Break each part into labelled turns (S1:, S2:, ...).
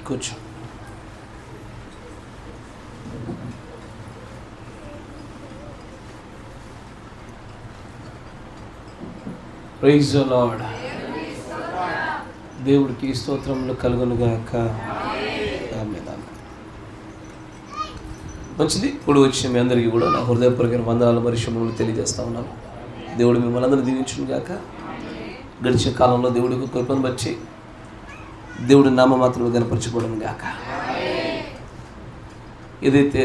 S1: కూర్చో. Praise the Lord. దేవుడికి స్తోత్రములు కలుగునుగాక. ఆమేన్. మంచిది. ఇప్పుడు వచ్చిన మీ అందరికీ కూడా నా హృదయపూర్వక వందనాలు మరియు శుభములు తెలియజేస్తా ఉన్నాను. దేవుడు మిమ్మల్ని అందరూ దీవించును గాక. గడిచిన కాలంలో దేవుడికి కృపను బట్టి దేవుడి నామ మాత్రమే కనపరచబడును గాక. ఏదైతే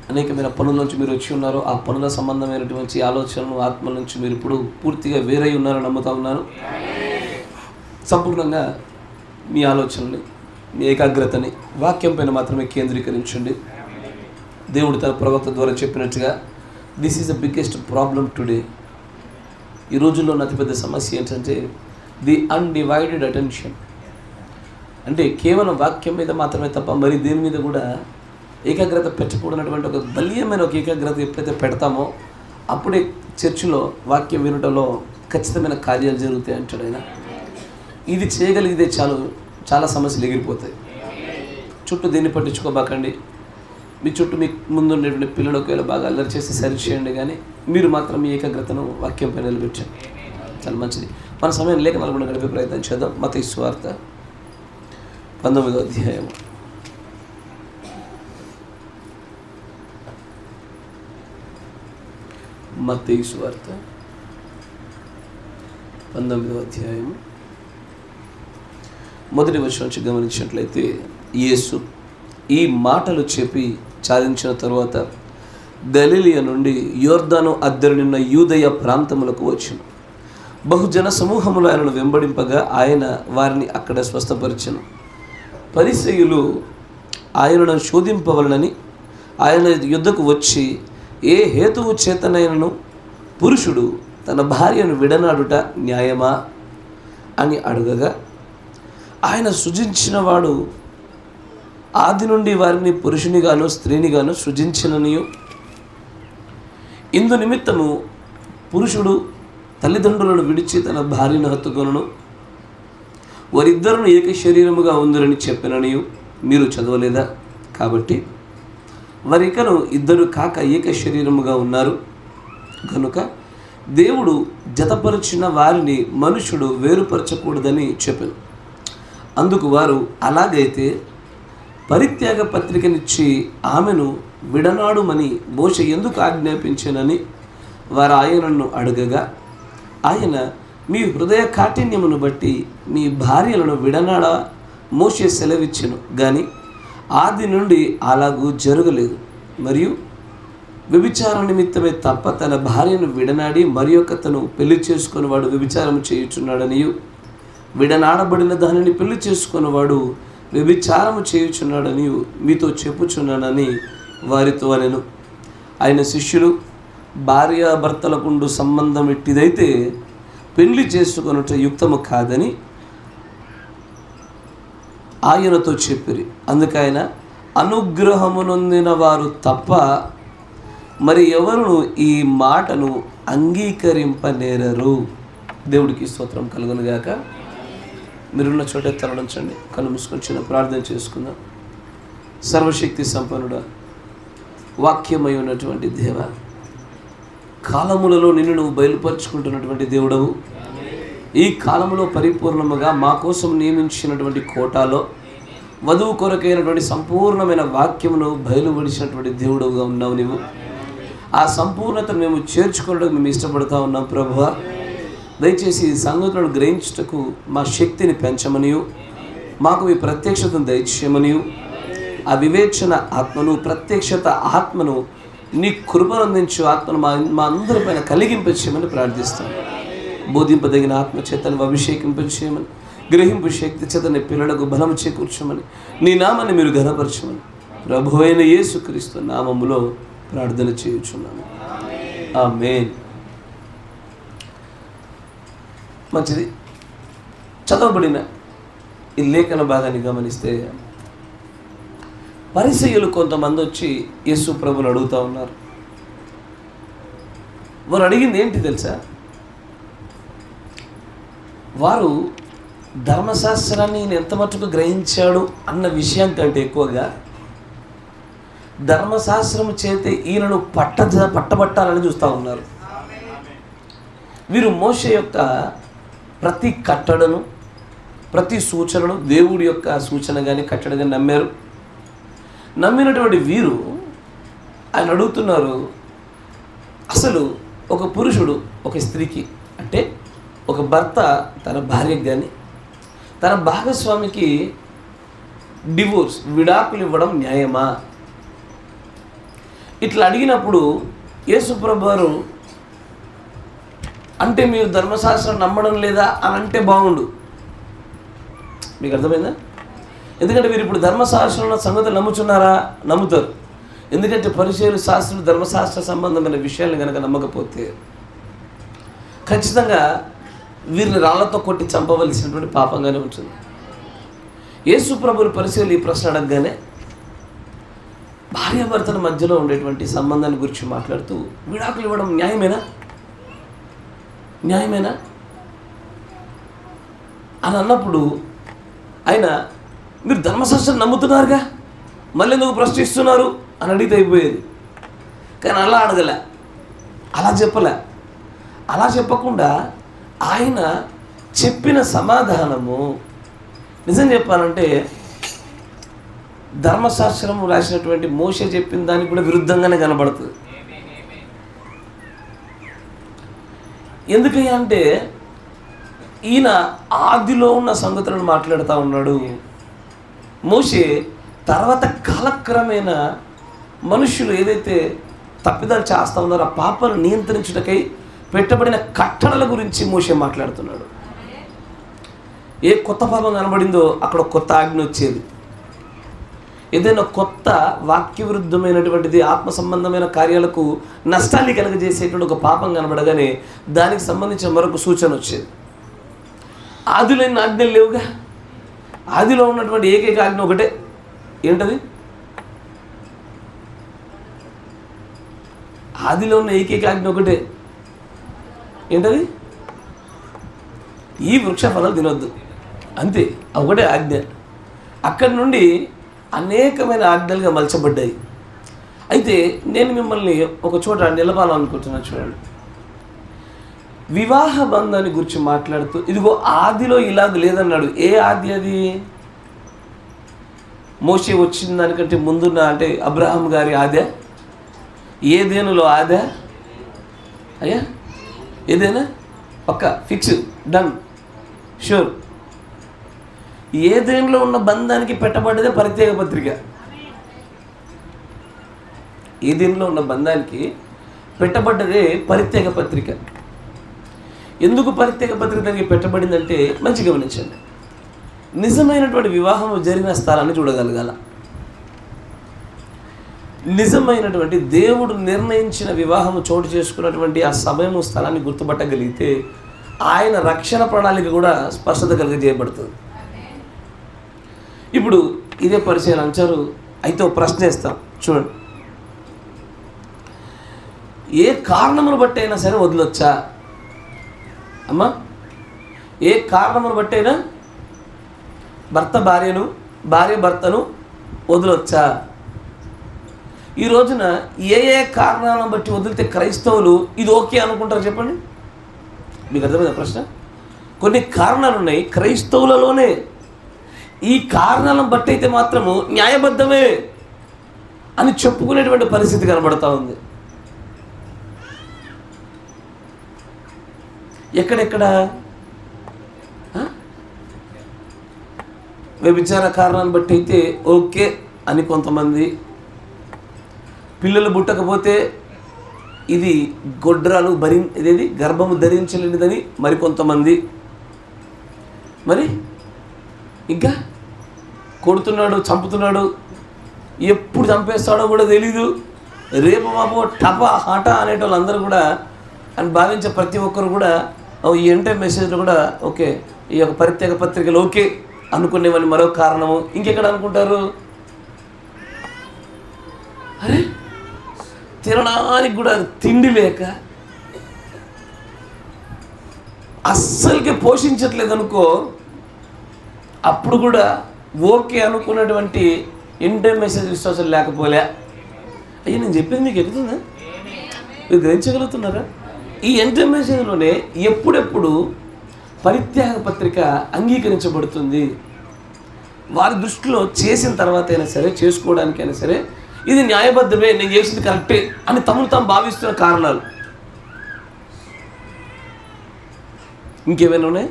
S1: అనేకమైన పనుల నుంచి మీరు వచ్చి ఉన్నారో ఆ పనుల సంబంధమైనటువంటి ఆలోచనలు ఆత్మల నుంచి మీరు ఇప్పుడు పూర్తిగా వేరై ఉన్నారని నమ్ముతా ఉన్నాను. సంపూర్ణంగా మీ ఆలోచనని, మీ ఏకాగ్రతని వాక్యం పైన మాత్రమే కేంద్రీకరించండి. దేవుడు తన ప్రవక్త ద్వారా చెప్పినట్టుగా this is the biggest problem today. ఈ రోజుల్లో అతిపెద్ద సమస్య ఏంటంటే ది అన్డివైడెడ్ అటెన్షన్. అంటే కేవలం వాక్యం మీద మాత్రమే తప్ప మరి దేని మీద కూడా ఏకాగ్రత పెట్టకూడనటువంటి ఒక బలీయమైన ఒక ఏకాగ్రత ఎప్పుడైతే పెడతామో అప్పుడే చర్చిలో వాక్యం వినటంలో ఖచ్చితమైన కార్యాలు జరుగుతాయి అంటాడు ఆయన. ఇది చేయగలిగితే చాలు, చాలా సమస్యలు ఎగిరిపోతాయి. చుట్టూ దీన్ని పట్టించుకోబాకండి. మీ చుట్టూ మీ ముందు ఉండేటువంటి పిల్లలు ఒకవేళ బాగా అల్లరి చేసి సరి చేయండి, కానీ మీరు మాత్రం మీ ఏకాగ్రతను వాక్యం పైన నిలబెట్టండి. చాలా మంచిది. మన సమయం లేఖనాలు కూడా గడిపే ప్రయత్నం చేద్దాం. మత్తయి సువార్త 19వ అధ్యాయం. మత్తయి సువార్త 19వ అధ్యాయం మొదటి వచనం నుంచి గమనించినట్లయితే, యేసు ఈ మాటలు చెప్పి చాలించిన తరువాత గలిలయ నుండి యోర్దాను అద్దరినున్న యూదయ ప్రాంతములకు వచ్చెను. బహుజన సమూహములు ఆయనను వెంబడింపగా ఆయన వారిని అక్కడ స్వస్థపరిచెను. పరిసయ్యులు ఆయనను శోధింపవలనని ఆయన యుద్ధకు వచ్చి, ఏ హేతువు చేతనైనను పురుషుడు తన భార్యను విడనాడుట న్యాయమా అని అడగగా, ఆయన సృజించిన వాడు ఆది నుండి వారిని పురుషునిగాను స్త్రీనిగాను సృజించిననియు, ఇందు నిమిత్తము పురుషుడు తల్లిదండ్రులను విడిచి తన భార్యను హత్తుకొనును, వారిద్దరును ఏక శరీరముగా ఉందరని చెప్పిననియు మీరు చదవలేదా? కాబట్టి వారికను ఇద్దరు కాక ఏక శరీరముగా ఉన్నారు కనుక దేవుడు జతపరిచిన వారిని మనుషుడు వేరుపరచకూడదని చెప్పాను. అందుకు వారు, అలాగైతే పరిత్యాగ పత్రికనిచ్చి ఆమెను విడనాడుమని మోషే ఎందుకు ఆజ్ఞాపించానని వారు ఆయనను అడగగా, ఆయన, మీ హృదయ కాఠిన్యమును బట్టి మీ భార్యలను విడనాడ మోషే సెలవిచ్చెను, కానీ ఆది నుండి అలాగూ జరగలేదు. మరియు వ్యభిచార నిమిత్తమే తప్ప తన భార్యను విడనాడి మరి తను పెళ్లి చేసుకుని వాడు వ్యభిచారం చేయుచున్నాడనియు, విడనాడబడిన దానిని పెళ్లి చేసుకున్నవాడు వ్యభిచారము చేయుచున్నాడని మీతో చెప్పుచున్నానని వారితో అనెను. ఆయన శిష్యులు, భార్యాభర్తలకుండు సంబంధం ఎట్టిదైతే పెళ్లి చేసుకొనుట యుక్తము కాదని ఆయనతో చెప్పిరి. అందుకైన అనుగ్రహము నొందిన వారు తప్ప మరి ఎవరు ఈ మాటను అంగీకరింపనేరరు. దేవుడికి స్తోత్రం కలుగునుగాక. మీరున్న చోట తరలించండి, కళ్ళు మూసుకొని చిన్న ప్రార్థన చేసుకుందాం. సర్వశక్తి సంపన్నుడా, వాక్యమై ఉన్నటువంటి దేవ, కాలములలో నిన్ను నువ్వు బయలుపరుచుకుంటున్నటువంటి దేవుడవు, ఈ కాలంలో పరిపూర్ణముగా మా కోసం నియమించినటువంటి కోటాలో వధువు కొరకైనటువంటి సంపూర్ణమైన వాక్యమును బయలుపరిచినటువంటి దేవుడుగా ఉన్నావు నీవు. ఆ సంపూర్ణతను మేము చేర్చుకోవడానికి మేము ఇష్టపడుతూ ఉన్నాం ప్రభువా. దయచేసి ఈ సంగతులను గ్రహించుటకు మా శక్తిని పెంచమనియు, మాకు ఈ ప్రత్యక్షతను దయచేయమనియు, ఆ వివేచన ఆత్మను, ప్రత్యక్షత ఆత్మను, నీ కృపను అందించు ఆత్మను మా అందరిపైన కలిగింపచేయమని ప్రార్థిస్తాం. బోధింపదగిన ఆత్మ చేతను అభిషేకింపచేయమని, గ్రహింపు శక్తి చేతని పిల్లలకు బలము చేకూర్చమని, నీ నామాన్ని మీరు ఘనపరచమని ప్రభు అయిన యేసుక్రీస్తు నామములో ప్రార్థన చేయుచున్నాము. ఆమేన్. మంచిది. చదవబడిన ఈ లేఖన భాగాన్ని గమనిస్తే, పరిసయ్యులు కొంతమంది వచ్చి యేసు ప్రభుని అడుగుతూ ఉన్నారు. వారు అడిగింది ఏంటి తెలుసా? వారు ధర్మశాస్త్రాన్ని ఈయన ఎంత మట్టుకు గ్రహించాడు అన్న విషయం కంటే ఎక్కువగా ధర్మశాస్త్రము చేతే ఈయనను పట్టబట్టాలని చూస్తూ ఉన్నారు. వీరు మోషే యొక్క ప్రతి కట్టడను, ప్రతి సూచనను దేవుడి యొక్క సూచన కానీ కట్టడ కానీ నమ్మారు. నమ్మినటువంటి వీరు ఆయన అడుగుతున్నారు, అసలు ఒక పురుషుడు ఒక స్త్రీకి, అంటే ఒక భర్త తన భార్యకి కానీ తన భాగస్వామికి డివోర్స్, విడాకులు ఇవ్వడం న్యాయమా? ఇట్లా అడిగినప్పుడు యేసుప్రభు వారు, అంటే మీరు ధర్మశాస్త్రం నమ్మడం లేదా అని అంటే బాగుండు. మీకు అర్థమైందా? ఎందుకంటే మీరు ఇప్పుడు ధర్మశాస్త్రంలో సంగతులు నమ్ముచున్నారా? నమ్ముతారు. ఎందుకంటే పరిచయులు, శాస్త్రులు ధర్మశాస్త్ర సంబంధమైన విషయాలను కనుక నమ్మకపోతే ఖచ్చితంగా వీరిని రాళ్లతో కొట్టి చంపవలసినటువంటి పాపంగానే ఉంటుంది. యేసు ప్రభువుని పరిచయులు ఈ ప్రశ్న అడగగానే భార్యాభర్తల మధ్యలో ఉండేటువంటి సంబంధాన్ని గురించి మాట్లాడుతూ, విడాకులు ఇవ్వడం న్యాయమేనా అని అన్నప్పుడు ఆయన, మీరు ధర్మశాస్త్రం నమ్ముతున్నారుగా, మళ్ళీ ఎందుకు ప్రశ్నిస్తున్నారు అని అడిగితే అయిపోయేది. కానీ అలా అడగలే, అలా చెప్పకుండా ఆయన చెప్పిన సమాధానము నిజం చెప్పాలంటే ధర్మశాస్త్రం రాసినటువంటి మోషే చెప్పిన దానికి కూడా విరుద్ధంగానే కనబడుతుంది. ఎందుకయ్యా అంటే ఈయన ఆదిలో ఉన్న సంగతులను మాట్లాడుతూ ఉన్నాడు. మోషే తర్వాత కాలక్రమేణా మనుషులు ఏదైతే తప్పిదాలు చేస్తూ ఉన్నారో ఆ పాపాలను నియంత్రించుటకై పెట్టబడిన కట్టడల గురించి మోషే మాట్లాడుతున్నాడు. ఏ కొత్త పాపం కనబడిందో అక్కడ కొత్త ఆజ్ఞ వచ్చేది. ఏదైనా కొత్త వాక్య విరుద్ధమైనటువంటిది, ఆత్మ సంబంధమైన కార్యాలకు నష్టాన్ని కలుగజేసేటువంటి ఒక పాపం కనబడగానే దానికి సంబంధించిన మరొక సూచన వచ్చేది. ఆదిలో ఎన్ని ఆజ్ఞలు లేవుగా. ఆదిలో ఉన్నటువంటి ఏకైక ఆజ్ఞ ఒకటే. ఏంటది? ఆదిలో ఉన్న ఏకైక ఆజ్ఞ ఒకటే. ఏంటది? ఈ వృక్ష ఫలాలు తినొద్దు, అంతే. ఒకటే ఆజ్ఞ. అక్కడి నుండి అనేకమైన ఆజ్ఞలుగా మలచబడ్డాయి. అయితే నేను మిమ్మల్ని ఒక చోట నిలపాలనుకుంటున్నాను. చూడండి, వివాహ బంధాన్ని గురించి మాట్లాడుతూ, ఇదిగో ఆదిలో ఇలాగ లేదన్నాడు. ఏ ఆది అది? మోషే వచ్చిన దానికంటే ముందున్న, అంటే అబ్రహాం గారి ఆదా? ఏదేనులో ఆదా? అయ్యా ఏదైనా పక్క ఫిక్స్, డన్, షూర్. ఏదేనులో ఉన్న బంధానికి పెట్టబడ్డదే పరిత్యాగ పత్రిక. ఏదేనులో ఉన్న బంధానికి పెట్టబడ్డదే పరిత్యాగ పత్రిక. ఎందుకు పరిత్యాగ పత్రిక దానికి పెట్టబడిందంటే, మంచి గమనించండి, నిజమైనటువంటి వివాహం జరిగిన స్థలాన్ని చూడగలగాల. నిజమైనటువంటి దేవుడు నిర్ణయించిన వివాహము చోటు చేసుకున్నటువంటి ఆ సమయము, స్థలాన్ని గుర్తుపట్టగలిగితే ఆయన రక్షణ ప్రణాళిక కూడా స్పష్టత కలిగజేయబడుతుంది. ఇప్పుడు ఇదే పరిచయం అంచారు. అయితే ఒక ప్రశ్న వేస్తాం, చూడండి. ఏ కారణమును బట్టి అయినా సరే వదిలొచ్చా అమ్మా? ఏ కారణమును బట్టి అయినా భార్య భర్తను వదిలొచ్చా? ఈ రోజున ఏ కారణాలను బట్టి వదిలితే క్రైస్తవులు ఇది ఓకే అనుకుంటారు? చెప్పండి. మీకు అర్థమైందా ప్రశ్న? కొన్ని కారణాలు ఉన్నాయి క్రైస్తవులలోనే. ఈ కారణాలను బట్టి అయితే మాత్రము న్యాయబద్ధమే అని చెప్పుకునేటువంటి పరిస్థితి కనబడతా ఉంది. ఎక్కడెక్కడ వ్యభిచార కారణాన్ని బట్టి అయితే ఓకే అని కొంతమంది, పిల్లలు పుట్టకపోతే ఇది గొడ్రాలు ఇదేది గర్భము ధరించలేనిదని మరికొంతమంది, మరి ఇంకా కొడుతున్నాడు, చంపుతున్నాడు, ఎప్పుడు చంపేస్తాడో కూడా తెలీదు, రేపు మాపో టప హఠ అనేటోళ్ళందరూ కూడా అని భావించే ప్రతి ఒక్కరు కూడా ఈ ఎంటే మెసేజ్లో కూడా ఓకే, ఈ యొక్క పరిత్యాగ పత్రికలు ఓకే అనుకునేవని మరో కారణము. ఇంకెక్కడ అనుకుంటారు? అరే తినడానికి కూడా తిండి లేక అస్సలకి పోషించట్లేదు అనుకో, అప్పుడు కూడా ఓకే అనుకున్నటువంటి ఇంటర్ మెసేజ్ విశ్వాసం లేకపోలే. అయ్యా నేను చెప్పింది మీకు ఎక్కుతుందా? మీరు గ్రహించగలుగుతున్నారా? ఈ ఇంటర్ మెసేజ్లోనే ఎప్పుడెప్పుడు పరిత్యాగ పత్రిక అంగీకరించబడుతుంది, వారి దృష్టిలో చేసిన తర్వాత అయినా సరే, చేసుకోవడానికైనా సరే ఇది న్యాయబద్ధమే, నేను చేసింది కరెక్టే అని తమను తాము భావిస్తున్న కారణాలు ఇంకేమైనా ఉన్నాయి?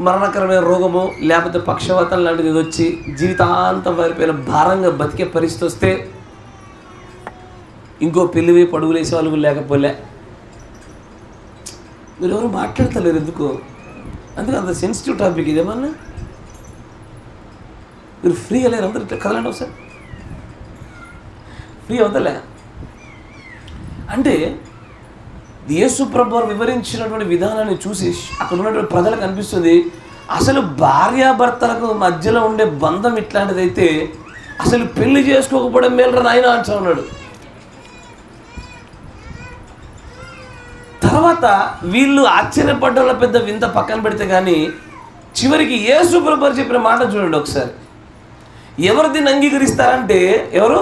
S1: మరణకరమైన రోగము లేకపోతే పక్షవాతం లాంటిది వచ్చి జీవితాంతం వారిపైన భారంగా బతికే పరిస్థితి వస్తే ఇంకో పెళ్ళివి పడుగులు వేసే వాళ్ళు లేకపోలే. మీరు ఎవరు మాట్లాడతలేరు ఎందుకో? అందుకే అంత సెన్సిటివ్ టాపిక్ ఇదేమన్నా. మీరు ఫ్రీగా లేరు, అందరూ ఇట్లా కదలండి ఒకసారి. ఫ్రీ అవుతలే అంటే యేసు ప్రభువు వివరించినటువంటి విధానాన్ని చూసి అక్కడ ఉన్నటువంటి ప్రజలకు అనిపిస్తుంది, అసలు భార్యాభర్తలకు మధ్యలో ఉండే బంధం ఇట్లాంటిదైతే అసలు పెళ్లి చేసుకోకపోవడం మేలరా నాయన అంటూ ఉన్నాడు. తర్వాత వీళ్ళు ఆశ్చర్యపడ్డంలో పెద్ద వింత పక్కన పెడితే కానీ చివరికి యేసు ప్రభువు చెప్పిన మాట చూడండి ఒకసారి. ఎవరు దీన్ని అంగీకరిస్తారంటే ఎవరు?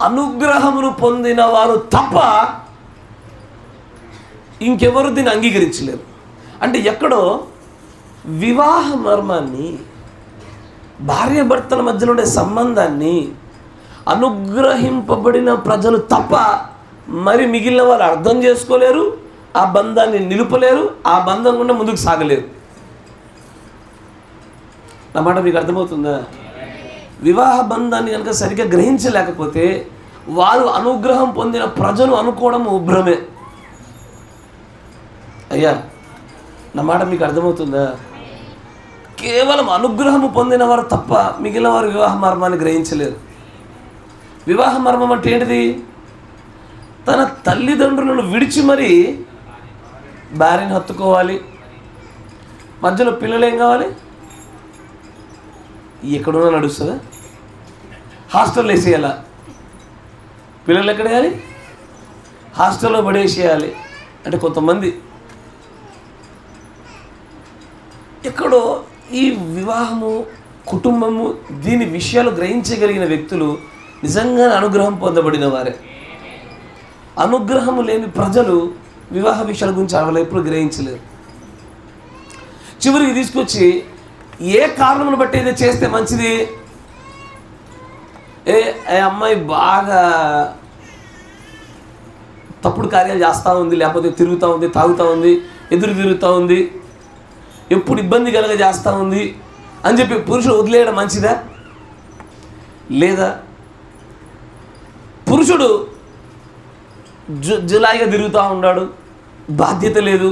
S1: అనుగ్రహమును పొందిన వారు తప్ప ఇంకెవరు దీన్ని అంగీకరించలేరు. అంటే ఎక్కడో వివాహ మర్మాన్ని, భార్యాభర్తల మధ్యలో ఉండే సంబంధాన్ని అనుగ్రహింపబడిన ప్రజలు తప్ప మరి మిగిలిన వాళ్ళు అర్థం చేసుకోలేరు, ఆ బంధాన్ని నిలుపలేరు, ఆ బంధం గుండా ముందుకు సాగలేరు. నా మాట మీకు అర్థమవుతుందా? వివాహ బంధాన్ని కనుక సరిగ్గా గ్రహించలేకపోతే వారు అనుగ్రహం పొందిన ప్రజలు అనుకోవడం భ్రమే. అయ్యా నా మాట మీకు అర్థమవుతుందా? కేవలం అనుగ్రహము పొందిన వారు తప్ప మిగిలిన వారు వివాహ మర్మాన్ని గ్రహించలేరు. వివాహ మర్మం అంటే ఏంటిది? తన తల్లిదండ్రులను విడిచి మరీ భార్యను హత్తుకోవాలి. మధ్యలో పిల్లలు ఏం కావాలి? ఎక్కడున్నా నడుస్తుందా? హాస్టల్లో వేసేయాలా? పిల్లలు ఎక్కడ వేయాలి? హాస్టల్లో పడేసేయాలి. అంటే కొంతమంది ఎక్కడో ఈ వివాహము, కుటుంబము, దీని విషయాలు గ్రహించగలిగిన వ్యక్తులు నిజంగానే అనుగ్రహం పొందబడిన వారే. అనుగ్రహము లేని ప్రజలు వివాహ విషయాల గురించి వాళ్ళు ఎప్పుడు గ్రహించలేరు. చివరికి తీసుకొచ్చి ఏ కారణమును బట్టి అయితే చేస్తే మంచిది, ఏ అమ్మాయి బాగా తప్పుడు కార్యాలు చేస్తూ ఉంది, లేకపోతే తిరుగుతూ ఉంది, తాగుతూ ఉంది, ఎదురు తిరుగుతూ ఉంది, ఎప్పుడు ఇబ్బంది కలగ చేస్తూ ఉంది అని చెప్పి పురుషుడు వదిలేయడం మంచిదా? లేదా పురుషుడు జులాయిగా తిరుగుతూ ఉన్నాడు, బాధ్యత లేదు,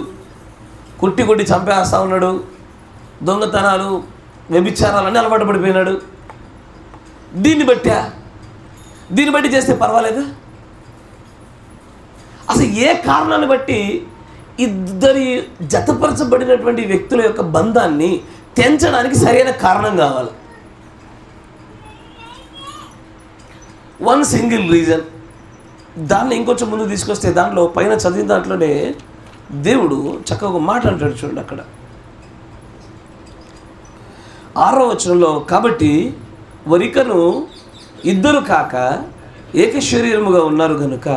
S1: కొట్టి చంపేస్తూ ఉన్నాడు, దొంగతనాలు, వ్యభిచారాలు అన్నీ అలవాటు పడిపోయినాడు, దీన్ని బట్టి చేస్తే పర్వాలేదా? అసలు ఏ కారణాన్ని బట్టి ఇద్దరి జతపరచబడినటువంటి వ్యక్తుల యొక్క బంధాన్ని తెంచడానికి సరైన కారణం కావాలి. One single reason. దాన్ని ఇంకొంచెం ముందు తీసుకొస్తే దాంట్లో పైన చదివిన దాంట్లోనే దేవుడు చక్కగా ఒక మాట అంటాడు చూడండి. అక్కడ 6వ వచనంలో, కాబట్టి వరికను ఇద్దరు కాక ఏక శరీరముగా ఉన్నారు కనుక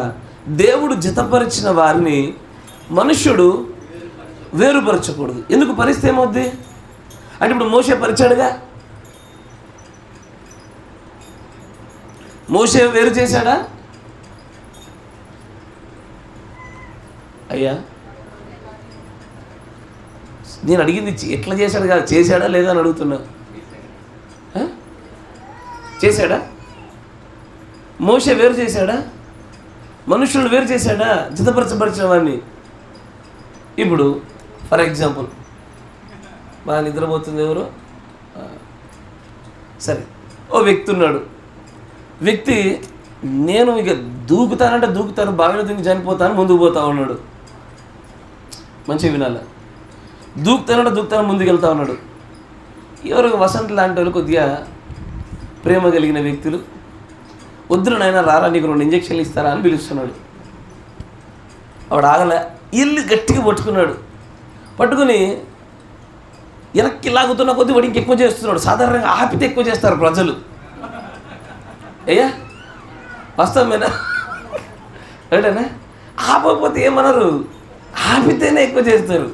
S1: దేవుడు జతపరిచిన వారిని మనుష్యుడు వేరుపరచకూడదు. ఎందుకు? పరిస్థితి ఏమవుద్ది అంటే ఇప్పుడు మోషే పరిచాడుగా, మోషే వేరు చేశాడా? అయ్యా నేను అడిగింది ఎట్లా చేశాడు కాదు, చేశాడా లేదా అని అడుగుతున్నా. చేశాడా? మోషే వేరు చేశాడా? మనుషులను వేరు చేశాడా? జతపరచబరిచిన వాడిని. ఇప్పుడు ఫర్ ఎగ్జాంపుల్ బాగా నిద్రపోతుంది ఎవరు, సరే ఓ వ్యక్తి ఉన్నాడు. వ్యక్తి నేను ఇక దూకుతాను, బావిలో దిగి చనిపోతాను, ముందుకు పోతా ఉన్నాడు. మంచిగా వినాలి. దూకుతాను ముందుకు వెళ్తా ఉన్నాడు. ఎవరు వసంత్ లాంటి వాళ్ళు కొద్దిగా ప్రేమ కలిగిన వ్యక్తులు, వద్దురు నాయన రారా నీకు 2 ఇంజక్షన్లు ఇస్తారా అని పిలుస్తున్నాడు. ఆవిడ ఆగలే, ఇల్లు గట్టిగా పట్టుకుని వెనక్కి లాగుతున్న కొద్దీ వాడు ఇంకెక్కువ చేస్తున్నాడు. సాధారణంగా ఆపితే ఎక్కువ చేస్తారు ప్రజలు. అయ్యా వాస్తవమేనా? రైటేనా? ఆపకపోతే ఏమన్నారు, ఆపితేనే ఎక్కువ చేస్తారు.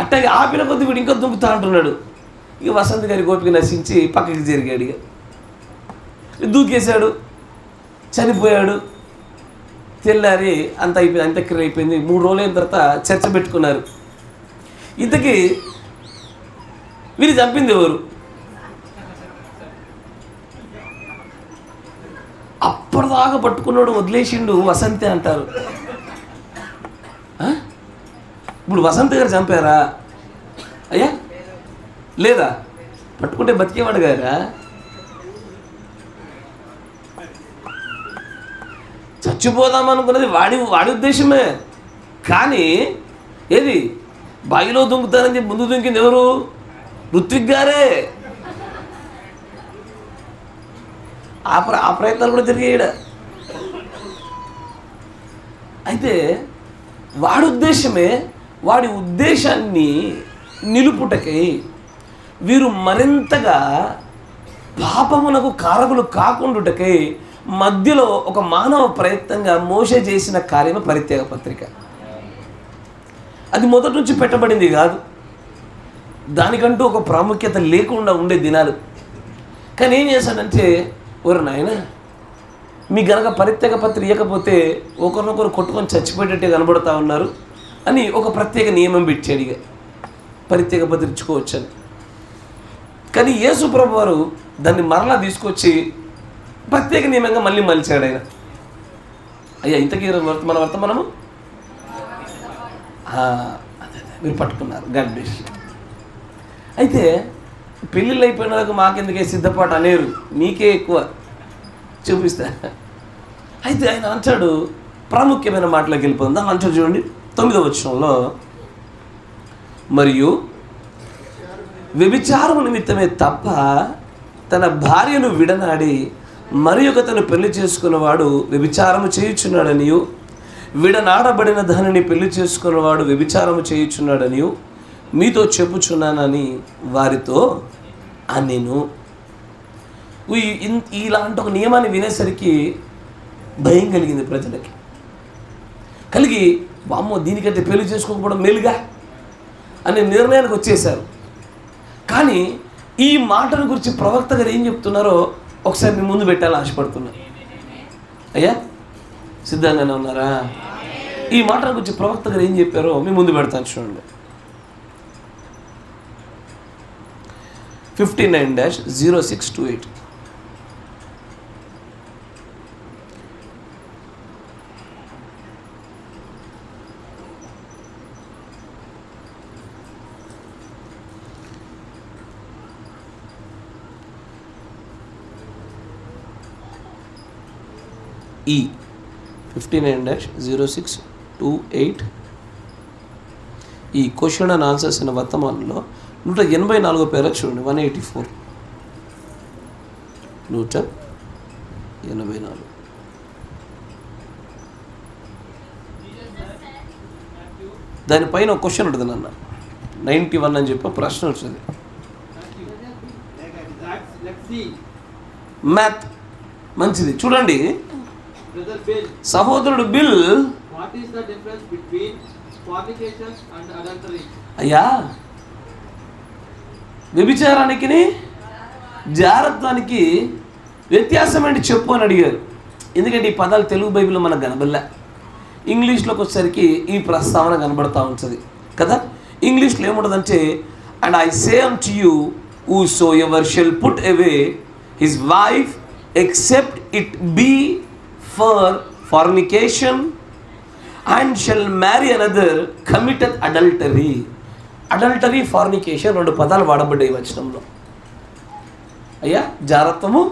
S1: అట్టాగే ఆపిన కొద్ది వీడు ఇంకా దుంకుతా అంటున్నాడు. ఇక వసంత్ గారి గోపిక నశించి పక్కకి జరిగాడు. ఇక దూకేశాడు, చనిపోయాడు. తెల్లారి అంత అయిపోయింది, అంత్యక్రియ అయిపోయింది. 3 రోజులు అయిన తర్వాత చర్చ పెట్టుకున్నారు. ఇంతకీ వీరు చంపింది ఎవరు? అప్పటిదాకా పట్టుకున్నాడు, వదిలేసిండు, వసంతే అంటారు. ఇప్పుడు వసంత్ గారు చంపారా అయ్యా? లేదా? పట్టుకుంటే బతికేవాడు గారా? చచ్చిపోదామనుకున్నది వాడి ఉద్దేశమే. కానీ ఏది బావిలో దుంకుతానని చెప్పి ముందు దుంకింది ఎవరు? ఋత్విక్ గారే. ఆ ప్రయత్నాలు కూడా జరిగాయి. అయితే వాడి ఉద్దేశాన్ని నిలుపుటకై వీరు మరింతగా పాపమునకు కారకులు కాకుండాటకై మధ్యలో ఒక మానవ ప్రయత్నంగా మోషే చేసిన కార్యమే పరిత్యాగ పత్రిక. అది మొదటి నుంచి పెట్టబడింది కాదు, దానికంటూ ఒక ప్రాముఖ్యత లేకుండా ఉండే దినాలు. కానీ ఏం చేశాడంటే, ఓరు నాయన మీ గనక పరిత్యాగ పత్రిక ఇవ్వకపోతే ఒకరినొకరు కొట్టుకొని చచ్చిపోయేటట్టే కనబడుతూ ఉన్నారు అని ఒక ప్రత్యేక నియమం పెట్టాడు. ఇక పరిత్యాగ పత్రిక ఇచ్చుకోవచ్చని. కానీ యేసు ప్రభు వారు దాన్ని మరలా తీసుకొచ్చి ప్రత్యేక నియమంగా మళ్ళీ మలిచాడు ఆయన. అయ్యా ఇంతకీ మన వర్తమానము అదే మీరు పట్టుకున్నారు. God bless you. అయితే పెళ్ళిళ్ళు అయిపోయినాక మాకెందుకే సిద్ధపాటు అనేరు, మీకే ఎక్కువ చూపిస్తా. అయితే ఆయన అంటాడు, ప్రాముఖ్యమైన మాటలోకి వెళ్ళిపోతుందా అంటాడు. చూడండి 9వ వచనంలో, మరియు వ్యభిచారము నిమిత్తమే తప్ప తన భార్యను విడనాడి మరి ఒక తను పెళ్లి చేసుకున్నవాడు వ్యభిచారము చేయుచున్నాడనియు, విడనాడబడిన దానిని పెళ్లి చేసుకున్నవాడు వ్యభిచారము చేయుచున్నాడనియు మీతో చెప్పుచున్నానని వారితో అనెను. ఇలాంటి ఒక నియమాన్ని వినేసరికి భయం కలిగింది ప్రజలకి. కలిగి వామ్మో దీనికంటే పెళ్లి చేసుకోకపోవడం మేలుగా అనే నిర్ణయానికి వచ్చేసారు. కానీ ఈ మాటల గురించి ప్రవక్త గారు ఏం చెప్తున్నారో ఒకసారి మీ ముందు పెట్టాలని ఆశపడుతున్నా. అయ్యా సిద్ధంగానే ఉన్నారా? ఈ మాటల గురించి ప్రవక్త గారు ఏం చెప్పారో మీ ముందు పెడతాను చూడండి. 59-0628. ఈ 59-0628 ఈ క్వశ్చన్ అండ్ ఆన్సర్స్ అనే వర్తమానంలో 184 పేర చూడండి. 184 184. దానిపైన ఒక క్వశ్చన్ ఉంటుంది నాన్న, 91 అని చెప్పి ప్రశ్న వచ్చింది. మ్యాథ్ మంచిది చూడండి. సహోదరుడు బిల్, అయ్యా వ్యభిచారానికి జారత్వానికి వ్యత్యాసం ఏంటి చెప్పు అని అడిగారు. ఎందుకంటే ఈ పదాలు తెలుగు బైబిల్లో మనకు కనబడలే. ఇంగ్లీష్లోకి వచ్చేసరికి ఈ ప్రస్తావన కనబడతా ఉంటుంది కదా. ఇంగ్లీష్లో ఏముంటుందంటే, and I say unto you whosoever shall put away his wife except it be for fornication and shall marry another committeth adultery. Adultery, fornication 2 పదాలు వాడబడ్డాయి వచనంలో. అయ్యా జారత్వము,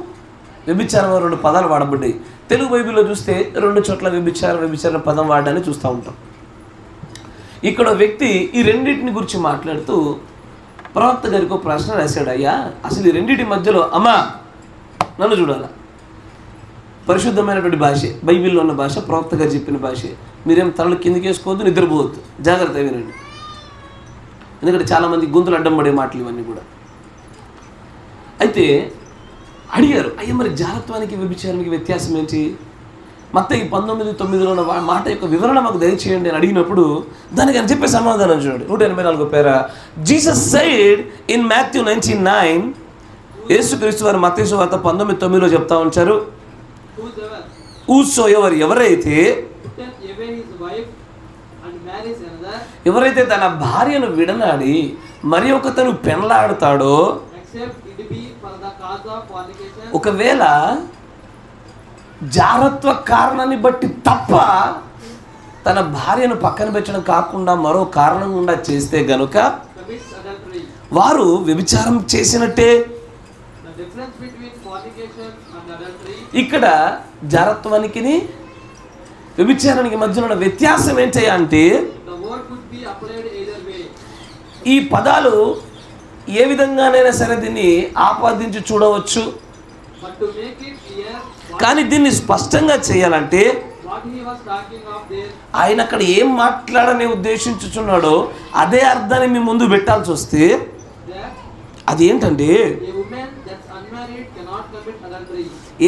S1: వ్యభిచారం 2 పదాలు వాడబడ్డాయి. తెలుగు బైబిల్లో చూస్తే 2 చోట్ల వ్యభిచారం పదం వాడడాన్ని చూస్తూ ఉంటాం. ఇక్కడ వ్యక్తి ఈ రెండింటిని గురించి మాట్లాడుతూ ప్రవక్త గారికి ఒక ప్రశ్న రాశాడు. అయ్యా అసలు ఈ రెండింటి మధ్యలో, అమ్మా నన్ను చూడాలా, పరిశుద్ధమైనటువంటి భాష, బైబిల్లో ఉన్న భాష, ప్రవక్త గారు చెప్పిన భాష, మీరేం తలలు కిందికి వేసుకోవద్దు, నిద్రపోవద్దు. జాగ్రత్త వినండి, ఎందుకంటే చాలామంది గొంతులు అడ్డం పడే మాటలు ఇవన్నీ కూడా. అయితే అడిగారు, అయ్యా మరి జారత్వానికి వ్యభిచారానికి వ్యత్యాసం ఏంటి? మత్తయి 19:9లో ఉన్న మాట యొక్క వివరణ మాకు దయచేయండి అని అడిగినప్పుడు దానికి అని చెప్పే సమాధానం చూడండి. 184 పేరా. జీసస్ సెయిడ్ ఇన్ మాథ్యూ 19:9, యేసుక్రీస్తు వారు మత్తయి సువార్త 19:9లో చెప్తా ఉంచారు, ఎవరైతే తన భార్యను విడనాడి మరి ఒకతను పెండ్లాడుతాడో, ఒకవేళ జారత్వ కారణాన్ని బట్టి తప్ప తన భార్యను పక్కన పెట్టడం కాకుండా మరో కారణం గుండా చేస్తే గనుక వారు వ్యభిచారం చేసినట్టే. ఇక్కడ జారత్వానికి వ్యభిచారానికి మధ్యలో ఉన్న వ్యత్యాసం ఏంటి అంటే, ఈ పదాలు ఏ విధంగానైనా సరే దీన్ని ఆపాదించి చూడవచ్చు, కానీ దీన్ని స్పష్టంగా చేయాలంటే ఆయన అక్కడ ఏం మాట్లాడని ఉద్దేశించుచున్నాడో అదే అర్థాన్ని మీ ముందు పెట్టాల్సి వస్తే అది ఏంటంటే,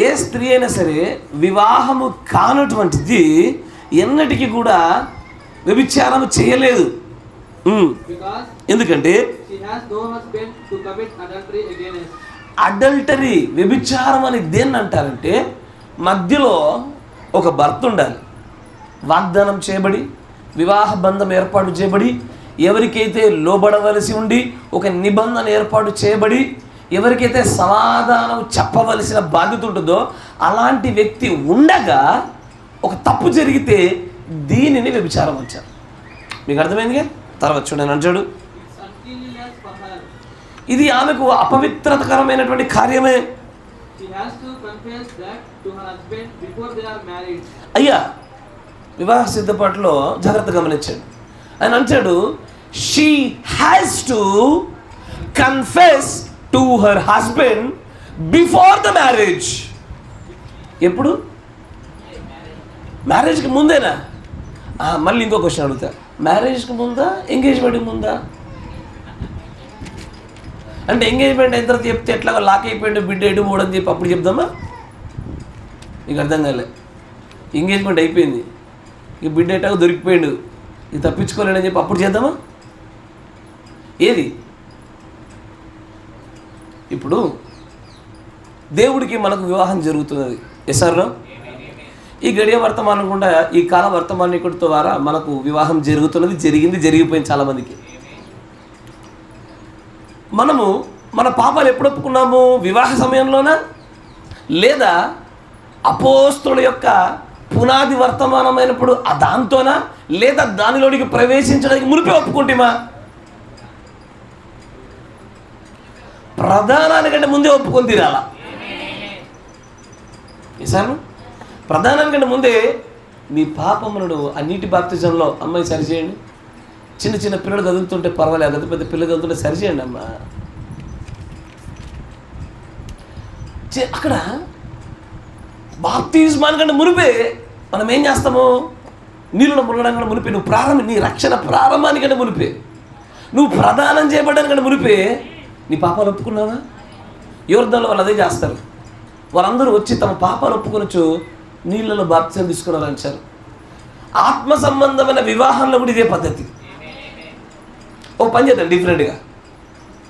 S1: ఏ స్త్రీ అయినా సరే వివాహము కానటువంటిది ఎన్నటికీ కూడా వ్యభిచారం చేయలేదు. ఎందుకంటే అడల్టరీ, వ్యభిచారం అని దేన్ని అంటారంటే, మధ్యలో ఒక భర్త ఉండాలి, వాగ్దానం చేయబడి వివాహ బంధం ఏర్పాటు చేయబడి ఎవరికైతే లోబడవలసి ఉండి ఒక నిబంధన ఏర్పాటు చేయబడి ఎవరికైతే సమాధానం చెప్పవలసిన బాధ్యత ఉంటుందో అలాంటి వ్యక్తి ఉండగా ఒక తప్పు జరిగితే దీనిని వ్యభిచారం అంటారు. మీకు అర్థమైందిగా? తర్వాత చూడండి అంటాడు, ఇది ఆమెకు అపవిత్రకరమైనటువంటి కార్యమే. అయ్యా వివాహ సిద్ధపాటులో జాగ్రత్త గమనించండి. ఆయన అంటాడు, she has to confess to her husband before the marriage. ఎప్పుడు? మ్యారేజ్కి ముందేనా? మళ్ళీ ఇంకో క్వశ్చన్ అడుగుతా, మ్యారేజ్కి ముందా ఎంగేజ్మెంట్కి ముందా? అంటే ఎంగేజ్మెంట్ అయిన తర్వాత చెప్తే ఎట్లా లాక్ అయిపోయింది బిడ్డ ఎటు పోవడం చెప్పి అప్పుడు చెప్దామా? నీకు అర్థం కాలే. ఎంగేజ్మెంట్ అయిపోయింది, ఇక బిడ్డ ఎటాగో దొరికిపోయిండు, ఇది తప్పించుకోలేడని చెప్పి అప్పుడు చేద్దామా? ఏది? ఇప్పుడు దేవుడికి మనకు వివాహం జరుగుతున్నది, ఎస్ఆర్లో ఈ గడియ వర్తమానం కూడా ఈ కాల వర్తమానికుడి ద్వారా మనకు వివాహం జరుగుతున్నది, జరిగింది, జరిగిపోయింది చాలామందికి. మనము మన పాపాలు ఎప్పుడు ఒప్పుకున్నాము? వివాహ సమయంలోనా, లేదా అపోస్తుల యొక్క పునాది వర్తమానమైనప్పుడు దాంతోనా, లేదా దానిలోనికి ప్రవేశించడానికి మునిపే ఒప్పుకుంటేమా? ప్రధానానికంటే ముందే ఒప్పుకొని తీరాల. సార్ ప్రధానానికంటే ముందే మీ పాపములను ఆ నీటి బాప్తిజంలో అమ్మాయి సరిచేయండి. చిన్న చిన్న పిల్లలు కదులుతుంటే పర్వాలేదు, పెద్ద పెద్ద పిల్లలు కదులుతుంటే సరిచేయండి అమ్మా. అక్కడ బాప్తిజమానికంటే మునిపే మనం ఏం చేస్తాము? నీళ్ళలో మునగడానికంటే మునిపే నువ్వు నీ రక్షణ ప్రారంభానికంటే మునిపే, నువ్వు ప్రదానం చేయబడడానికంటే మునిపే నీ పాపాలు ఒప్పుకున్నావా? యోర్దాన్లో వాళ్ళు అదే చేస్తారు. వాళ్ళందరూ వచ్చి తమ పాపాలు ఒప్పుకొనొచ్చు నీళ్ళలో బాప్తిజం తీసుకున్నారంటారు. ఆత్మ సంబంధమైన వివాహంలో కూడా ఇదే పద్ధతి. ఓ పని చేద్దాం డిఫరెంట్గా.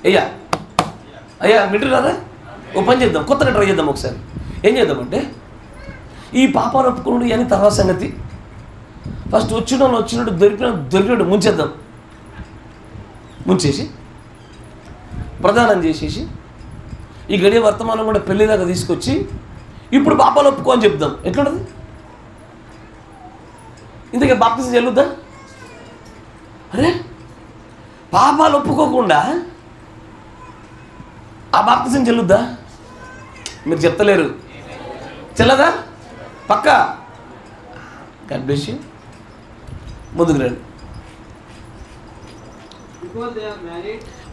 S1: అయ్యా మిటర్ రాదా? ఓ పని చేద్దాం, కొత్తగా ట్రై చేద్దాం ఒకసారి. ఏం చేద్దామంటే, ఈ పాపాలు ఒప్పుకున్నాడు అని తర్వాత సంగతి. ఫస్ట్ వచ్చినట్టు దొరికినట్టు ముంచేద్దాం. ముంచేసి ప్రదానం చేసేసి ఈ గడియ వర్తమానం కూడా పెళ్లిదాకా తీసుకొచ్చి ఇప్పుడు పాపాలు ఒప్పుకో అని చెప్దాం. ఎట్లుంటుంది? ఇంతకీ బాప్తిజం చెల్లుద్దా? అరే పాపాలు ఒప్పుకోకుండా ఆ బాప్తిజం చెల్లుద్దా? మీరు చెప్తలేరు. చెల్లదా? పక్కా? God bless you. ముందుకు రండి.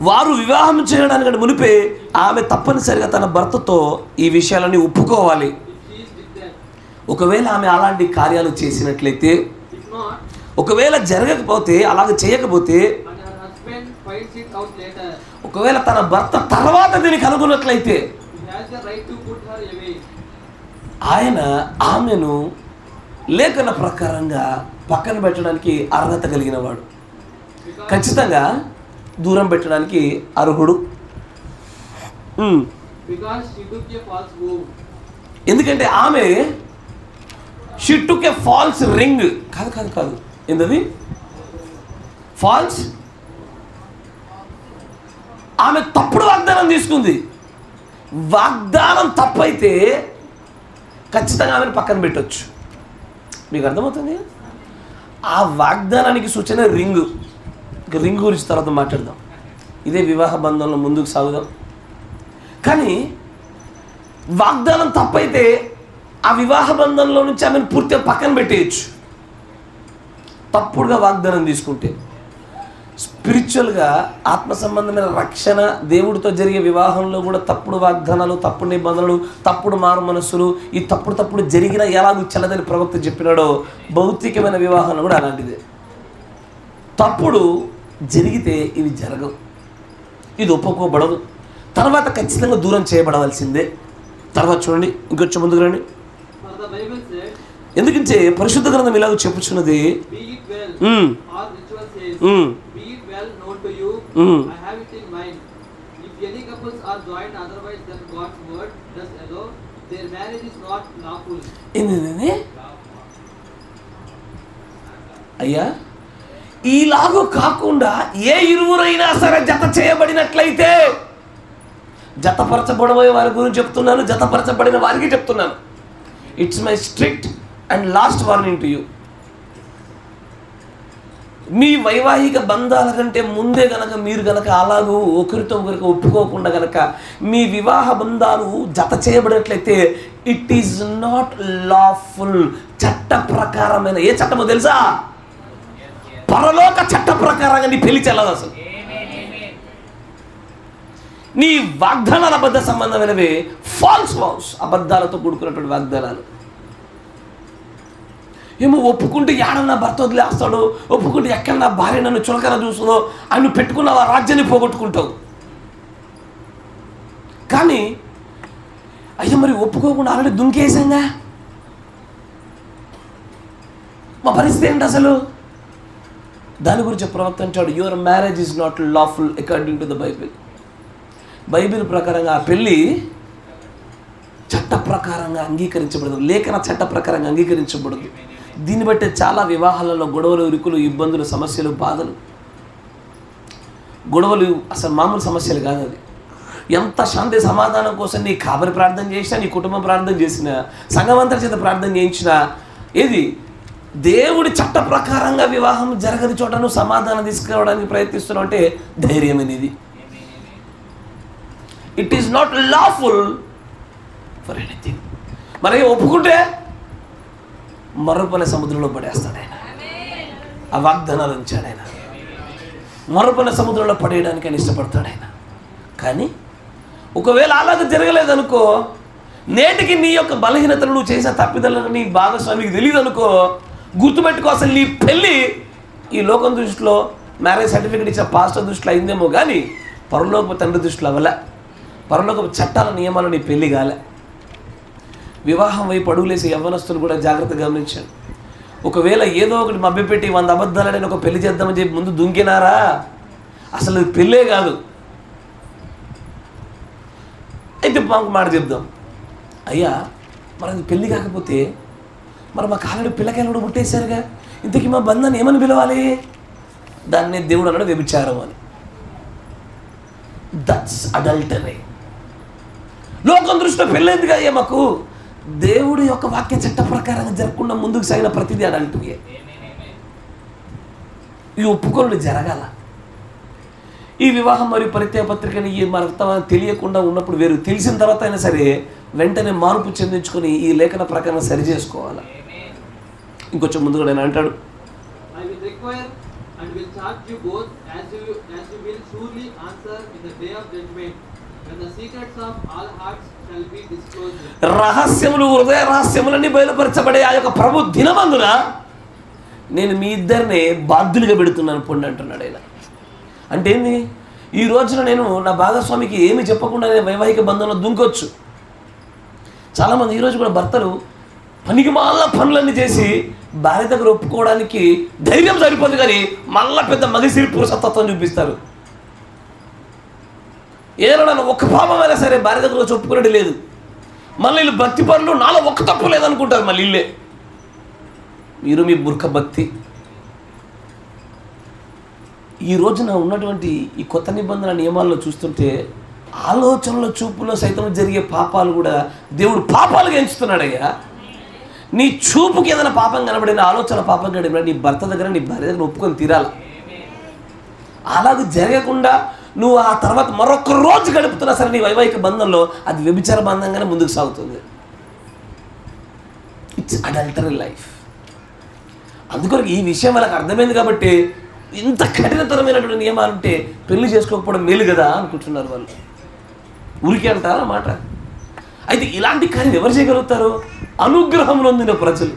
S1: వారు వివాహం చేయడానికి మునిపే ఆమె తప్పనిసరిగా తన భర్తతో ఈ విషయాలన్నీ ఒప్పుకోవాలి. ఒకవేళ ఆమె అలాంటి కార్యాలు చేసినట్లయితే ఒకవేళ జరగకపోతే, అలాగ చేయకపోతే, ఒకవేళ తన భర్త తర్వాత దీనికి కనుగొన్నట్లయితే ఆయన ఆమెను లేఖన ప్రకారంగా పక్కన పెట్టడానికి అర్హత కలిగిన వాడు, ఖచ్చితంగా దూరం పెట్టడానికి అర్హుడు. ఎందుకంటే ఆమె she took A falls ring. కాదు ఏంటది? ఫాల్స్. ఆమె తప్పుడు వాగ్దానం తీసుకుంది. వాగ్దానం తప్పైతే ఖచ్చితంగా ఆమెను పక్కన పెట్టవచ్చు. మీకు అర్థమవుతుంది? ఆ వాగ్దానానికి సూచన రింగు. రింగ్ గురించి తర్వాత మాట్లాడదాం. ఇదే వివాహ బంధంలో ముందుకు సాగుదాం. కానీ వాగ్దానం తప్పైతే ఆ వివాహ బంధంలో నుంచి ఆమెను పూర్తిగా పక్కన పెట్టేయచ్చు. తప్పుడుగా వాగ్దానం తీసుకుంటే స్పిరిచువల్గా ఆత్మ సంబంధమైన రక్షణ, దేవుడితో జరిగే వివాహంలో కూడా తప్పుడు వాగ్దానాలు, తప్పుడు నిబంధనలు, తప్పుడు మారు మనస్సులు, ఈ తప్పుడు జరిగిన ఎలాగూ చెల్లదని ప్రవక్త చెప్పినాడో భౌతికమైన వివాహంలో కూడా అలాంటిదే. తప్పుడు జరిగితే ఇవి జరగవు, ఇది ఒప్పుకోబడదు, తర్వాత ఖచ్చితంగా దూరం చేయబడవలసిందే. తర్వాత చూడండి, ఇంకొంచెం ముందుకు రండి. ఎందుకంటే పరిశుద్ధ గ్రంథం ఇలాగ చెప్పుచున్నది, అయ్యా ఈలాగూ కాకుండా ఏ ఇరువురైనా సరే జత చేయబడినట్లయితే, జతపరచబడబోయే వారి గురించి చెప్తున్నాను, జతపరచబడిన వారికి చెప్తున్నాను. It's my strict and last warning to you. మీ వైవాహిక బంధాల కంటే ముందే గనక మీరు గనక అలాగూ ఒకరితో ఒకరికి ఒప్పుకోకుండా గనక మీ వివాహ బంధాలు జత చేయబడినట్లయితే ఇట్ ఈజ్ నాట్ లాఫుల్. చట్ట ప్రకారమైన, ఏ చట్టమో తెలుసా? పరలోక చట్ట ప్రకారంగా నీ పెళ్లి చెల్లదు. అసలు నీ వాగ్దానాల అబద్ధ సంబంధమైనవి, ఫాల్స్ వావ్స్, అబద్ధాలతో కూడుకున్నటువంటి వాగ్దానాలు. ఏమో ఒప్పుకుంటే ఏడన్నా భర్త వదిలేస్తాడు, ఒప్పుకుంటే ఎక్కడ నా భార్య నన్ను చులకన చూస్తుందో అని పెట్టుకున్న ఆ రాజ్యాన్ని పోగొట్టుకుంటావు. కానీ అయ్యో మరి ఒప్పుకోకుండా ఆల్రెడీ దుంకేసాంగా, మా పరిస్థితి ఏంటి అసలు? దాని గురించి ప్రవక్త అంటాడు, your marriage is not lawful according to the Bible. Bible ప్రకారంగా ఆ పెళ్ళి చట్ట ప్రకారంగా అంగీకరించబడదు, లేఖన చట్ట ప్రకారంగా అంగీకరించబడదు. దీన్ని బట్టి చాలా వివాహాలలో గొడవలు, ఇరుకులు, ఇబ్బందులు, సమస్యలు, బాధలు. గొడవలు అసలు మామూలు సమస్యలు కాదు. అది ఎంత శాంతి సమాధానం కోసం నీ కాబరి ప్రార్థన చేసినా, నీ కుటుంబం ప్రార్థన చేసినా, సంఘమంతరి చేత ప్రార్థన చేయించినా, ఏది దేవుడి చట్ట ప్రకారంగా వివాహం జరగని చోట నువ్వు సమాధానం తీసుకురావడానికి ప్రయత్నిస్తున్నావు అంటే ధైర్యం అనేది. It is not lawful for anything. మరి ఒప్పుకుంటే మరొకనే సముద్రంలో పడేస్తాడు ఆయన. ఆ వాగ్దానాలు ఉంచాడు ఆయన. మరొకనే సముద్రంలో పడేయడానికి ఆయన ఇష్టపడతాడు ఆయన. కానీ ఒకవేళ అలాగ జరగలేదనుకో, నేటికి నీ యొక్క బలహీనతలు, నువ్వు చేసిన తప్పిదలను నీ భాగస్వామికి తెలియదు అనుకో, గుర్తుపెట్టుకో, అసలు నీ పెళ్ళి ఈ లోకం దృష్టిలో మ్యారేజ్ సర్టిఫికేట్ ఇచ్చిన పాస్టర్ దృష్టిలో అయిందేమో కానీ పరలోక తండ్రి దృష్టిలో అవ్వలే. పరలోక చట్టాల నియమాలు నీ పెళ్ళి కాలే. వివాహం వైపు అడుగులేసి యవ్వనస్తులు కూడా జాగ్రత్తగా గమనించాను. ఒకవేళ ఏదో ఒకటి మభ్యపెట్టి 100 అబద్ధాలని ఒక పెళ్లి చేద్దామని చెప్పి ముందు దుంకినారా, అసలు పెళ్ళే కాదు. అయితే మాకు మాట చెప్దాం, అయ్యా మనది పెళ్ళి కాకపోతే మరి మా కాళ్ళని పిల్లకాయలు కూడా పుట్టేశారుగా, ఇంతకీ మా బంధాన్ని ఏమని పిలవాలి? దాన్ని దేవుడు అన్నాడు వ్యభిచారం అని. That's adultery. లోకం దృష్టిలో పెళ్ళేందుకు అయ్యా మాకు? దేవుడి యొక్క వాక్య చట్ట ప్రకారంగా జరగకుండా ముందుకు సాగిన ప్రతిదీ అడల్టరీయే. ఈ ఒప్పుకోలు జరగాల. ఈ వివాహం మరియు పరిత్యాగ పత్రికని ఈ వర్తమానం తెలియకుండా ఉన్నప్పుడు వేరు, తెలిసిన తర్వాత అయినా సరే వెంటనే మార్పు చెందించుకొని ఈ లేఖన ప్రకారం సరి చేసుకోవాలి. ఇంకొంచెం ముందుగా నేను అంటాడు, రహస్యములు, హృదయ రహస్యములన్నీ బయలుపరచబడే ఆ యొక్క ప్రభు దినమందున నేను మీ ఇద్దరిని బాధ్యులుగా పెడుతున్నాను పొండి అంటున్నాడు ఆయన. అంటే ఏంది? ఈ రోజున నేను నా భాగస్వామికి ఏమి చెప్పకుండా నేను వైవాహిక బంధంలో దుంకొచ్చు. చాలామంది ఈరోజు కూడా భర్తలు పనికి మళ్ళా పనులన్నీ చేసి భార్య దగ్గర ఒప్పుకోవడానికి ధైర్యం సరిపోదు, కానీ మళ్ళా పెద్ద మగసిరి పురుషతత్వం చూపిస్తారు. ఏదైనా ఒక్క పాపమైనా సరే భార్య దగ్గర వచ్చి ఒప్పుకునేది లేదు. మళ్ళీ వీళ్ళు భక్తి పనులు నాలో ఒక్క తప్పు లేదనుకుంటారు. మళ్ళీ ఇల్లే మీరు మీ బుర్ఖ భక్తి. ఈ రోజున ఉన్నటువంటి ఈ కొత్త నిబంధన నియమాల్లో చూస్తుంటే ఆలోచనలో చూపులో సైతం జరిగే పాపాలు కూడా దేవుడు పాపాలుగా ఎంచుతున్నాడయ్యా. నీ చూపుకి ఏదైనా పాపం కనబడిన, ఆలోచన పాపం కనబడిన నీ భర్త దగ్గర నీ భార్య దగ్గర ఒప్పుకొని తీరాల. అలాగే జరగకుండా నువ్వు ఆ తర్వాత మరొక రోజు గడుపుతున్నా సరే నీ వైవాహిక బంధంలో అది వ్యభిచార బంధంగానే ముందుకు సాగుతుంది. It's adultery life. అందుకొరకు ఈ విషయం వాళ్ళకి అర్థమైంది కాబట్టి ఇంత కఠినతరమైనటువంటి నియమాలు ఉంటే పెళ్లి చేసుకోకపోవడం మేలు కదా అనుకుంటున్నారు వాళ్ళు. ఊరికే అంటారా మాట? అయితే ఇలాంటి కార్యం ఎవరు చేయగలుగుతారు? అనుగ్రహం నొందిన ప్రజలు.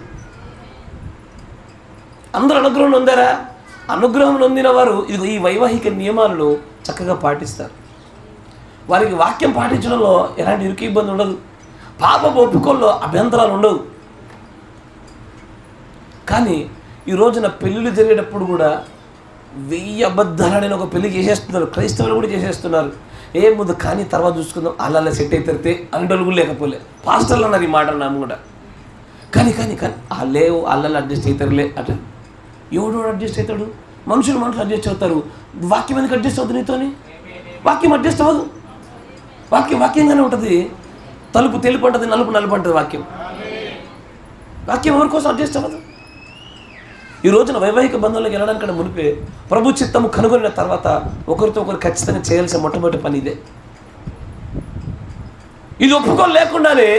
S1: అందరూ అనుగ్రహం నొందారా? అనుగ్రహం నొందిన వారు ఇది ఈ వైవాహిక నియమాలను చక్కగా పాటిస్తారు. వారికి వాక్యం పాటించడంలో ఎలాంటి ఇరుకు ఇబ్బంది ఉండదు, పాపపు ఒప్పుకోల్లో అభ్యంతరాలు ఉండవు. కానీ ఈ రోజున పెళ్ళిళ్ళు జరిగేటప్పుడు కూడా 1000 అబద్ధాలని ఒక పెళ్లి చేసేస్తున్నారు. క్రైస్తవులు కూడా చేసేస్తున్నారు. ఏ ముందు కానీ తర్వాత చూసుకుందాం, అలా సెట్ అయితే అంటలు కూడా లేకపోలే. పాస్టర్లు అన్నారు ఈ మాట నాము కూడా. కానీ కానీ కానీ లేవు అల్లలు అడ్జస్ట్ అవుతారులే అట. ఎవడు అడ్జస్ట్ అవుతాడు? మనుషులు అడ్జస్ట్ అవుతారు. వాక్యం ఎందుకు అడ్జస్ట్ అవుతుంది నీతోని? వాక్యం అడ్జస్ట్ అవ్వదు. వాక్యంగానే ఉంటుంది. తలుపు తెలుపు అంటుంది, నలుపు నలుపు అంటుంది. వాక్యం ఎవరి కోసం అడ్జస్ట్ అవ్వదు. ఈ రోజున వైవాహిక బంధంలోకి వెళ్ళడానికంటే మునిపే ప్రభు చిత్తము కనుగొనిన తర్వాత ఒకరితో ఒకరు ఖచ్చితంగా చేయాల్సిన మొట్టమొదటి పని ఇదే. ఇది ఒప్పుకోలేకుండానే,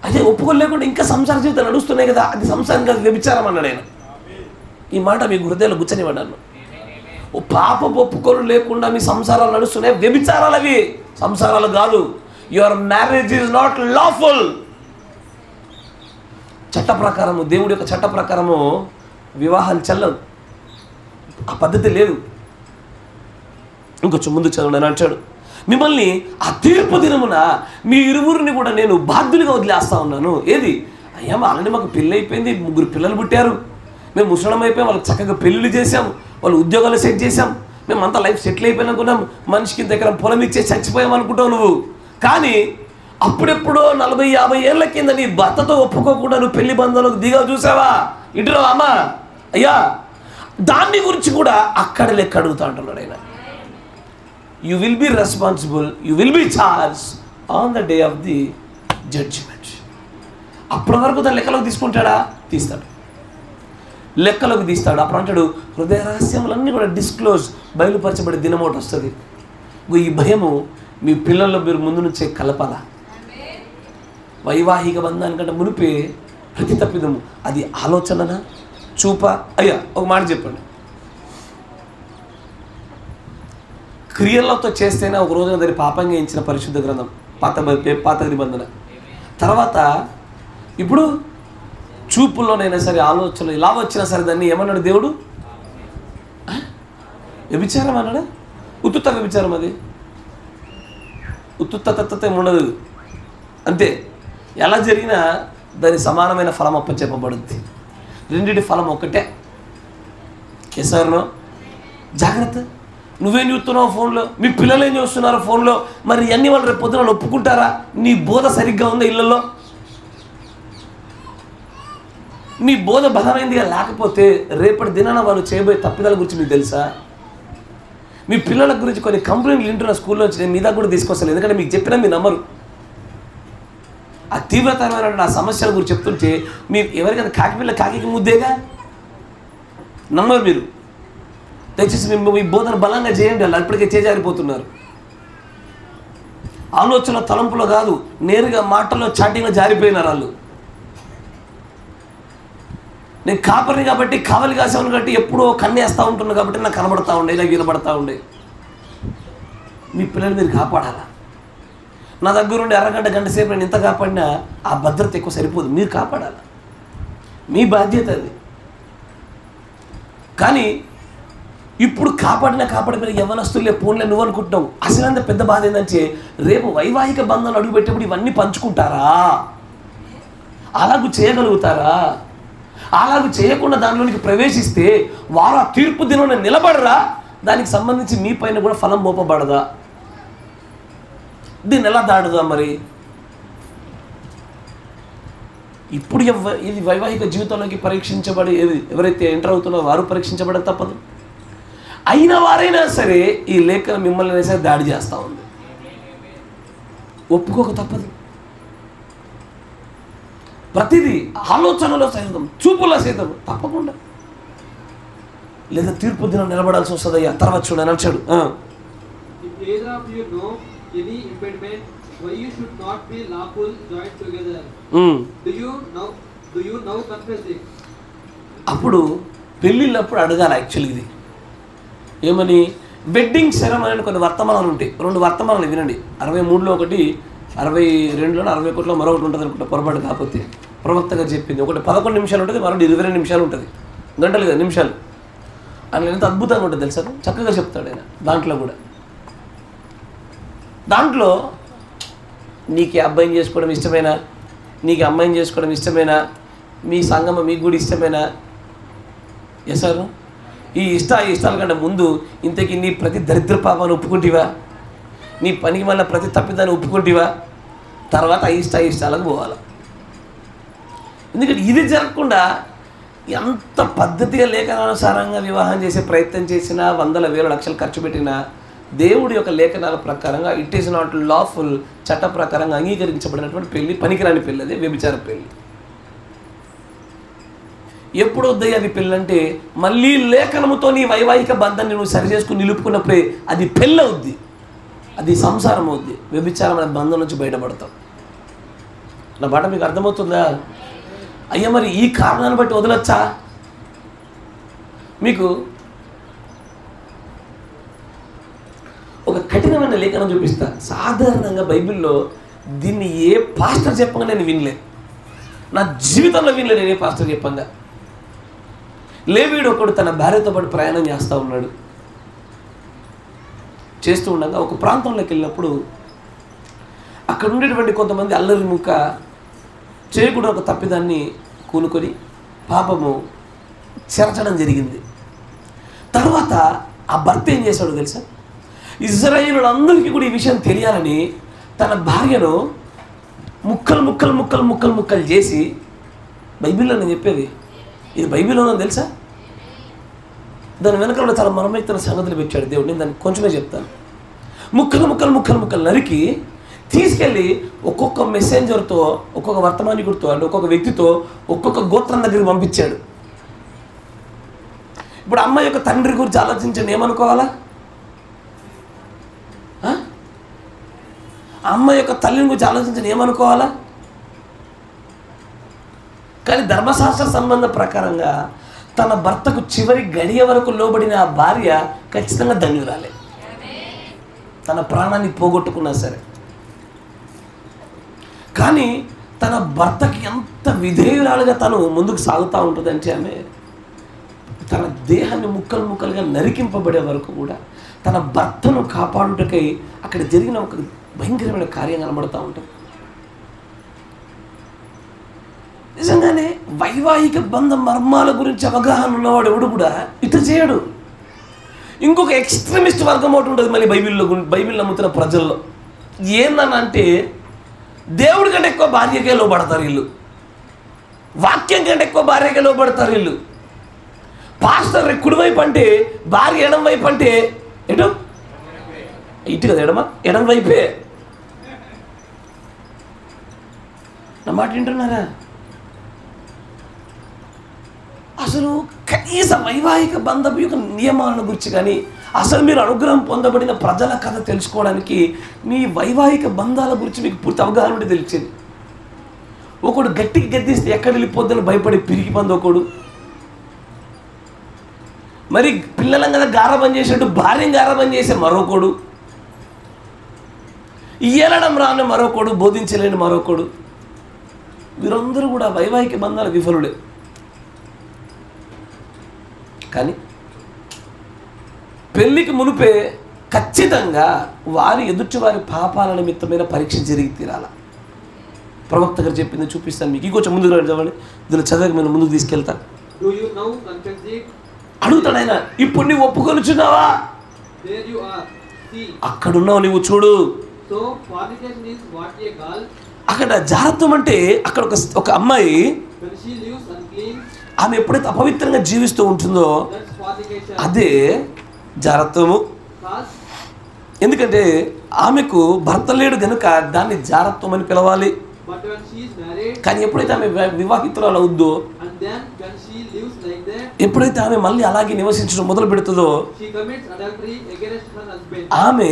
S1: అదే ఒప్పుకోలేకుండా ఇంకా సంసార జీవితాలు నడుస్తున్నాయి కదా, అది సంసారం కాదు, వ్యభిచారం అన్నాడు ఆయన. ఈ మాట మీ హృదయాలు గుచ్చనివ్వడాను. ఓ పాపపు ఒప్పుకోలు లేకుండా మీ సంసారాలు నడుస్తున్నాయి, వ్యభిచారాలు అవి, సంసారాలు కాదు. Your marriage is not lawful. చట్ట ప్రకారము, దేవుడి యొక్క చట్ట ప్రకారము వివాహాలు చెల్లవు. ఆ పద్ధతి లేదు. ఇంకొంచెం ముందు చదవండి అని అంటాడు, మిమ్మల్ని ఆ తీర్పు దినమున మీ ఇరువురిని కూడా నేను బాధ్యులుగా వదిలేస్తా ఉన్నాను. ఏది? అయ్యా ఆల్రెడీ మాకు పెళ్ళి అయిపోయింది, 3 పిల్లలు పుట్టారు, మేము ముసలం అయిపోయాం, వాళ్ళకి చక్కగా పెళ్ళిళ్ళు చేసాం, వాళ్ళు ఉద్యోగాలు సెట్ చేసాం, మేము అంతా లైఫ్ సెటిల్ అయిపోయినా అనుకున్నాం, మనిషికి దగ్గర పొలం ఇచ్చే చచ్చిపోయాం అనుకుంటావు నువ్వు. కానీ అప్పుడెప్పుడో 40-50 ఏళ్ల కింద నీ భర్తతో ఒప్పుకోకుండా నువ్వు పెళ్లి బంధంలోకి దిగావు చూసావా? ఇటురా అమ్మా అయ్యా, దాన్ని గురించి కూడా అక్కడ లెక్క అడుగుతా అంటున్నాడు ఆయన. You will be responsible, you will be charge on the day of the judgement. అప్పటి వరకు దాని లెక్కలోకి తీసుకుంటాడా? తీస్తాడు, లెక్కలోకి తీస్తాడు. అప్పుడు అంటాడు, హృదయ రహస్యములన్నీ కూడా డిస్క్లోజ్, బయలుపరచబడే దినం ఒకటి వస్తుంది. ఈ భయము మీ పిల్లల్లో మీరు ముందు నుంచే కలపాల. వైవాహిక బంధానికంటే మునిపే ప్రతి తప్పిదము అది ఆలోచననా, చూప? అయ్యా ఒక మాట చెప్పండి, క్రియలతో చేస్తేనే ఒక రోజున దాన్ని పాపంగా ఇచ్చిన పరిశుద్ధ గ్రంథం పాత నిబంధన. తర్వాత ఇప్పుడు చూపుల్లోనైనా సరే, ఆలోచనలు ఇలా వచ్చినా సరే దాన్ని ఏమన్నాడు దేవుడు? వ్యభిచారం అన్నాడా? ఉత్తుత్త వ్యభిచారం. అది ఉత్తుత్త ఉండదు, అంతే. ఎలా జరిగినా దాని సమానమైన ఫలం అప్పచెప్పబడుద్ది. రెండింటి ఫలం ఒక్కటే. కేసారులో జాగ్రత్త. నువ్వేం చూస్తున్నావు ఫోన్లో, మీ పిల్లలు ఏం చూస్తున్నారు ఫోన్లో, మరి అన్ని వాళ్ళు రేపు పొద్దున ఒప్పుకుంటారా? నీ బోధ సరిగ్గా ఉందా ఇళ్లలో? మీ బోధ బలమైందిగా లేకపోతే రేపటి దినాన వాళ్ళు చేయబోయే తప్పిదాల గురించి మీకు తెలుసా? మీ పిల్లల గురించి కొన్ని కంప్లైంట్లు వింటున్న స్కూల్లో వచ్చి నేను మీ దగ్గర కూడా తీసుకొస్తాను, ఎందుకంటే మీకు చెప్పినా మీరు నమ్మరు. ఆ తీవ్రతరమైన ఆ సమస్యల గురించి చెప్తుంటే మీరు ఎవరికైనా కాకిపిల్ల కాకి ముద్దేగా నమ్మరు మీరు. దయచేసి మేము మీ బోధన బలంగా చేయండి. వాళ్ళు ఇప్పటికే చేజారిపోతున్నారు. ఆలోచన తలంపులో కాదు, నేరుగా మాటల్లో చాటింగ్లో జారిపోయినారు వాళ్ళు. నేను కాపరిని కాబట్టి, కావలి కాసేవాను కాబట్టి ఎప్పుడో కన్నేస్తూ ఉంటున్నాను కాబట్టి నాకు కనబడతా ఉండే, నాకు వినబడతా ఉండే. మీ పిల్లలు మీరు కాపాడాలా? నా దగ్గర ఉండి అరగంట గంట సేపు నేను ఇంత కాపాడినా ఆ భద్రత ఎక్కువ సరిపోదు. మీరు కాపాడాలి, మీ బాధ్యత అది. కానీ ఇప్పుడు కాపాడిన యవ్వనస్తులే పోన్లే నువ్వు అనుకుంటున్నావు. అసలంత పెద్ద బాధ ఏంటంటే రేపు వైవాహిక బంధాలు అడుగుపెట్టేప్పుడు ఇవన్నీ పంచుకుంటారా? అలాగూ చేయగలుగుతారా? అలాగూ చేయకుండా దానిలోనికి ప్రవేశిస్తే వారు ఆ తీర్పు దినంలో నిలబడరా? దానికి సంబంధించి మీ పైన కూడా ఫలం మోపబడదా? దీన్ని ఎలా దాడుదా? మరి ఇప్పుడు ఇది వైవాహిక జీవితంలోకి పరీక్షించబడి ఎవరైతే ఎంటర్ అవుతున్నారో వారు పరీక్షించబడక తప్పదు. అయిన వారైనా సరే ఈ లేఖనం మిమ్మల్ని సరే దాడి చేస్తూ ఉంది. ఒప్పుకోక తప్పదు. ప్రతిదీ ఆలోచనలో సైతం, చూపులో సైతం తప్పకుండా లేదా తీర్పు దినం నిలబడాల్సి వస్తుంది. అయ్యా తర్వాత చూడని అంటాడు. అప్పుడు పెళ్ళిళ్ళప్పుడు అడగాలి యాక్చువల్లీ ఇది ఏమని, వెడ్డింగ్ సెరమనీ అని కొన్ని వర్తమానాలు ఉంటాయి. 2 వర్తమానాలు వినండి. 63లో ఒకటి, 62లో 61లో మరొకటి ఉంటుంది అనుకుంటా, పొరపాటు కాకపోతే. ప్రవక్తగా చెప్పింది ఒకటి 11 నిమిషాలు ఉంటుంది, మరొకటి 22 నిమిషాలు ఉంటుంది. గంటలు కదా, నిమిషాలు. అందులో ఎంత అద్భుతంగా ఉంటుంది తెలుసా, చక్కగా చెప్తాడు ఆయన. దాంట్లో కూడా నీకు అబ్బాయిని చేసుకోవడం ఇష్టమేనా, నీకు అమ్మాయిని చేసుకోవడం ఇష్టమేనా, మీ సంగమ మీకు కూడా ఇష్టమేనా? సార్ ఈ ఇష్టాల కంటే ముందు ఇంతకీ నీ ప్రతి దరిద్ర పాపాన్ని ఒప్పుకుంటేవా, నీ పనికి మళ్ళీ ప్రతి తప్పిదాన్ని ఒప్పుకుంటేవా, తర్వాత ఇష్టాలకు పోవాలి. ఎందుకంటే ఇది జరగకుండా ఎంత పద్ధతిగా లేఖనానుసారంగా వివాహం చేసే ప్రయత్నం చేసినా, 100,000 లక్షలు ఖర్చు పెట్టినా, దేవుడి యొక్క లేఖనాల ప్రకారంగా ఇట్ ఈస్ నాట్ లాఫుల్, చట్ట ప్రకారంగా అంగీకరించబడినటువంటి పెళ్ళి పనికిరాని పెళ్ళి, అదే వ్యభిచార పెళ్ళి. ఎప్పుడు వద్దయ్య అది పెళ్ళంటే, మళ్ళీ లేఖనముతో నీ వైవాహిక బంధాన్ని నువ్వు సరి చేసుకుని నిలుపుకున్నప్పుడే అది పెళ్ళి అవుద్ది, అది సంసారం అవుద్ది. వ్యభిచారమైన బంధం నుంచి బయటపడతాం. నా మాట మీకు అర్థమవుతుందా? అయ్యా మరి ఈ కారణాన్ని బట్టి వదలొచ్చా? మీకు ఒక కఠినమైన లేఖనం చూపిస్తా. సాధారణంగా బైబిల్లో దీన్ని ఏ పాస్టర్ చెప్పంగా నేను వినలే, నా జీవితంలో వినలే నేను ఏ పాస్టర్ చెప్పంగా. లేవీయుడు ఒకడు తన భార్యతో పాటు ప్రయాణం చేస్తూ ఉన్నాడు. చేస్తూ ఉండగా ఒక ప్రాంతంలోకి వెళ్ళినప్పుడు అక్కడ ఉండేటువంటి కొంతమంది అల్లరి ముక్క చేయకుండా ఒక తప్పిదాన్ని కూనుకొని పాపము చెరచడం జరిగింది. తర్వాత ఆ భర్త ఏం చేశాడో తెలుసా, ఇజ్రాయేలులందరికీ కూడా ఈ విషయం తెలియాలని తన భార్యను ముక్కలు చేసి, బైబిల్లో నేను చెప్పేది ఇది బైబిల్లో ఉందని తెలుసా, దాని వెనకాల చాలా మర్మయుక్తమైన సంగతులు పెట్టాడు దేవుడు. నేను దాన్ని కొంచెమే చెప్తాను. ముక్కలు నరికి తీసుకెళ్ళి ఒక్కొక్క మెసెంజర్తో, ఒక్కొక్క వర్తమానికుడితో, అంటే ఒక్కొక్క వ్యక్తితో ఒక్కొక్క గోత్రం దగ్గరికి పంపించాడు. ఇప్పుడు అమ్మాయి యొక్క తండ్రి గురించి ఆలోచించండి, ఏమనుకోవాలా? అమ్మాయి యొక్క తల్లిని గురించి ఆలోచించండి, ఏమనుకోవాలా? కానీ ధర్మశాస్త్ర సంబంధ ప్రకారంగా తన భర్తకు చివరి గడియ వరకు లోబడిన ఆ భార్య ఖచ్చితంగా ధన్యురాలే, తన ప్రాణాన్ని పోగొట్టుకున్నా సరే. కానీ తన భర్తకి ఎంత విధేయురాలుగా తను ముందుకు సాగుతూ ఉంటుందంటే, ఆమె తన దేహాన్ని ముక్కలుగా నరికింపబడే వరకు కూడా తన భర్తను కాపాడుటకై అక్కడ జరిగిన ఒక భయంకరమైన కార్యం కనబడుతూ ఉంటుంది. నిజంగానే వైవాహిక బంధ మర్మాల గురించి అవగాహన ఉన్నవాడు ఎవడు కూడా ఇట్లా చేయడు. ఇంకొక ఎక్స్ట్రీమిస్ట్ వర్గం ఒకటి ఉంటుంది మళ్ళీ బైబిల్ నమ్ముతున్న ప్రజల్లో. ఏందనంటే, దేవుడి కంటే ఎక్కువ భార్యకే లోబడతారు వీళ్ళు, వాక్యం కంటే ఎక్కువ భార్యకే లోబడతారు వీళ్ళు. పాస్టర్ కుడివైపు అంటే భార్య ఎడం వైపు అంటే ఇటు కదా, ఎడం వైపే. నా మాట వింటున్నారా? అసలు కనీస వైవాహిక బంధం యొక్క నియమాలను గురించి కానీ, అసలు మీరు అనుగ్రహం పొందబడిన ప్రజల కథ తెలుసుకోవడానికి మీ వైవాహిక బంధాల గురించి మీకు పూర్తి అవగాహన ఉంటే తెలిసేది. ఒకడు గట్టికి గద్దిస్తే ఎక్కడ వెళ్ళిపోద్దని భయపడి పిరికి పంది ఒకడు, మరి పిల్లలం కదా గారాబం చేసేట్టు భార్యను గారాబం చేసే మరొకడు, ఇయ్యలడం రాని మరొకడు, బోధించలేని మరొకడు. వీరందరూ కూడా వైవాహిక బంధాల విఫలుడే. కానీ పెళ్ళికి మునిపే ఖచ్చితంగా ఎదుటి వారి పాపాల నిమిత్తమైన పరీక్ష జరిగి తీరాల. ప్రవక్త గారు చెప్పింది చూపిస్తాను మీకు. ఇంకొంచెం ముందుకు చదవండి, దీన్ని చదవక నేను ముందుకు తీసుకెళ్తాను. అడుగుతాడు ఆయన, ఇప్పుడు నువ్వు ఒప్పుకొనుచున్నావా? అక్కడున్నావు నువ్వు చూడు. అక్కడ జారత్వం అంటే అక్కడ ఒక అమ్మాయి ఆమె ఎప్పుడైతే అపవిత్రంగా జీవిస్తూ ఉంటుందో అదే జారత్వము. ఎందుకంటే ఆమెకు భర్త లేడు కనుక దాన్ని జారత్వం అని పిలవాలి. కానీ ఎప్పుడైతే ఆమె వివాహితురాలు అవుద్దో, ఎప్పుడైతే ఆమె మళ్ళీ అలాగే నివసించడం మొదలు పెడుతుందో ఆమె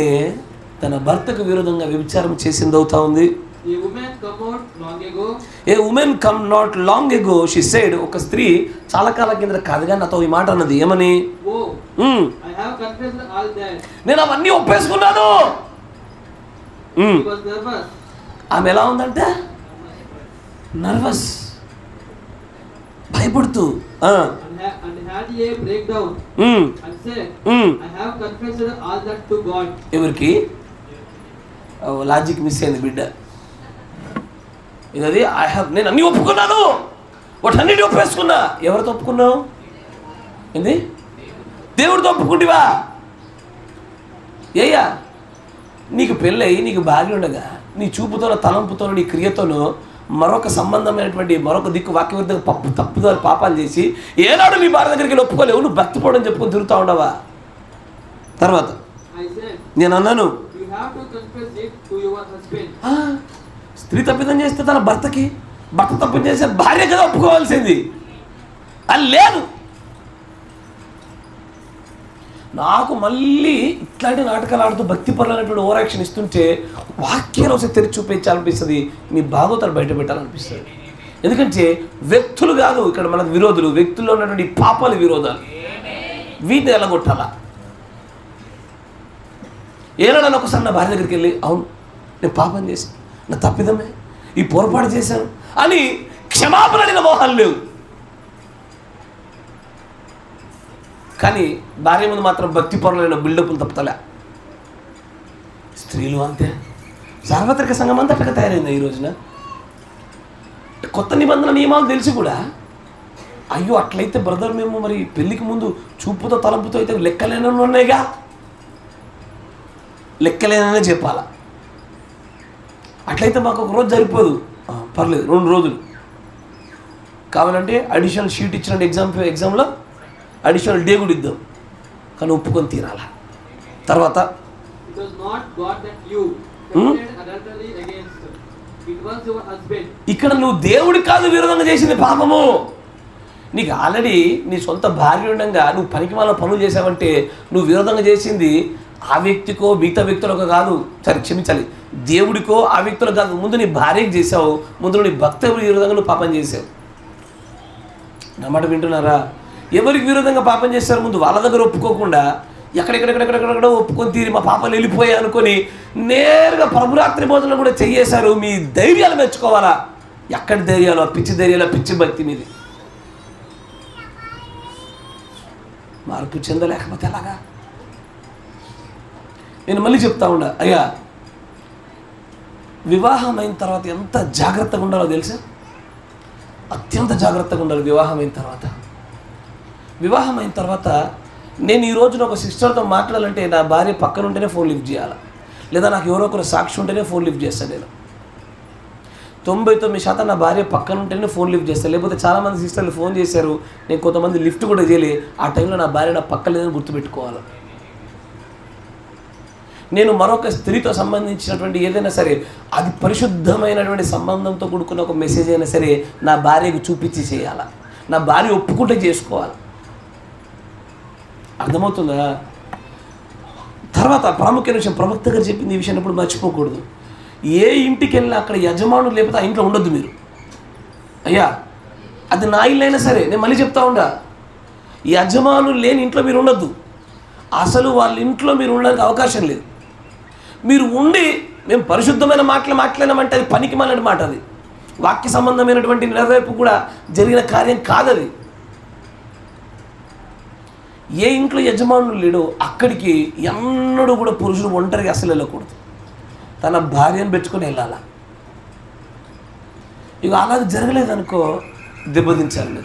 S1: తన భర్తకు విరోధంగా వ్యభిచారం చేసింది అవుతా ఉంది. A woman come not long ago, she said, ఒక స్త్రీ చాలా కాలం కింద కాదుగా నాతో ఈ మాట అన్నది. ఏమని? నేను అవన్నీ ఒప్పేసుకున్నాను. ఆమె ఎలా ఉందంటే నర్వస్, భయపడుతూ ఎవరికి లాజిక్ మిస్ అయింది బిడ్డ. ఇది నేను అన్నీ ఒప్పుకున్నాను, వాటన్నిటి ఒప్పేసుకున్నా. ఎవరితో ఒప్పుకున్నావు? ఏంది? దేవుడితో ఒప్పుకుంటివా? ఏయ్యా, నీకు పెళ్ళయి నీకు భార్య ఉండగా నీ చూపుతోనో తలంపుతోనో నీ క్రియతోనో మరొక సంబంధమైనటువంటి మరొక దిక్కు వాక్యవిరుద్ధంగా తప్పుదారు పాపాలు చేసి ఏనాడు నీ భార్య దగ్గరికి వెళ్ళి ఒప్పుకోలేవు. నువ్వు భక్తిపోవడం చెప్పుకొని తిరుగుతూ ఉండవా? తర్వాత నేను అన్నాను, స్త్రీ తప్పిదం చేస్తే తన భర్తకి, భర్త తప్పిదం చేస్తే భార్య కదా ఒప్పుకోవాల్సింది. అది లేదు. నాకు మళ్ళీ ఇట్లాంటి నాటకాలు ఆడుతూ భక్తిపరులైనటువంటి ఓవరాక్షన్ ఇస్తుంటే వాక్యాలు ఒకసారి తెరిచి చూపించాలనిపిస్తుంది, మీ భాగవతాలు బయట పెట్టాలనిపిస్తుంది. ఎందుకంటే వ్యక్తులు కాదు ఇక్కడ మనకు విరోధులు, వ్యక్తుల్లో ఉన్నటువంటి పాపాలు విరోధాలు. వీటిని ఎలాగొట్టాలా? ఏనాడని ఒకసారి నా భార్య దగ్గరికి వెళ్ళి అవును నేను పాపం చేశాను, నా తప్పిదమే, ఈ పొరపాటు చేశాను అని క్షమాపణ అడిగిన మోహాలు లేవు. కానీ భార్య ముందు మాత్రం భక్తిపరులైన బిల్డప్లు తప్పుతలే. స్త్రీలు అంతే. సార్వత్రిక సంఘం అంతా అట్లా తయారైంది ఈ రోజున. కొత్త నిబంధన నియమాలు తెలిసి కూడా అయ్యో అట్లయితే బ్రదర్ మేము మరి పెళ్ళికి ముందు చూపుతో తలంపుతో అయితే లెక్కలేనని ఉన్నాయిగా, లెక్కలేననే చెప్పాలా. అట్లయితే మాకు ఒక రోజు సరిపోదు, పర్లేదు 2 రోజులు కావాలంటే అడిషనల్ షీట్ ఇచ్చినట్టు ఎగ్జామ్లో అడిషనల్ డే కూడా ఇద్దాం, కానీ ఒప్పుకొని తీరాల. తర్వాత ఇక్కడ నువ్వు దేవుడికి కాదు విరోధంగా చేసింది పాపము. నీకు ఆల్రెడీ నీ సొంత భార్య ఉండగా నువ్వు పనికిమాల పనులు చేసావంటే నువ్వు విరోధంగా చేసింది ఆ వ్యక్తికో మిగతా వ్యక్తులకు కాదు. సరే క్షమించాలి, దేవుడికో ఆ వ్యక్తులకు కాదు. ముందు నీ భార్యకి చేసావు, ముందు నీ భక్తులకు విరోధంగా నువ్వు పాపం చేసావు. నా మాట వింటున్నారా? ఎవరికి విరోధంగా పాపం చేశారు ముందు వాళ్ళ దగ్గర ఒప్పుకోకుండా ఎక్కడెక్కడెక్కడెక్కడెక్కడో ఒప్పుకొని తీరి మా పాపాలు వెళ్ళిపోయాయి అనుకొని నేరుగా ప్రభురాత్రి భోజనం కూడా చెయ్యేశారు. మీ ధైర్యాలు మెచ్చుకోవాలా. ఎక్కడి ధైర్యాలు? పిచ్చి ధైర్యాలు, పిచ్చి భక్తి మీది. మార్పు చెందలేకపోతే ఎలాగా? నేను మళ్ళీ చెప్తా ఉండా, అయ్యా వివాహం అయిన తర్వాత ఎంత జాగ్రత్తగా ఉండాలో తెలుసా? అత్యంత జాగ్రత్తగా ఉండాలి వివాహమైన తర్వాత. వివాహం అయిన తర్వాత నేను ఈ రోజున ఒక సిస్టర్తో మాట్లాడాలంటే నా భార్య పక్కన ఉంటేనే ఫోన్ లిఫ్ట్ చేయాలి, లేదా నాకు ఎవరో ఒకరు సాక్షి ఉంటేనే ఫోన్ లిఫ్ట్ చేస్తాను. నేను 99% నా భార్య పక్కన ఉంటేనే ఫోన్ లిఫ్ట్ చేస్తాను. లేకపోతే చాలామంది సిస్టర్లు ఫోన్ చేశారు, నేను కొంతమంది లిఫ్ట్ కూడా చేయలే. ఆ టైంలో నా భార్య నా పక్కన లేదని గుర్తుపెట్టుకోవాలి. నేను మరొక స్త్రీతో సంబంధించినటువంటి ఏదైనా సరే అది పరిశుద్ధమైనటువంటి సంబంధంతో కూడుకున్న ఒక మెసేజ్ అయినా సరే నా భార్యకు చూపించి చేయాలి. నా భార్య ఒప్పుకుంటే చేసుకోవాలి. అర్థమవుతుందా? తర్వాత ప్రాముఖ్యమైన విషయం, ప్రవక్త గారు చెప్పింది ఈ విషయం ఎప్పుడు మర్చిపోకూడదు. ఏ ఇంటికి వెళ్ళినా అక్కడ యజమానులు లేకపోతే ఆ ఇంట్లో ఉండొద్దు మీరు. అయ్యా అది నా ఇల్లు అయినా సరే నేను మళ్ళీ చెప్తా ఉండా, యజమానులు లేని ఇంట్లో మీరు ఉండొద్దు. అసలు వాళ్ళ ఇంట్లో మీరు ఉండడానికి అవకాశం లేదు. మీరు ఉండి మేము పరిశుద్ధమైన మాటలు మాట్లాడినామంటే అది పనికి మాలిన మాట. అది వాక్య సంబంధమైనటువంటి నెరవేర్పు కూడా జరిగిన కార్యం కాదది. ఏ ఇంట్లో యజమానులు లేడో అక్కడికి ఎన్నడూ కూడా పురుషుడు ఒంటరిగా అసలు వెళ్ళకూడదు, తన భార్యను పెట్టుకొని వెళ్ళాల. ఇక అలాగే జరగలేదనుకో దెబ్బతించాలి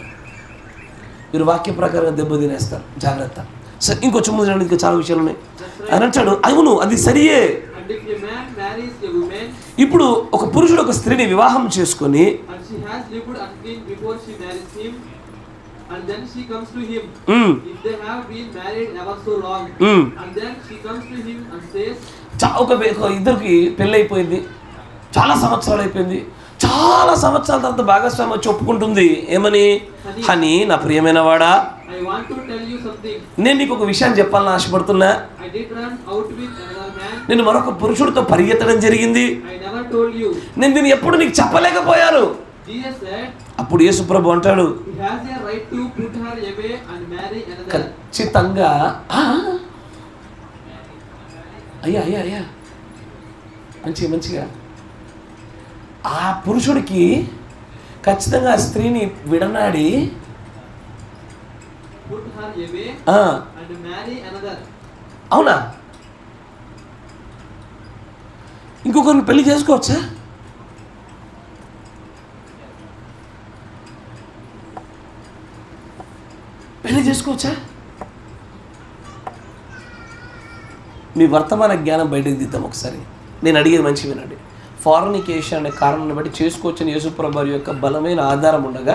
S1: మీరు వాక్య ప్రకారంగా దెబ్బతినేస్తారు, జాగ్రత్త. సరే, ఇంకొంచెం ముందు ఇంకా చాలా విషయాలు ఉన్నాయి. అని అంటాడు, అవును అది సరియే. ఇప్పుడు ఒక పురుషుడు ఒక స్త్రీని వివాహం చేసుకొని
S2: and then she comes to him if they have been married ever so long and then she comes to him and says
S1: ఒక ఇద్దరికి పెళ్ళి అయిపోయింది, చాలా సంవత్సరాలు అయిపోయింది, చాలా సంవత్సరాల తర్వాత భాగస్వామి చెప్పుకుంటుంది ఏమని, హనీ నా ప్రియమైన వాడా,
S2: I want to tell you something.
S1: నేను నీకు ఒక విషయాన్ని చెప్పాలని ఆశపడుతున్నా.
S2: I did run out with another man.
S1: నేను మరొక పురుషుడితో పరిగెత్తడం జరిగింది.
S2: I never told you.
S1: నేను దీన్ని ఎప్పుడు నీకు చెప్పలేకపోయాను.
S2: Jesus said,
S1: అప్పుడు యేసు ప్రభు అంటాడు,
S2: he has a right to put her away and marry another.
S1: ఖచ్చితంగా అయ్యా మంచిగా ఆ పురుషుడికి ఖచ్చితంగా ఆ స్త్రీని విడనాడి
S2: put her away and marry another.
S1: అవునా? ఇంకొకరిని పెళ్లి చేసుకోవచ్చా? పెళ్లి చేసుకోవచ్చా? మీ వర్తమాన జ్ఞానం బయటకు దిద్దాం ఒకసారి. నేను అడిగేది మంచి వినండి. ఫార్నికేషన్ అనే కారణాన్ని బట్టి చేసుకోవచ్చని యేసుప్రభు వారి యొక్క బలమైన ఆధారం ఉండగా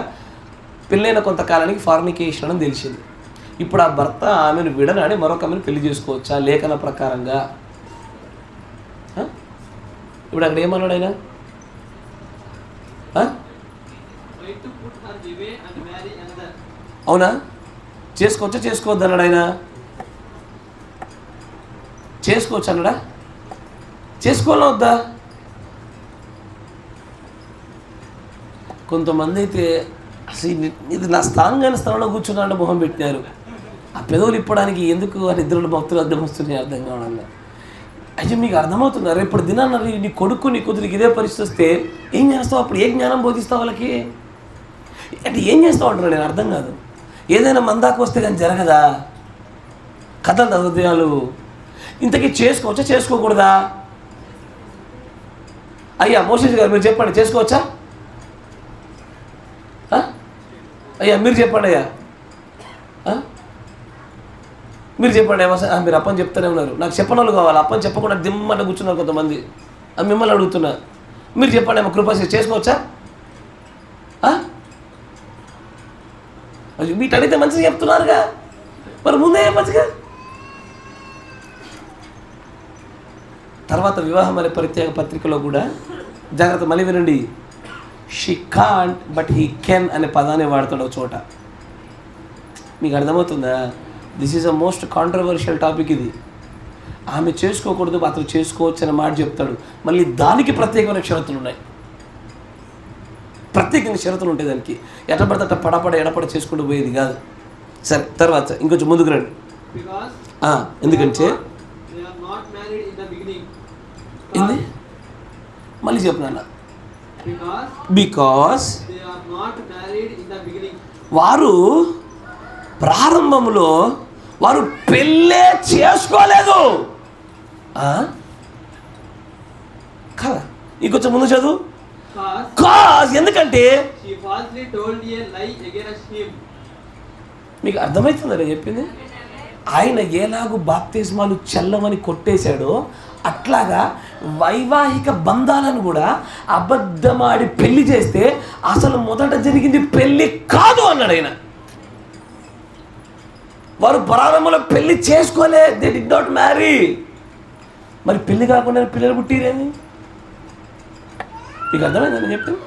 S1: పెళ్ళైన కొంతకాలానికి ఫార్నికేషన్ అని తెలిసింది. ఇప్పుడు ఆ భర్త ఆమెను విడనాడి మరొక ఆమెను పెళ్లి చేసుకోవచ్చా లేఖన ప్రకారంగా? ఇప్పుడు అక్కడ ఏమన్నాడు ఆయన? అవునా? చేసుకోవచ్చా చేసుకోవద్దు అన్నాడు ఆయన? చేసుకోవచ్చు అన్నాడా? చేసుకోవాలా వద్దా? కొంతమంది అయితే అసలు ఇది నా స్థానంగా స్థలంలో కూర్చున్నాడు మొహం పెట్టినారు. ఆ పెదవులు ఇప్పడానికి ఎందుకు ఆ నిద్రలు భక్తులు అర్థం వస్తున్నాయి అర్థం కావడం. అయితే మీకు అర్థమవుతుంది, రేపు దినాన్న నీ కొడుకు నీ కూతురికి ఇదే పరిస్థితి వస్తే ఏం చేస్తావు? అప్పుడు ఏ జ్ఞానం బోధిస్తావు వాళ్ళకి? అంటే ఏం చేస్తావు అంటున్నాడు, నేను అర్థం కాదు. ఏదైనా మందాకు వస్తే కానీ జరగదా? కథలు హృదయాలు. ఇంతకీ చేసుకోవచ్చా చేసుకోకూడదా? అయ్యా మోషేష్ గారు మీరు చెప్పండి, చేసుకోవచ్చా? అయ్యా మీరు చెప్పండి, అయ్యా మీరు చెప్పండి. మీరు అప్పని చెప్తానే ఉన్నారు, నాకు చెప్పని వాళ్ళు కావాలి. అప్పని చెప్పకుండా దిమ్మన్న కూర్చున్నారు కొంతమంది. మిమ్మల్ని అడుగుతున్నా, మీరు చెప్పండి ఏమో కృపా చేసుకోవచ్చా? వీటి అడిగితే మంచిగా చెప్తున్నారుగా, మరి ముందే మంచిగా. తర్వాత వివాహం అనే ప్రత్యేక పత్రికలో కూడా జాగ్రత్త, మళ్ళీ వినండి, she can't but he can అనే పదాన్ని వాడతాడు ఒక చోట. మీకు అర్థమవుతుందా? This is a most controversial topic ఇది. ఆమె చేసుకోకూడదు, అతను చేసుకోవచ్చు అనే మాట చెప్తాడు. మళ్ళీ దానికి ప్రత్యేకమైన షరతులు ఉన్నాయి, ప్రత్యేకంగా షరతులు ఉంటాయి దానికి. ఎటపడితే అట్ట పడపడ ఎడపడ చేసుకుంటూ పోయేది కాదు. సరే, తర్వాత ఇంకొంచెం ముందుకు రండి. ఎందుకంటే ఏంది మళ్ళీ చెప్పు నాన్న. బికాస్ వారు ప్రారంభంలో వారు పెళ్ళే చేసుకోలేదు కదా. ఇంకొంచెం ముందు చదువు. కాజ్ ఎందుకంటే మీకు అర్థమవుతుందా చెప్పింది? ఆయన ఎలాగూ బాప్తిస్మాలు చెల్లమని కొట్టేశాడో అట్లాగా వైవాహిక బంధాలను కూడా అబద్ధమాడి పెళ్లి చేస్తే అసలు మొదట జరిగింది పెళ్లి కాదు అన్నాడు ఆయన. వారు ప్రారంభంలో పెళ్లి చేసుకోలే, దే డిడ్ నాట్ మ్యారీ. మరి పెళ్లి కాకుండా పిల్లలు పుట్టిరేమి? మీకు అర్థమైందని చెప్పింది.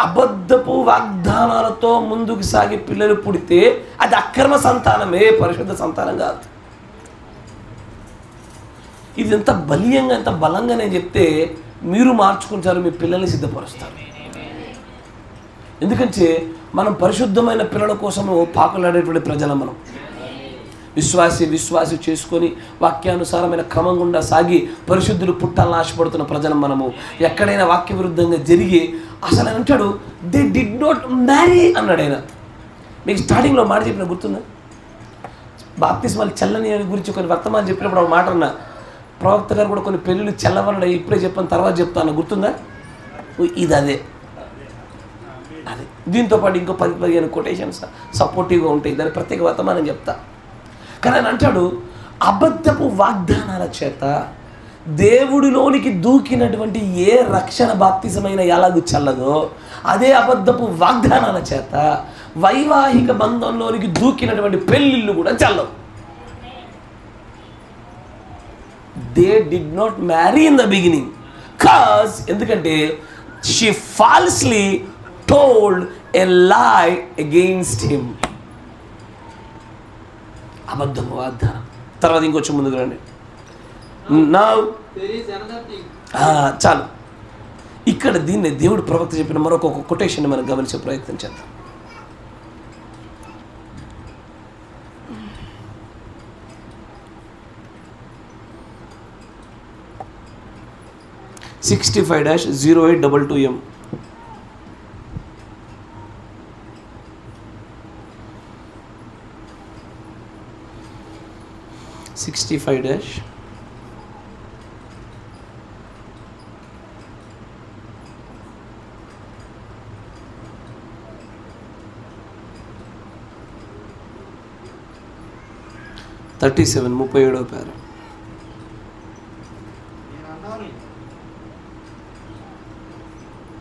S1: అబద్ధపు వాగ్దానాలతో ముందుకు సాగి పిల్లలు పుడితే అది అక్రమ సంతానమే, పరిశుద్ధ సంతానం కాదు. ఇది ఎంత బలీయంగా ఎంత బలంగా నేను చెప్తే మీరు మార్చుకుంటారు, మీ పిల్లల్ని సిద్ధపరుస్తారు. ఎందుకంటే మనం పరిశుద్ధమైన పిల్లల కోసము పాకులాడేటువంటి ప్రజలు. మనం విశ్వాసి చేసుకొని వాక్యానుసారమైన క్రమం గుండా సాగి పరిశుద్ధులు పుట్టాలని ఆశపడుతున్న ప్రజలు మనము. ఎక్కడైనా వాక్య విరుద్ధంగా జరిగి అసలు ఆయన అంటాడు దే డిడ్ నాట్ మ్యారీ అన్నాడు ఆయన. మీకు స్టార్టింగ్లో మాట చెప్పిన గుర్తుందా? బాప్తిస్మాలు చల్లని గురించి కొన్ని వర్తమానం చెప్పినప్పుడు ఒక మాట అన్నా, ప్రవక్త గారు కూడా కొన్ని పెళ్ళిళ్ళు చల్లవని ఇప్పుడే చెప్పాను, తర్వాత చెప్తాను, గుర్తుందా? ఇది అదే. దీంతో పాటు ఇంకో 10-15 కొటేషన్స్ సపోర్టివ్గా ఉంటాయి, దాని ప్రత్యేక వర్తమానం చెప్తా. కానీ ఆయన అంటాడు, అబద్ధపు వాగ్దానాల చేత దేవుడిలోనికి దూకినటువంటి ఏ రక్షణ బాప్తిజమైన ఎలాగూ చల్లదో, అదే అబద్ధపు వాగ్దానాల చేత వైవాహిక బంధంలోనికి దూకినటువంటి పెళ్ళిళ్ళు కూడా చల్లవు. They did not marry in the beginning cause, ఎందుకంటే she falsely told a lie against him. అబద్ధపు వాగ్దానం. తర్వాత ఇంకొంచెం ముందుకు రండి. చాలు. ఇక్కడ దీన్ని దేవుడు ప్రవక్త చెప్పిన మరొక కొటేషన్ మనం గమనించే ప్రయత్నం చేద్దాం. (65-0822M) 65 37 37వ పేరు.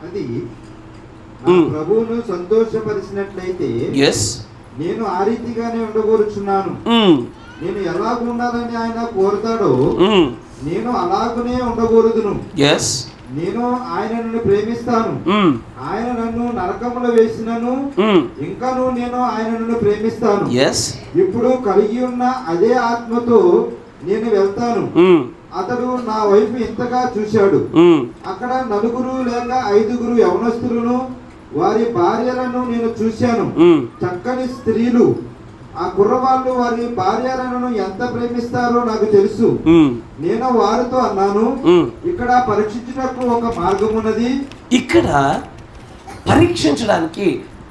S3: అది ప్రభువును సంతోషపరిచినట్లయితే నేను ఆ రీతిగానే ఉండగోరుచున్నాను. నేను ఎలాగ ఉండాలని ఆయన కోరుతాడో నేను అలాగనే ఉండగోరుదును. నేను ఆయనను ప్రేమిస్తాను. ఆయన నన్ను నరకములో వేసినను ఇంకాను నేను ఆయనను ప్రేమిస్తాను. ఇప్పుడు కలిగి ఉన్న అదే ఆత్మతో నేను వెళ్తాను. అతడు నా వైపు ఇంతగా చూశాడు. అక్కడ 4 లేక 5 యవనస్తులను వారి భార్యలను నేను చూశాను. చక్కని స్త్రీలు. ఆ కుర్రవాళ్ళు వారి భార్యలను ఎంత ప్రేమిస్తారో నాకు తెలుసు. నేను వారితో అన్నాను, ఇక్కడ పరీక్షించుటకు ఒక మార్గం ఉన్నది.
S1: ఇక్కడ పరీక్షించడానికి,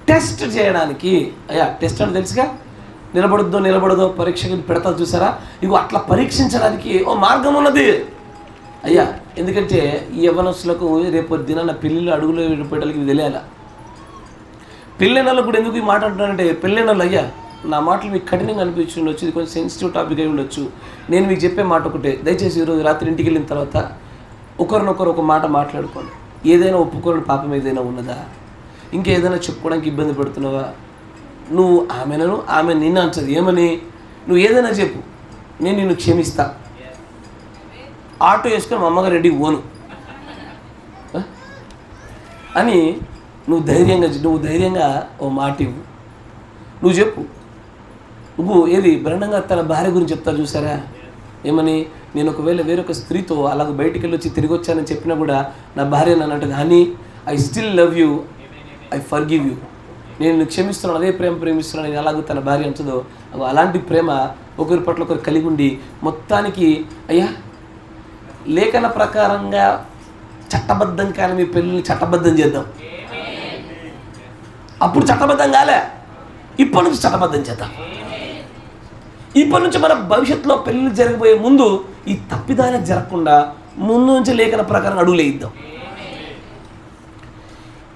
S1: టెస్ట్ చేయడానికి, అయ్యా టెస్ట్ అని తెలుసుగా, నిలబడదో పరీక్షకి పెడతా చూసారా, ఇగో అట్లా పరీక్షించడానికి ఓ మార్గం ఉన్నది అయ్యా. ఎందుకంటే ఈ యవ్వనస్తులకు రేపు దినాన పెళ్ళిళ్ళు అడుగులు పెట్టడానికి ఇది తెలియాల. పెళ్ళైనలో కూడా ఎందుకు ఈ మాట అంటున్నానంటే, పెళ్ళైనలు అయ్యా నా మాటలు మీకు కఠినంగా అనిపించి ఉండొచ్చు, ఇది కొంచెం సెన్సిటివ్ టాపిక్ అయి ఉండొచ్చు. నేను మీకు చెప్పే మాట ఒకటే, దయచేసి ఈరోజు రాత్రి ఇంటికి వెళ్ళిన తర్వాత ఒకరినొకరు ఒక మాట మాట్లాడుకోండి. ఏదైనా ఒప్పుకోని పాపం ఏదైనా ఉన్నదా, ఇంకేదైనా చెప్పుకోవడానికి ఇబ్బంది పడుతున్నావా, నువ్వు ఆమె నిన్ను అంటది ఏమని, నువ్వు ఏదైనా చెప్పు, నేను నిన్ను క్షమిస్తా, ఆటో వేసుకొని మా అమ్మగారు రెడీకి పోను అని నువ్వు ధైర్యంగా ఓ మాట ఇవ్వు. నువ్వు చెప్పు. నువ్వు ఏది బ్రహ్మంగా తన భార్య గురించి చెప్తారు చూసారా, ఏమని, నేను ఒకవేళ వేరొక స్త్రీతో అలాగ బయటికి వెళ్ళి వచ్చి తిరిగి వచ్చానని చెప్పినా కూడా నా భార్య నన్ను అంటది, honey I still love you, I forgive you, నేను క్షమిస్తున్నాను, అదే ప్రేమిస్తున్నాను నేను అలాగూ తన భార్య అంటుందో, అలాంటి ప్రేమ ఒకరి పట్ల ఒకరు కలిగి ఉండి మొత్తానికి అయ్యా లేఖన ప్రకారంగా చట్టబద్ధం కానీ మీ పెళ్ళిని చట్టబద్ధం చేద్దాం. అప్పుడు చట్టబద్ధం కాలే, ఇప్పటి నుంచి చట్టబద్ధం చేద్దాం. ఇప్పటి నుంచి మన భవిష్యత్తులో పెళ్ళిళ్ళు జరగబోయే ముందు ఈ తప్పిదాలు జరగకుండా ముందు నుంచి లేఖన ప్రకారం అడుగులు వేయిద్దాం.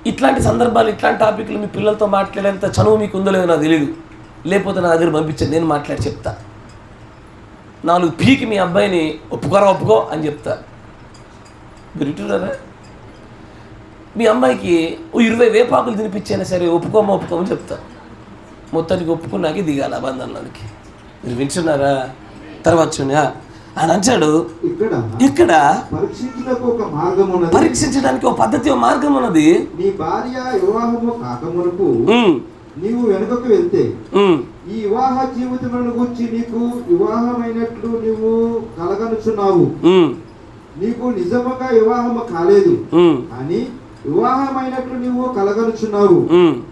S1: ఇట్లాంటి సందర్భాలు, ఇట్లాంటి టాపిక్లు మీ పిల్లలతో మాట్లాడేంత చనువు మీకు ఉందో లేదో నాకు తెలియదు. లేకపోతే నా దగ్గర పంపించండి, నేను మాట్లాడి చెప్తా. 4 పీకి మీ అబ్బాయిని ఒప్పుకో అని చెప్తా. మీరు వింటున్నారా? మీ అమ్మాయికి 20 వేపాకులు తినిపించైనా సరే ఒప్పుకోమని చెప్తా. మొత్తానికి ఒప్పుకున్నాకే దిగాలి ఆ బంధంలోనికి. మీరు వింటున్నారా? తర్వాత చూడా ఆయన అంటాడు, ఇక్కడ పరీక్షించడానికి ఒక పద్ధతి, ఒక మార్గం ఉన్నది.
S3: నీ భార్య వివాహము కాకమునకు నీవు వెనుకకు వెళ్తే ఈ వివాహ జీవితములను గురించి నీకు వివాహమైనట్లు నీవు కలగనుచున్నావు. నీకు నిజముగా వివాహము కాలేదు, కానీ వివాహమైనట్లు నువ్వు కలగలుచున్నావు.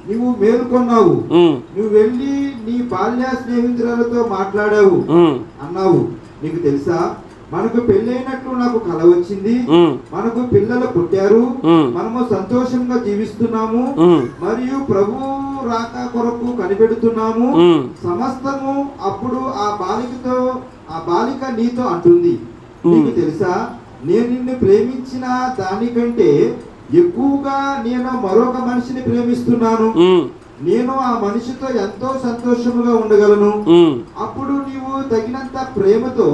S3: నువ్వు మేలుకొన్నావు. నువ్వు వెళ్ళి నీ బాల్య స్నేహితులతో మాట్లాడావు అన్నావు. నీకు తెలుసా, మనకు పెళ్ళైనట్లు నాకు కల వచ్చింది, మనకు పిల్లలు పుట్టారు, మనము సంతోషంగా జీవిస్తున్నాము, మరియు ప్రభువు రాక కొరకు కనిపెడుతున్నాము. సమస్తము అప్పుడు ఆ బాలిక నీతో అంటుంది, నీకు తెలుసా, నేను నిన్ను ప్రేమించిన దానికంటే ఎక్కువగా నేను మరొక మనిషిని ప్రేమిస్తున్నాను. నేను ఆ మనిషితో ఎంతో సంతోషముగా ఉండగలను. అప్పుడు నీవు తగినంత ప్రేమతో,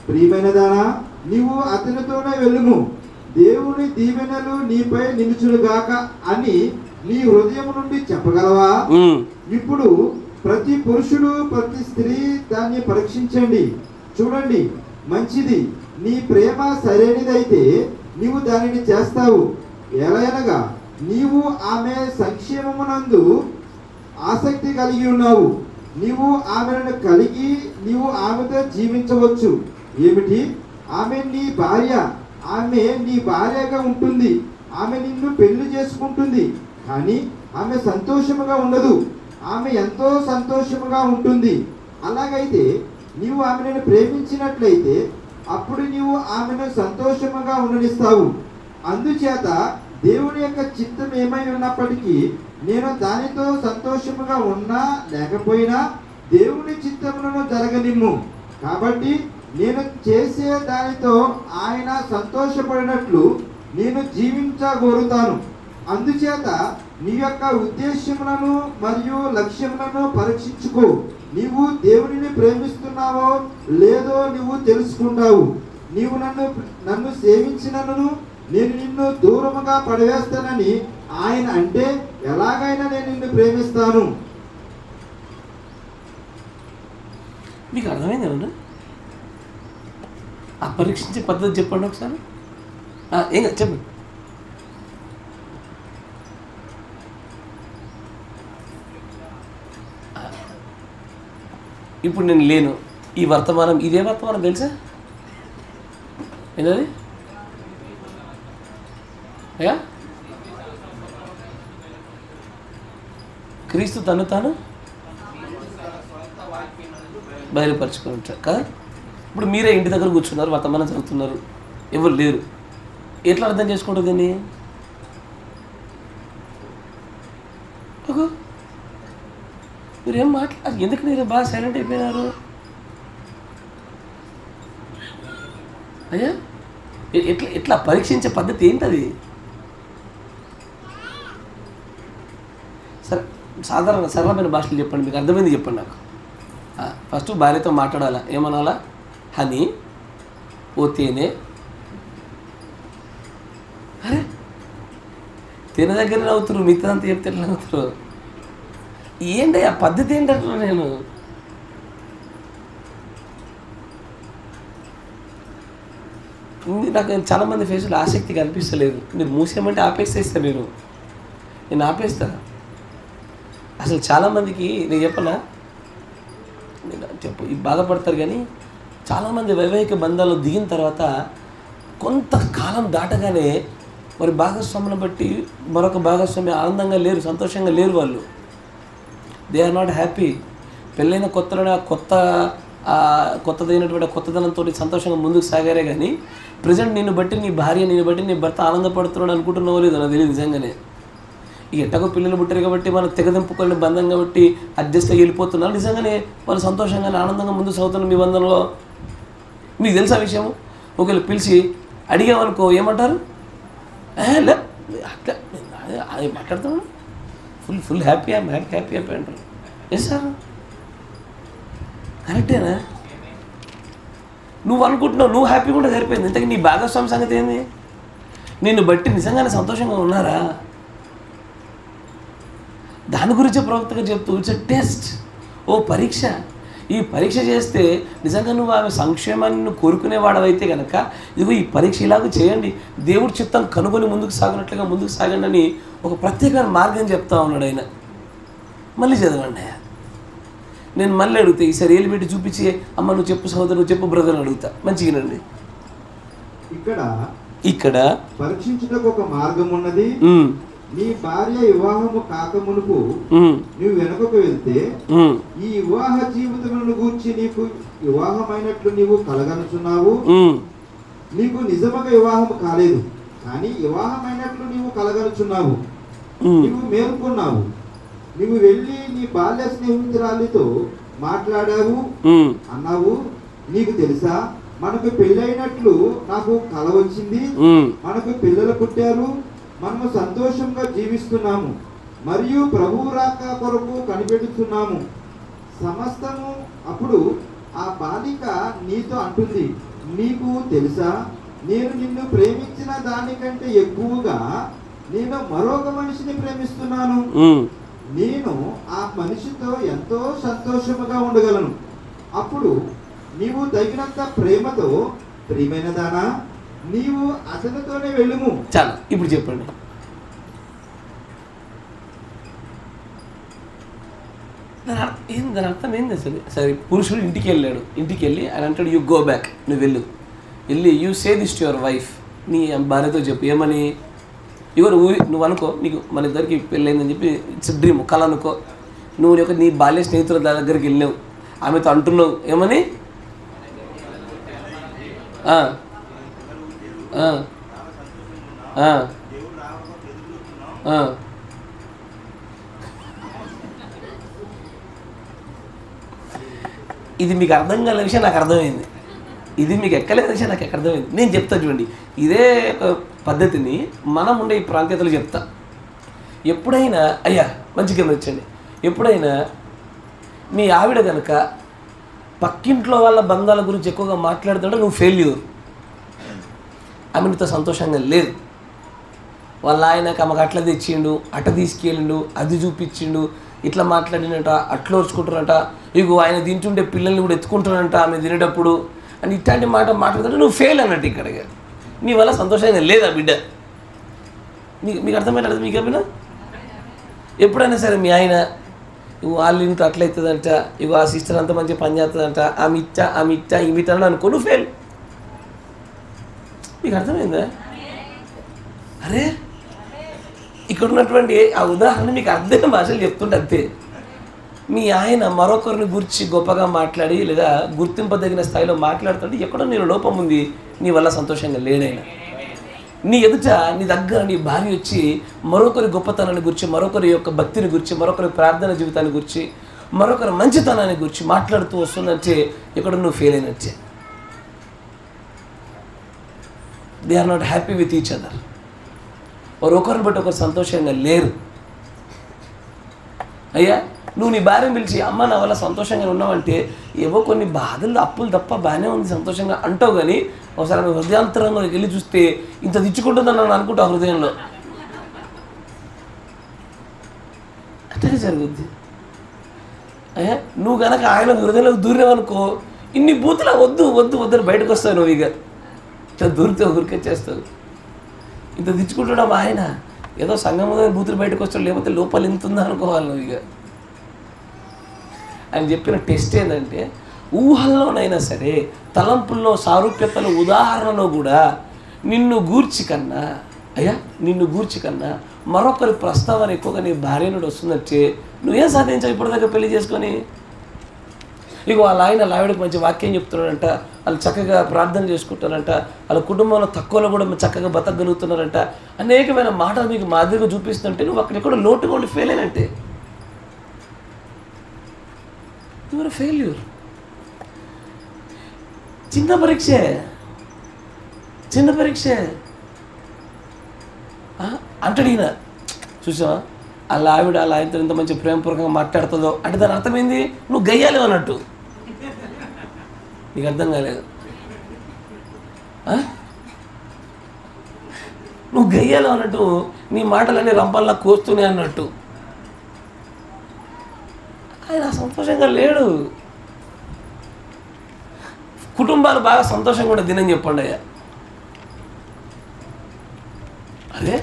S3: ప్రియమైనదానా, నీవు అతనితోనే వెళ్ళుము, దేవుని దీవెనలు నీపై నిలుచునుగాక అని నీ హృదయం నుండి చెప్పగలవా? ఇప్పుడు ప్రతి పురుషుడు, ప్రతి స్త్రీ దాన్ని పరీక్షించండి, చూడండి, మంచిది, నీ ప్రేమ సరైనదైతే నీవు దానిని చేస్తావు. ఎలాగనగా నీవు ఆమె సంక్షేమమునందు ఆసక్తి కలిగి ఉన్నావు, నీవు ఆమెను కలిగి నీవు ఆమెతో జీవించవచ్చు. ఏమిటి? ఆమె నీ భార్య, ఆమె నీ భార్యగా ఉంటుంది, ఆమె నిన్ను పెళ్లి చేసుకుంటుంది, కానీ ఆమె సంతోషముగా ఉండదు. ఆమె ఎంతో సంతోషముగా ఉంటుంది. అలాగైతే నీవు ఆమెను ప్రేమించినట్లయితే అప్పుడు నీవు ఆమెను సంతోషముగా ఉండనిస్తావు. అందుచేత దేవుని యొక్క చిత్తం ఏమై ఉన్నప్పటికీ నేను దానితో సంతోషముగా ఉన్నా లేకపోయినా దేవుని చిత్తములను జరగనిమ్ము. కాబట్టి నేను చేసే దానితో ఆయన సంతోషపడినట్లు నేను జీవించగోరుతాను. అందుచేత నీ యొక్క ఉద్దేశ్యములను మరియు లక్ష్యములను పరీక్షించుకో. నీవు దేవునిని ప్రేమిస్తున్నావో లేదో నీవు తెలుసుకుంటావు. నీవు నన్ను సేవించినను నేను నిన్ను దూరముగా పడవేస్తానని ఆయన అంటే ఎలాగైనా నేను నిన్ను ప్రేమిస్తాను.
S1: మీకు అర్థమైంది ఏమన్నా? ఆ పరీక్షించే పద్ధతి చెప్పండి ఒకసారి. ఏం చెప్పండి. ఇప్పుడు నేను లేను, ఈ వర్తమానం ఇదే వర్తమానం తెలుసా? ఏంటది? అయ్యా, క్రీస్తు తను తాను బయలుపరుచుకుని ఉంటారు కదా. ఇప్పుడు మీరే ఇంటి దగ్గర కూర్చున్నారు, వర్తమానం చదువుతున్నారు, ఎవరు లేరు, ఎట్లా అర్థం చేసుకుంటుంది దీన్ని? మీరేం మాట్లాడారు? ఎందుకు మీరు బాగా సైలెంట్ అయిపోయినారు? అయ్యా, ఎట్లా పరీక్షించే పద్ధతి ఏంటది? సరే, సాధారణ సరళమైన భాషలు చెప్పండి, మీకు అర్థమైంది చెప్పండి నాకు. ఫస్ట్ భార్యతో మాట్లాడాలా, ఏమనాలా? హనీ, ఓ తేనె. అరే, తేనె దగ్గర నవ్వుతారు, మిగతా అంతా చెప్తే ఎట్లా నవ్వుతారు? ఏంటి ఆ పద్ధతి ఏంటంటున్నా నేను? నాకు చాలామంది ఫేస్లో ఆసక్తి కనిపిస్తలేదు. మీరు మూసేయమంటే ఆపేసేస్తా, నేను ఆపేస్తా. అసలు చాలామందికి నేను చెప్పనా, చెప్పు బాధపడతారు, కానీ చాలామంది వైవాహిక బంధాలు దిగిన తర్వాత కొంతకాలం దాటగానే మరి భాగస్వామిని బట్టి మరొక భాగస్వామి ఆనందంగా లేరు, సంతోషంగా లేరు. వాళ్ళు దే ఆర్ నాట్ హ్యాపీ. పెళ్ళైన కొత్తలోనే కొత్తదైనటువంటి కొత్తదనంతో సంతోషంగా ముందుకు సాగారే కానీ ప్రజెంట్ నిన్ను బట్టి నీ భార్య, నిన్ను బట్టి నీ భర్త ఆనందపడుతున్నాడు అనుకుంటున్నావు లేదు, నాకు తెలియదు నిజంగానే. ఈ ఎట్టగో పిల్లలు పుట్టారు కాబట్టి మనం తెగదింపుకొని బంధం కాబట్టి అడ్జస్ట్ అయ్యి వెళ్ళిపోతున్నారు. నిజంగానే వాళ్ళు సంతోషంగానే ఆనందంగా ముందుకు సాగుతున్నారు మీ బంధంలో. మీకు తెలుసా విషయం? ఒకవేళ పిలిచి అడిగామనుకో ఏమంటారు? లే అట్లా అది మాట్లాడుతున్నాను, ఫుల్ హ్యాపీ అంటారు. ఎస్ సార్, కరెక్టేనా? నువ్వు అనుకుంటున్నావు నువ్వు హ్యాపీగా ఉంటే సరిపోయింది. ఇంతకీ నీ భాగస్వామి సంగతి ఏంది? నిన్ను బట్టి నిజంగానే సంతోషంగా ఉన్నారా? దాని గురించే ప్రవక్తగా చెప్తూ ఇట్స్ ఎ టెస్ట్, ఓ పరీక్ష. ఈ పరీక్ష చేస్తే నిజంగా నువ్వు ఆమె సంక్షేమాన్ని నువ్వు కోరుకునేవాడవైతే కనుక ఇదిగో ఈ పరీక్ష ఇలాగ చేయండి, దేవుడి చిత్తం కనుగొని ముందుకు సాగినట్లుగా ముందుకు సాగండి అని ఒక ప్రత్యేకమైన మార్గం చెప్తా ఉన్నాడు ఆయన. మళ్ళీ చదవండి. నేను మళ్ళీ అడుగుతా, ఈసారి ఏలు పెట్టి చూపించి అమ్మ నువ్వు చెప్పు సహోదరు, నువ్వు చెప్పు బ్రదర్ అడుగుతా. మంచిగానండి. ఇక్కడ
S3: పరీక్షించుటకు ఒక మార్గం ఉన్నది. నీ భార్య వివాహము కాకమునుపు నువ్వు వెనుకకు వెళ్తే ఈ వివాహ జీవితములను గూర్చి నీకు వివాహమైనట్లు నీవు కలగనుచున్నావు. నీకు నిజముగా వివాహం కాలేదు, కానీ వివాహమైనట్లు నీవు కలగనుచున్నావు. నీవు మేల్కొన్నావు, నువ్వు వెళ్ళి నీ బాల్య స్నేహితురాలితో మాట్లాడావు అన్నావు. నీకు తెలుసా, మనకు పెళ్ళైనట్లు నాకు కల వచ్చింది, మనకు పిల్లలు పుట్టారు, మనము సంతోషంగా జీవిస్తున్నాము మరియు ప్రభువు రాక కొరకు కనిపెడుతున్నాము సమస్తము. అప్పుడు ఆ బాలిక నీతో అంటుంది, నీకు తెలుసా, నేను నిన్ను ప్రేమించిన దానికంటే ఎక్కువగా నేను మరొక మనిషిని ప్రేమిస్తున్నాను. నేను ఆ మనిషితో ఎంతో సంతోషముగా ఉండగలను. అప్పుడు నీవు తగినంత ప్రేమతో, ప్రియమైన దానా, నీవు అతనితోనే వెళ్ళుము.
S1: చాలా ఇప్పుడు చెప్పండి. దాని అర్థం ఏంది అసలు? సరే, పురుషుడు ఇంటికి వెళ్ళాడు, ఇంటికి వెళ్ళి ఆయన అంటాడు, యూ గో బ్యాక్, నువ్వు వెళ్ళి you say this to your wife, నీ భార్యతో చెప్పు. ఏమని? ఎవరు నువ్వు అనుకో, నీకు మన ఇద్దరికి పెళ్ళైందని చెప్పి ఇట్స్ డ్రీమ్, కళ అనుకో. నువ్వు నీ బాల్య స్నేహితుల దగ్గరికి వెళ్ళావు, ఆమెతో అంటున్నావు ఏమని? ఇది మీకు అర్థం కాని విషయం నాకు అర్థమైంది, ఇది మీకు ఎక్కలేని విషయం నాకు ఎక్కడ అర్థమైంది. నేను చెప్తా చూడండి, ఇదే పద్ధతిని మనం ఉండే ఈ ప్రాంతీయతలు చెప్తా. ఎప్పుడైనా అయ్యా మంచిగా వచ్చండి, ఎప్పుడైనా మీ ఆవిడ కనుక పక్కింట్లో వాళ్ళ బంధాల గురించి ఎక్కువగా మాట్లాడుతుంటే నువ్వు ఫెయిల్యూర్. ఆమె నీతో సంతోషంగా లేదు. వాళ్ళ ఆయనకు ఆమెకు అట్లా తెచ్చిండు, అట్ట తీసుకెళ్ళిండు, అది చూపించిండు, ఇట్లా మాట్లాడినట, అట్లా వచ్చుకుంటారంట, ఇగో ఆయన తింటుండే పిల్లల్ని కూడా ఎత్తుకుంటారంట ఆమె తినేటప్పుడు అని ఇట్లాంటి మాట్లాడుతుంటే నువ్వు ఫెయిల్ అన్నట్టు. ఇక్కడికి నీ వల్ల సంతోషంగా లేదా బిడ్డ? మీకు అర్థమైనది మీకు అభినా? ఎప్పుడైనా సరే మీ ఆయన వాళ్ళ ఇంట్లో అట్లయితుందంట, ఇగో ఆ సిస్టర్ అంత మంచిగా పని చేస్తుందంట, ఆమె ఇచ్చా ఇమిటా అని అనుకో, నువ్వు ఫెయిల్. మీకు అర్థమైందా? అరే ఇక్కడ ఉన్నటువంటి ఆ ఉదాహరణ మీకు అర్థమైన భాషలు చెప్తుంటే అంతే. మీ ఆయన మరొకరిని గురించి గొప్పగా మాట్లాడి లేదా గుర్తింపదగిన స్థాయిలో మాట్లాడుతుంటే ఎక్కడో నేను లోపం ఉంది, నీ వల్ల సంతోషంగా లేడైనా. నీ ఎదుట నీ దగ్గర నీ భార్య వచ్చి మరొకరి గొప్పతనాన్ని గురించి, మరొకరి యొక్క భక్తిని గురించి, మరొకరి ప్రార్థన జీవితాన్ని గురించి, మరొకరి మంచితనాన్ని గురించి మాట్లాడుతూ వస్తుందంటే ఎక్కడ నువ్వు ఫెయిల్ అయినట్టే. They are not happy with each other. వారు ఒకరిని బట్టి ఒకరు సంతోషంగా లేరు. అయ్యా నువ్వు నీ భార్యను పిలిచి, అమ్మ నా వల్ల సంతోషంగా ఉన్నావంటే, ఏవో కొన్ని బాధలు అప్పులు తప్ప బాగానే ఉంది సంతోషంగా అంటావు, కానీ ఒకసారి ఆమె హృదయాంతరంలోకి వెళ్ళి చూస్తే ఇంత తెచ్చుకుంటుందని నన్ను అనుకుంటావు హృదయంలో. అట్లనే జరుగుద్ది. అయ్యా నువ్వు కనుక ఆయన హృదయంలోకి దూరేవనుకో, ఇన్ని బూతులా వద్దు వద్దు వద్దని బయటకు వస్తావు. నువ్వు ఇక ఇట్లా దూరితే ఊరికే చేస్తావు. ఇంత తెచ్చుకుంటున్నావు ఆయన, ఏదో సంఘం బూతులు బయటకు వస్తాడు, లేకపోతే లోపల ఎంత ఉందా అనుకోవాలి నువ్వు. ఇక ఆయన చెప్పిన టెస్ట్ ఏంటంటే, ఊహల్లోనైనా సరే, తలంపుల్లో, సారూప్యతలో, ఉదాహరణలో కూడా నిన్ను గూర్చి కన్నా మరొకరి ప్రస్తావన ఎక్కువగా నీ భార్య నుండి వస్తుందంటే నువ్వేం సాధించావు ఇప్పటిదాకా పెళ్లి చేసుకొని? ఇక వాళ్ళ ఆయన ఆవిడకి మంచి వాక్యం చెప్తున్నారంట, వాళ్ళు చక్కగా ప్రార్థన చేసుకుంటారంట, వాళ్ళ కుటుంబంలో తక్కువలో కూడా చక్కగా బతకగలుగుతున్నారంట, అనేకమైన మాటలు మీకు మాదిరిగా చూపిస్తుంటే నువ్వు అక్కడెక్కడో లోటుగా ఉండి ఫెయిల్ అయినట్టే. Your failure. చిన్న పరీక్ష అంటాడు ఈయన. చూసావా అలా ఆవిడ అలా ఆయనతో ఇంత మంచి ప్రేమపూర్వకంగా మాట్లాడుతుందో అంటే దాని అర్థమైంది నువ్వు గయ్యాలి అన్నట్టు. నీకు అర్థం కాలేదు? నువ్వు గయ్యాలి అన్నట్టు, నీ మాటలన్నీ రంపల్లా కోస్తూనే అన్నట్టు. ఆయన సంతోషంగా లేడు. కుటుంబాలు బాగా సంతోషంగా ఉండే దినం చెప్పండి అయ్యా. అదే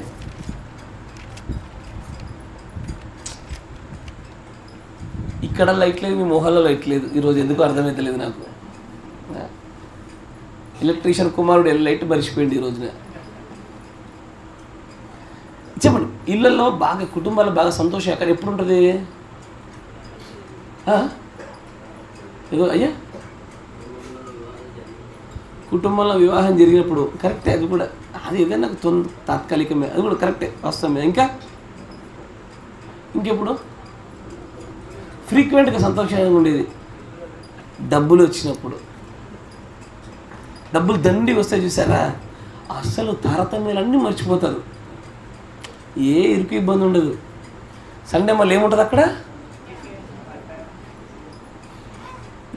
S1: ఇక్కడ లైట్ లేదు, మీ మొహాల్లో లైట్ లేదు. ఈరోజు ఎందుకు అర్థమవుతలేదు నాకు. ఎలక్ట్రీషియన్ కుమారుడు లైట్ మరిచిపోయింది ఈ రోజున. చెప్పండి, ఇళ్ళల్లో బాగా కుటుంబాలు బాగా సంతోషం ఎక్కడ ఎప్పుడు ఉంటుంది? ఇగో అయ్యా కుటుంబంలో వివాహం జరిగినప్పుడు కరెక్టే, అది కూడా అది ఏదైనా తాత్కాలికమే, అది కూడా కరెక్టే, వాస్తవమే. ఇంకెప్పుడు ఫ్రీక్వెంట్గా సంతోషంగా ఉండేది డబ్బులు వచ్చినప్పుడు. డబ్బులు దండిగా వస్తాయి చూసారా, అసలు తారతమ్యాలన్నీ మర్చిపోతారు, ఏ ఇరుకు ఇబ్బంది ఉండదు. సండే మళ్ళీ ఏముంటుంది అక్కడ,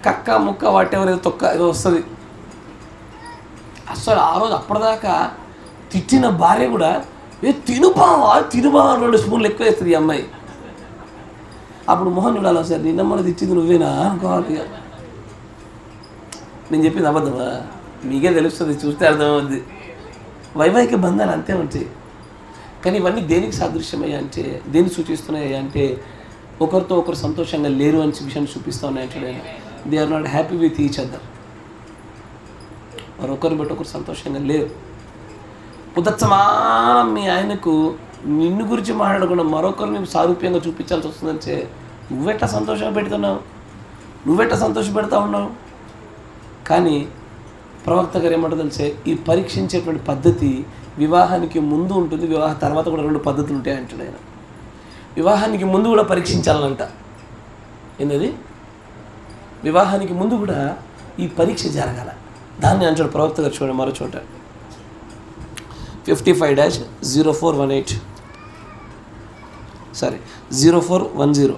S1: కక్క ముక్క వాటెవర్ ఏదో తొక్క ఏదో వస్తుంది. అసలు ఆ రోజు అప్పటిదాకా తిట్టిన భార్య కూడా తినుబావా 2 స్పూన్లు ఎక్కువ వేస్తుంది ఈ అమ్మాయి. అప్పుడు మోహన్ చూడాలి, సార్ నిన్న మన తెచ్చింది నువ్వేనా అనుకోవాలి. నేను చెప్పింది అబద్ధమా, మీకే తెలుస్తుంది, చూస్తే అర్థమవుద్ది. వైవాహిక బంధాలు అంతే ఉంటాయి. కానీ ఇవన్నీ దేనికి సాదృశ్యమయ్యా అంటే, దేన్ని సూచిస్తున్నాయి అంటే, ఒకరితో ఒకరు సంతోషంగా లేరు అని విషయాన్ని చూపిస్తూ ఉన్నాయంటే, they are not happy with each other. మరొకరు బట్టి ఒకరు సంతోషంగా లేరు. ఉదత్సమానం మీ ఆయనకు నిన్ను గురించి మాట్లాడకుండా మరొకరిని సారూప్యంగా చూపించాల్సి వస్తుందంటే నువ్వెట్లా సంతోషంగా పెడుతున్నావు, నువ్వెట్లా సంతోషపెడతా ఉన్నావు. కానీ ప్రవక్త గారు ఏమంటో తెలిసే, ఈ పరీక్షించేటువంటి పద్ధతి వివాహానికి ముందు ఉంటుంది, వివాహ తర్వాత కూడా 2 పద్ధతులు ఉంటాయి అంటాడు ఆయన. వివాహానికి ముందు కూడా పరీక్షించాలంట. ఏంటది, వివాహానికి ముందు కూడా ఈ పరీక్ష జరగాల. దాన్ని అంటాడు ప్రవక్త గారు. చూడండి మరో చోట 55-0418 సారీ 0410.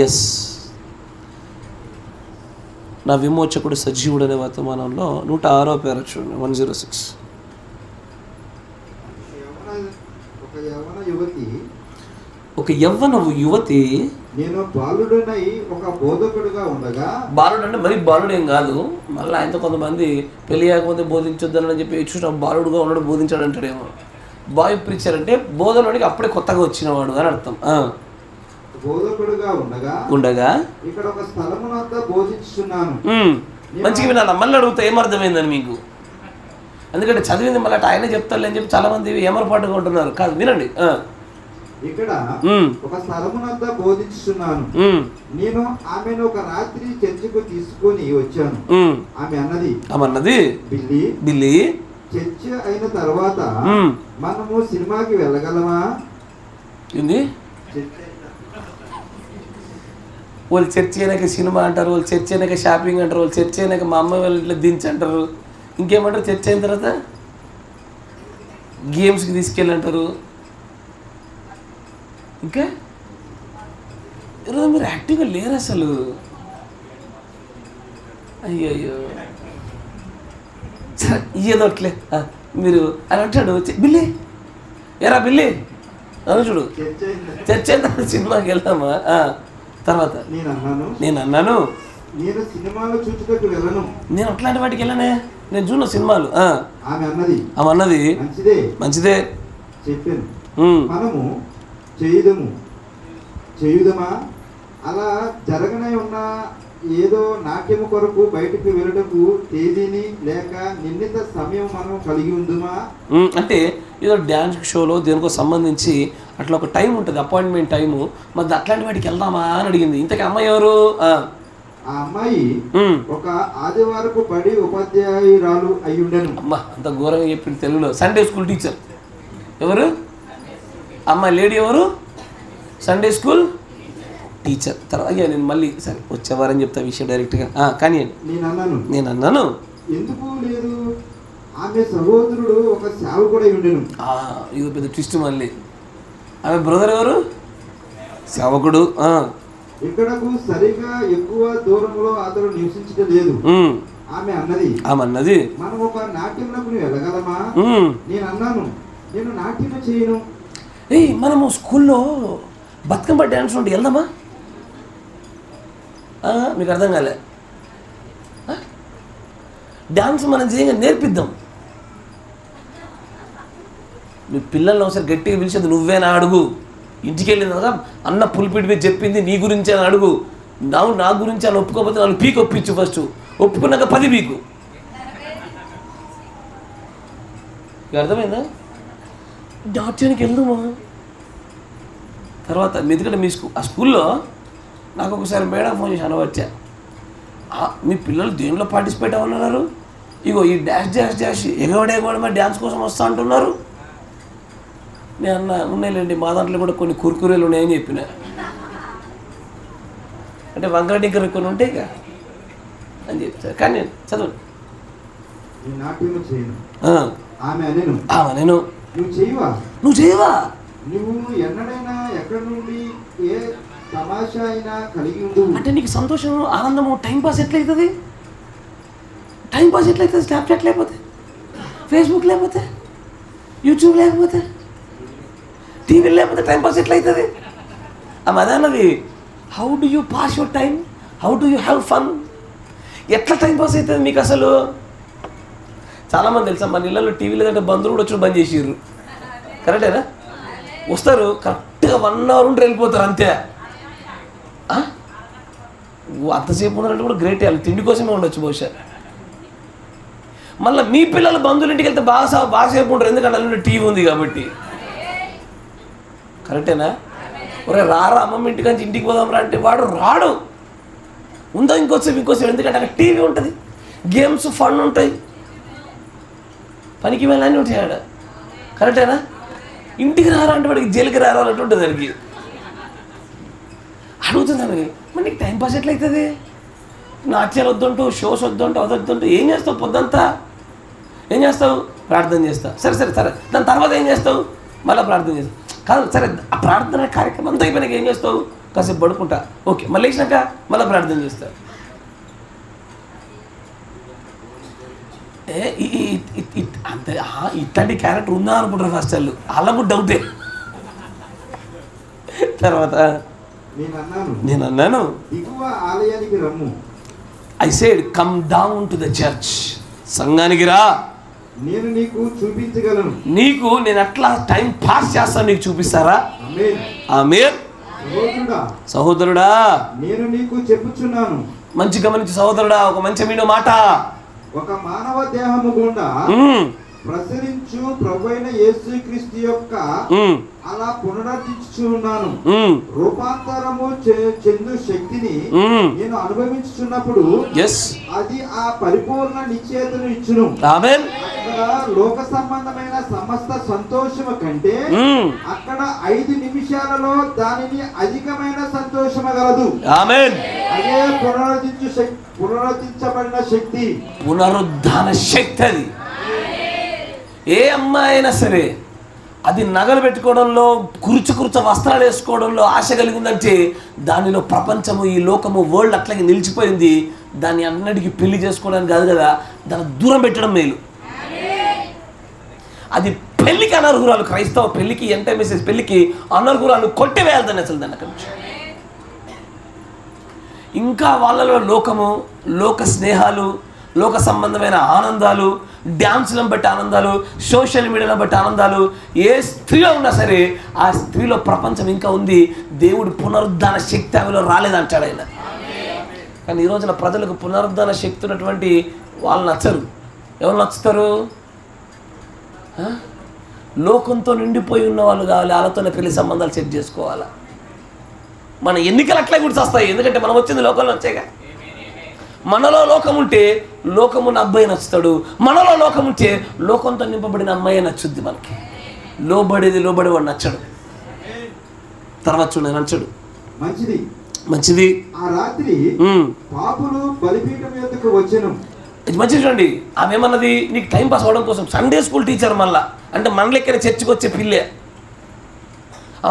S1: ఎస్, నా విమోచకుడు సజీవుడు అనే వర్తమానంలో 106వ పేర చూడండి 106. ఒక యవ్వన యువతి,
S3: నేను బాలుడనై ఒక బోధకుడుగా ఉండగా,
S1: బాలుడు అంటే మరి బాలుడేం కాదు, మళ్ళీ ఆయనతో కొంతమంది పెళ్లి కాకపోతే బోధించొద్దని చెప్పి చూసిన బాలుడుగా ఉన్నాడు బోధించాడు అంటాడేమో. బాయ్ ప్రీచర్ అంటే బోధనలోనికి అప్పుడే కొత్తగా వచ్చినవాడు అని అర్థం.
S3: బోధకుడుగా ఉండగా ఇక్కడ ఒక స్థలమునంత బోధించుచున్నాను.
S1: మంచిగా వినాలి. మళ్ళీ అడుగుతా ఏమర్థమైందని మీకు, ఎందుకంటే చదివింది మళ్ళీ ఆయనే చెప్తారు అని చెప్పి చాలా మంది ఏమరపాటుగా ఉంటున్నారు. కాదు, వినండి.
S3: ఇక్కడ ఒక స్థలమునంత బోధించుచున్నాను. నేను ఆమెను ఒక రాత్రి చర్చికు తీసుకొని వచ్చాను. ఆమె అన్నది బిల్లి, చర్చ అయిన తర్వాత మనము సినిమాకి వెళ్ళగలమా? ఏంది,
S1: వాళ్ళు చర్చ్ అయినాక సినిమా అంటారు, వాళ్ళు చర్చ్ అయినాక షాపింగ్ అంటారు, వాళ్ళు చర్చ్ అయినాక మా అమ్మాయి వాళ్ళ ఇంట్లో దించి అంటారు, ఇంకేమంటారు చర్చ్ అయిన తర్వాత గేమ్స్కి తీసుకెళ్ళి అంటారు. ఇంకా ఈరోజు మీరు యాక్టివ్గా లేరు అసలు. అయ్యో ఏదోట్లే మీరు అని అంటాడు. బిల్లి ఏరా బిల్లి అని చూడు, చర్చ అయిన తర్వాత సినిమాకి వెళ్దామా? తర్వాత నేను అన్నాను
S3: నేను సినిమాలు చూచుటకు వెళ్ళను.
S1: నేను అట్లాంటి వాటికి వెళ్ళనే, నేను చూడ సినిమాలు.
S3: ఆమె
S1: అన్నది మంచిదే
S3: చెప్పాను. మనము చేయుదమా? అలా జరగనే ఉన్న ఏదో నాట్యము కొరకు బయటకు వెళ్ళటకు తేదీని లేక నిర్ణీత సమయం మనం కలిగి ఉందుమా?
S1: అంటే ఏదో డ్యాన్స్ షోలో దేనికో సంబంధించి అట్లా ఒక టైం ఉంటుంది, అపాయింట్మెంట్ టైము. మరి అట్లాంటి వాటికి వెళ్దామా అని అడిగింది. ఇంతకీ అమ్మాయి ఎవరు?
S3: ఆ అమ్మాయి ఒక ఆదివారపు బడి ఉపాధ్యాయురాలు అయి ఉండను.
S1: అమ్మా అంత ఘోరంగా చెప్పింది తెలుగులో. సండే స్కూల్ టీచర్ ఎవరు? అమ్మాయి లేడీ ఎవరు? Sunday school teacher. తర్వాత నేను మళ్ళీ సరే వచ్చేవారని చెప్తా విషయం డైరెక్ట్గా. కానీ నేను అన్నాను
S3: ఎందుకు లేదు, ఆమె సహోదరుడు ఒక సేవకుడై ఉండెను.
S1: ఇది పెద్ద ట్విస్ట్. మళ్ళీ ఆమె బ్రదర్ ఎవరు? సేవకుడు.
S3: ఇక్కడకు సరిగా ఎక్కువ దూరంలో అతడు నివసించడం లేదు. ఆమె అన్నది మనం ఒక నాట్యంలోకి వెళ్ళగలమా? నేను అన్నాను నేను నాట్యం చేయను.
S1: మనము స్కూల్లో బతుకమ్మ డ్యాన్స్ ఉంటే వెళ్దామా? మీకు అర్థం కాలే? డ్యాన్స్ మనం చేయంగా నేర్పిద్దాం. మీ పిల్లల్ని ఒకసారి గట్టిగా పిలిచేది నువ్వేనా అడుగు. ఇంటికి వెళ్ళిందా అన్న పులిపిడి మీద చెప్పింది నీ గురించి అని అడుగు. నా గురించి అని ఒప్పుకోకపోతే వాళ్ళు పీక్ ఒప్పించు. ఫస్ట్ ఒప్పుకున్నాక 10 పీకు. అర్థమైందా? నాట్యానికి వెళ్దామా? తర్వాత ఎందుకంటే మీ ఆ స్కూల్లో నాకు ఒకసారి మేడం ఫోన్ చేసి అనవచ్చా, మీ పిల్లలు దేనిలో పార్టిసిపేట్ అవ్వన్నారు? ఇగో ఈ డాష్ డాష్ డాష్ ఎగవడేగవడ మరి డ్యాన్స్ కోసం వస్తా అంటున్నారు. నేను అన్న ఉన్నాయిలేండి, మా దాంట్లో కూడా కొన్ని కుర్కురేలు ఉన్నాయని చెప్పిన. అంటే వంకర టింకర కొన్ని ఉంటాయి ఇక అని చెప్తారు. కానీ నేను చదవండి. నేను నువ్వు చేయవా?
S3: నువ్వు ఎన్నడైనా ఎక్కడి నుండి ఏ తమాషా అయినా కలిగి ఉండు.
S1: అంటే నీకు సంతోషం, ఆనందము, టైంపాస్ ఎట్లయితుంది? టైంపాస్ ఎట్లయితుంది? స్నాప్చాట్ లేకపోతే, ఫేస్బుక్ లేకపోతే, యూట్యూబ్ లేకపోతే, టీవీ లేకపోతే టైంపాస్ ఎట్లయితుంది? అదే అన్నది, how do you pass your time, how do you have fun, ఎట్లా టైంపాస్ అవుతుంది మీకు అసలు? చాలామంది తెలుసా, మన ఇళ్ళలో టీవీలు కంటే బంధువులు కూడా వచ్చి బంద్ చేసిర్రు. కరెక్టేనా? వస్తారు కరెక్ట్గా 1 hour ఉంటే వెళ్ళిపోతారు అంతే. అంతసేపు ఉన్నారంటే కూడా గ్రేట్. వాళ్ళు తిండి కోసమే ఉండొచ్చు బహుశా. మళ్ళీ మీ పిల్లలు బంధువులు ఇంటికి వెళ్తే బాగాసేపు ఉంటారు, ఎందుకంటే అందులో టీవీ ఉంది కాబట్టి. కరెక్టేనా? ఒరే రారా అమ్మమ్మ ఇంటికి ఇంటికి పోదాం రా అంటే వాడు రాడు. ఉందా ఇంకోసేపు, ఎందుకంటే అక్కడ టీవీ ఉంటుంది, గేమ్స్, ఫన్ ఉంటాయి, పనికి వెళ్ళని ఉంటాయి ఆడ. కరెక్టేనా? ఇంటికి రారా అంటే వాడికి జైలుకి రారా అన్నట్టు ఉంటుంది. దానికి అడుగుతుందని మరి నీకు టైంపాస్ ఎట్లయితుంది? నాట్యాలు వద్దంటూ, షోస్ వద్దంటూ, అదొద్దంటూ ఏం చేస్తావు? పొద్దంతా ఏం చేస్తావు? ప్రార్థన చేస్తావు. సరే దాని తర్వాత ఏం చేస్తావు? మళ్ళీ ప్రార్థన చేస్తావు. కాదు సరే, ఆ ప్రార్థన కార్యక్రమం అంతా అయిపోయినాక ఏం చేస్తావు? కాసేపు పడుకుంటా, ఓకే, మళ్ళీ వేసినాక మళ్ళీ ప్రార్థన చేస్తా. అంతే. ఇట్లాంటి క్యారెక్టర్ ఉందా అనుకుంటారు ఫస్ట్ వాళ్ళు. వాళ్ళకు డౌటే. తర్వాత నేను అన్నాను, I said come down to the church, సంఘానికి రా,
S3: నేను నీకు చూపించగలను.
S1: నీకు నేను అట్లా టైం పాస్ చేస్తాను, నీకు చూపిస్తారా? ఆమేన్. సహోదరుడా
S3: నేను నీకు చెప్పుచున్నాను.
S1: మంచి గమనించి సహోదరుడా, ఒక మంచి మీనో మాట.
S3: ఒక మానవ దేహము గుండా ప్రసరించు ప్రభువైన యేసుక్రీస్తు యొక్క అలా పునరుద్ధరించుచున్నాను. రూపాంతరము చెందు శక్తిని నేను అనుభవించుచున్నప్పుడు అది ఆ పరిపూర్ణ నిశ్చయతను ఇచ్చును.
S1: ఆమేన్.
S3: అక్కడ లోక సంబంధమైన సమస్త సంతోషము కంటే అక్కడ 5 నిమిషాలలో దానిని అధికమైన సంతోషము గలదు.
S1: ఆమేన్.
S3: అదే పునరుద్ధరించబడిన శక్తి,
S1: పునరుద్ధాన శక్తి. అది ఏ అమ్మాయి అయినా సరే అది నగలు పెట్టుకోవడంలో, కురుచ వస్త్రాలు వేసుకోవడంలో ఆశ కలిగిందంటే దానిలో ప్రపంచము, ఈ లోకము, వరల్డ్ అట్లాగే నిలిచిపోయింది. దాన్ని అన్నిటికీ పెళ్లి చేసుకోవడానికి కాదు కదా, దాన్ని దూరం పెట్టడం మేలు. అది పెళ్లికి అనర్హురాలు. క్రైస్తవ పెళ్లికి, ఎంటైమెసేజ్ పెళ్లికి అనర్హురాలు, కొట్టివేయాలి దాన్ని అసలు. దాన్ని అక్కడి నుంచి ఇంకా వాళ్ళలో లోకము, లోక స్నేహాలు, లోక సంబంధమైన ఆనందాలు, డ్యాన్స్లను బట్టి ఆనందాలు, సోషల్ మీడియాను బట్టి ఆనందాలు, ఏ స్త్రీలో ఉన్నా సరే ఆ స్త్రీలో ప్రపంచం ఇంకా ఉంది. దేవుడు పునరుద్ధాన శక్తి ఆమెలో రాలేదంటాడు ఆయన. కానీ ఈ రోజున ప్రజలకు పునరుద్ధాన శక్తి ఉన్నటువంటి వాళ్ళు నచ్చరు. ఎవరు నచ్చుతారు? లోకంతో నిండిపోయి ఉన్న వాళ్ళు కావాలి, వాళ్ళతోనే పెళ్లి సంబంధాలు సెట్ చేసుకోవాలా. మన ఎన్నికలు అట్లే గుర్తొస్తాయి, ఎందుకంటే మనం వచ్చింది లోకంలో వచ్చేగా. మనలో లోకం ఉంటే లోకమున్న అబ్బాయి నచ్చుతాడు, మనలో లోకం ఉంటే లోకంతో నింపబడిన అమ్మాయి నచ్చుద్ది మనకి. లోబడేవాడు నచ్చడు. తర్వాత చూడండి, నచ్చడు. మంచిది.
S3: ఆ రాత్రి పాపులు బలిపీఠం యొద్దకు వచ్చెను.
S1: మంచిది. చూడండి, ఆమె ఏమన్నది? నీకు టైం పాస్ అవ్వడం కోసం. సండే స్కూల్ టీచర్ మళ్ళా, అంటే మన లెక్కన చర్చికి వచ్చే పిల్లే.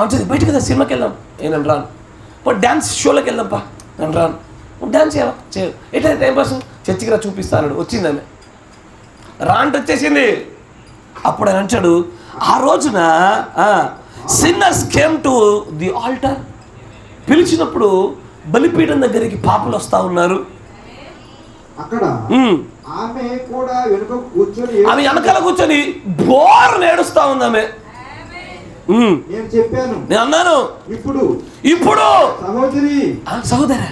S1: మంచిది, బయటకు కదా సినిమాకి వెళ్దాం. నేను రాను. డ్యాన్స్ షోలోకి వెళ్దాంపా. నేను రాను. డ్యాన్స్ చేయవు. ఎట్లా టైం పాస్? చర్చికి రా చూపిస్తాను. వచ్చింది ఆమె, రాంటి వచ్చేసింది. అప్పుడు ఆయన అంటాడు, ఆ రోజున sinners came to the altar. పిలిచినప్పుడు బలిపీఠం దగ్గరికి పాపులు వస్తా ఉన్నారు.
S3: అక్కడ ఆమె కూడా
S1: ఆమె వెనకాల కూర్చొని బోర్ నేడుస్తా ఉంది ఆమె.
S3: నేను చెప్పాను,
S1: నేను అన్నాను, ఇప్పుడు సహోదరి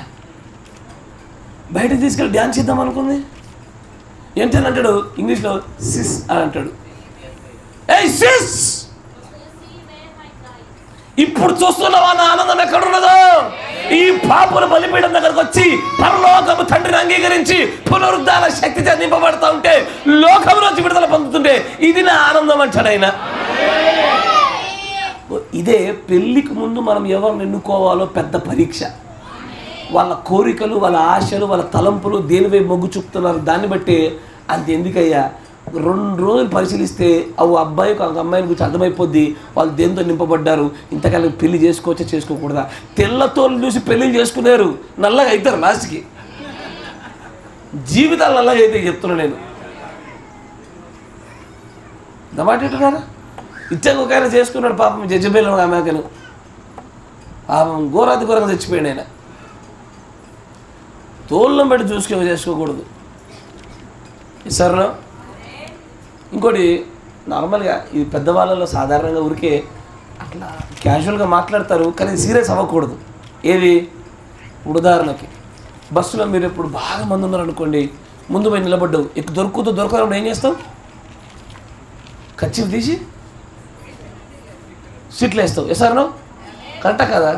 S1: బయటకు తీసుకెళ్ళి డ్యాన్స్ చేద్దాం అనుకుంది. ఏంటని అంటాడు ఇంగ్లీష్లో? సిస్ అని అంటాడు. ఏయ్ సిస్, ఇప్పుడు చూస్తున్నావా నా ఆనందం ఎక్కడున్నదో? ఈ పాపుల బలిపీఠం దగ్గరకు వచ్చి పరలోకము తండ్రిని అంగీకరించి పునరుద్ధాన శక్తితో నింపబడతా ఉంటే, లోకంలోంచి విడుదల పొందుతుంటే ఇది నా ఆనందం అంటాడు ఆయన. ఇదే పెళ్ళికి ముందు మనం ఎవరిని ఎన్నుకోవాలో పెద్ద పరీక్ష. వాళ్ళ కోరికలు, వాళ్ళ ఆశలు, వాళ్ళ తలంపులు దేనిపై మొగ్గు చూపుతున్నారు దాన్ని బట్టి అంత ఎందుకయ్యా 2 రోజులు పరిశీలిస్తే అవి అబ్బాయికి ఒక అమ్మాయిని గురించి అర్థమైపోద్ది వాళ్ళు దేంతో నింపబడ్డారు. ఇంతకాలం పెళ్లి చేసుకోవచ్చా చేసుకోకూడదా? తెల్లతోళ్ళు చూసి పెళ్ళిళ్ళు చేసుకున్నారు, నల్లగా అవుతారు లాస్ట్కి. జీవితాలు నల్లగా అయితే చెప్తున్నా నేను. దమాటేటున్నారా? ఇచ్చాక ఒక ఆయన చేసుకున్నాడు పాపం, జడ్జిబేలో ఆమెకను పాపం ఘోరాతి ఘోరంగా చచ్చిపోయాడు ఆయన. తోళ్ళం బట్టి చేసుకోకూడదు సరేనా? ఇంకోటి నార్మల్గా ఇది పెద్దవాళ్ళలో సాధారణంగా ఊరికే అట్లా క్యాజువల్గా మాట్లాడతారు, కానీ సీరియస్ అవ్వకూడదు. ఏది? ఉదాహరణకి బస్సులో మీరు ఎప్పుడు బాగా మంది ఉన్నారనుకోండి, ముందు పోయి నిలబడ్డావు, దొరకనప్పుడు ఏం చేస్తావు? కచ్చిపు తీసి సీట్లు వేస్తావు. ఎసారనో కరెక్టా కదా?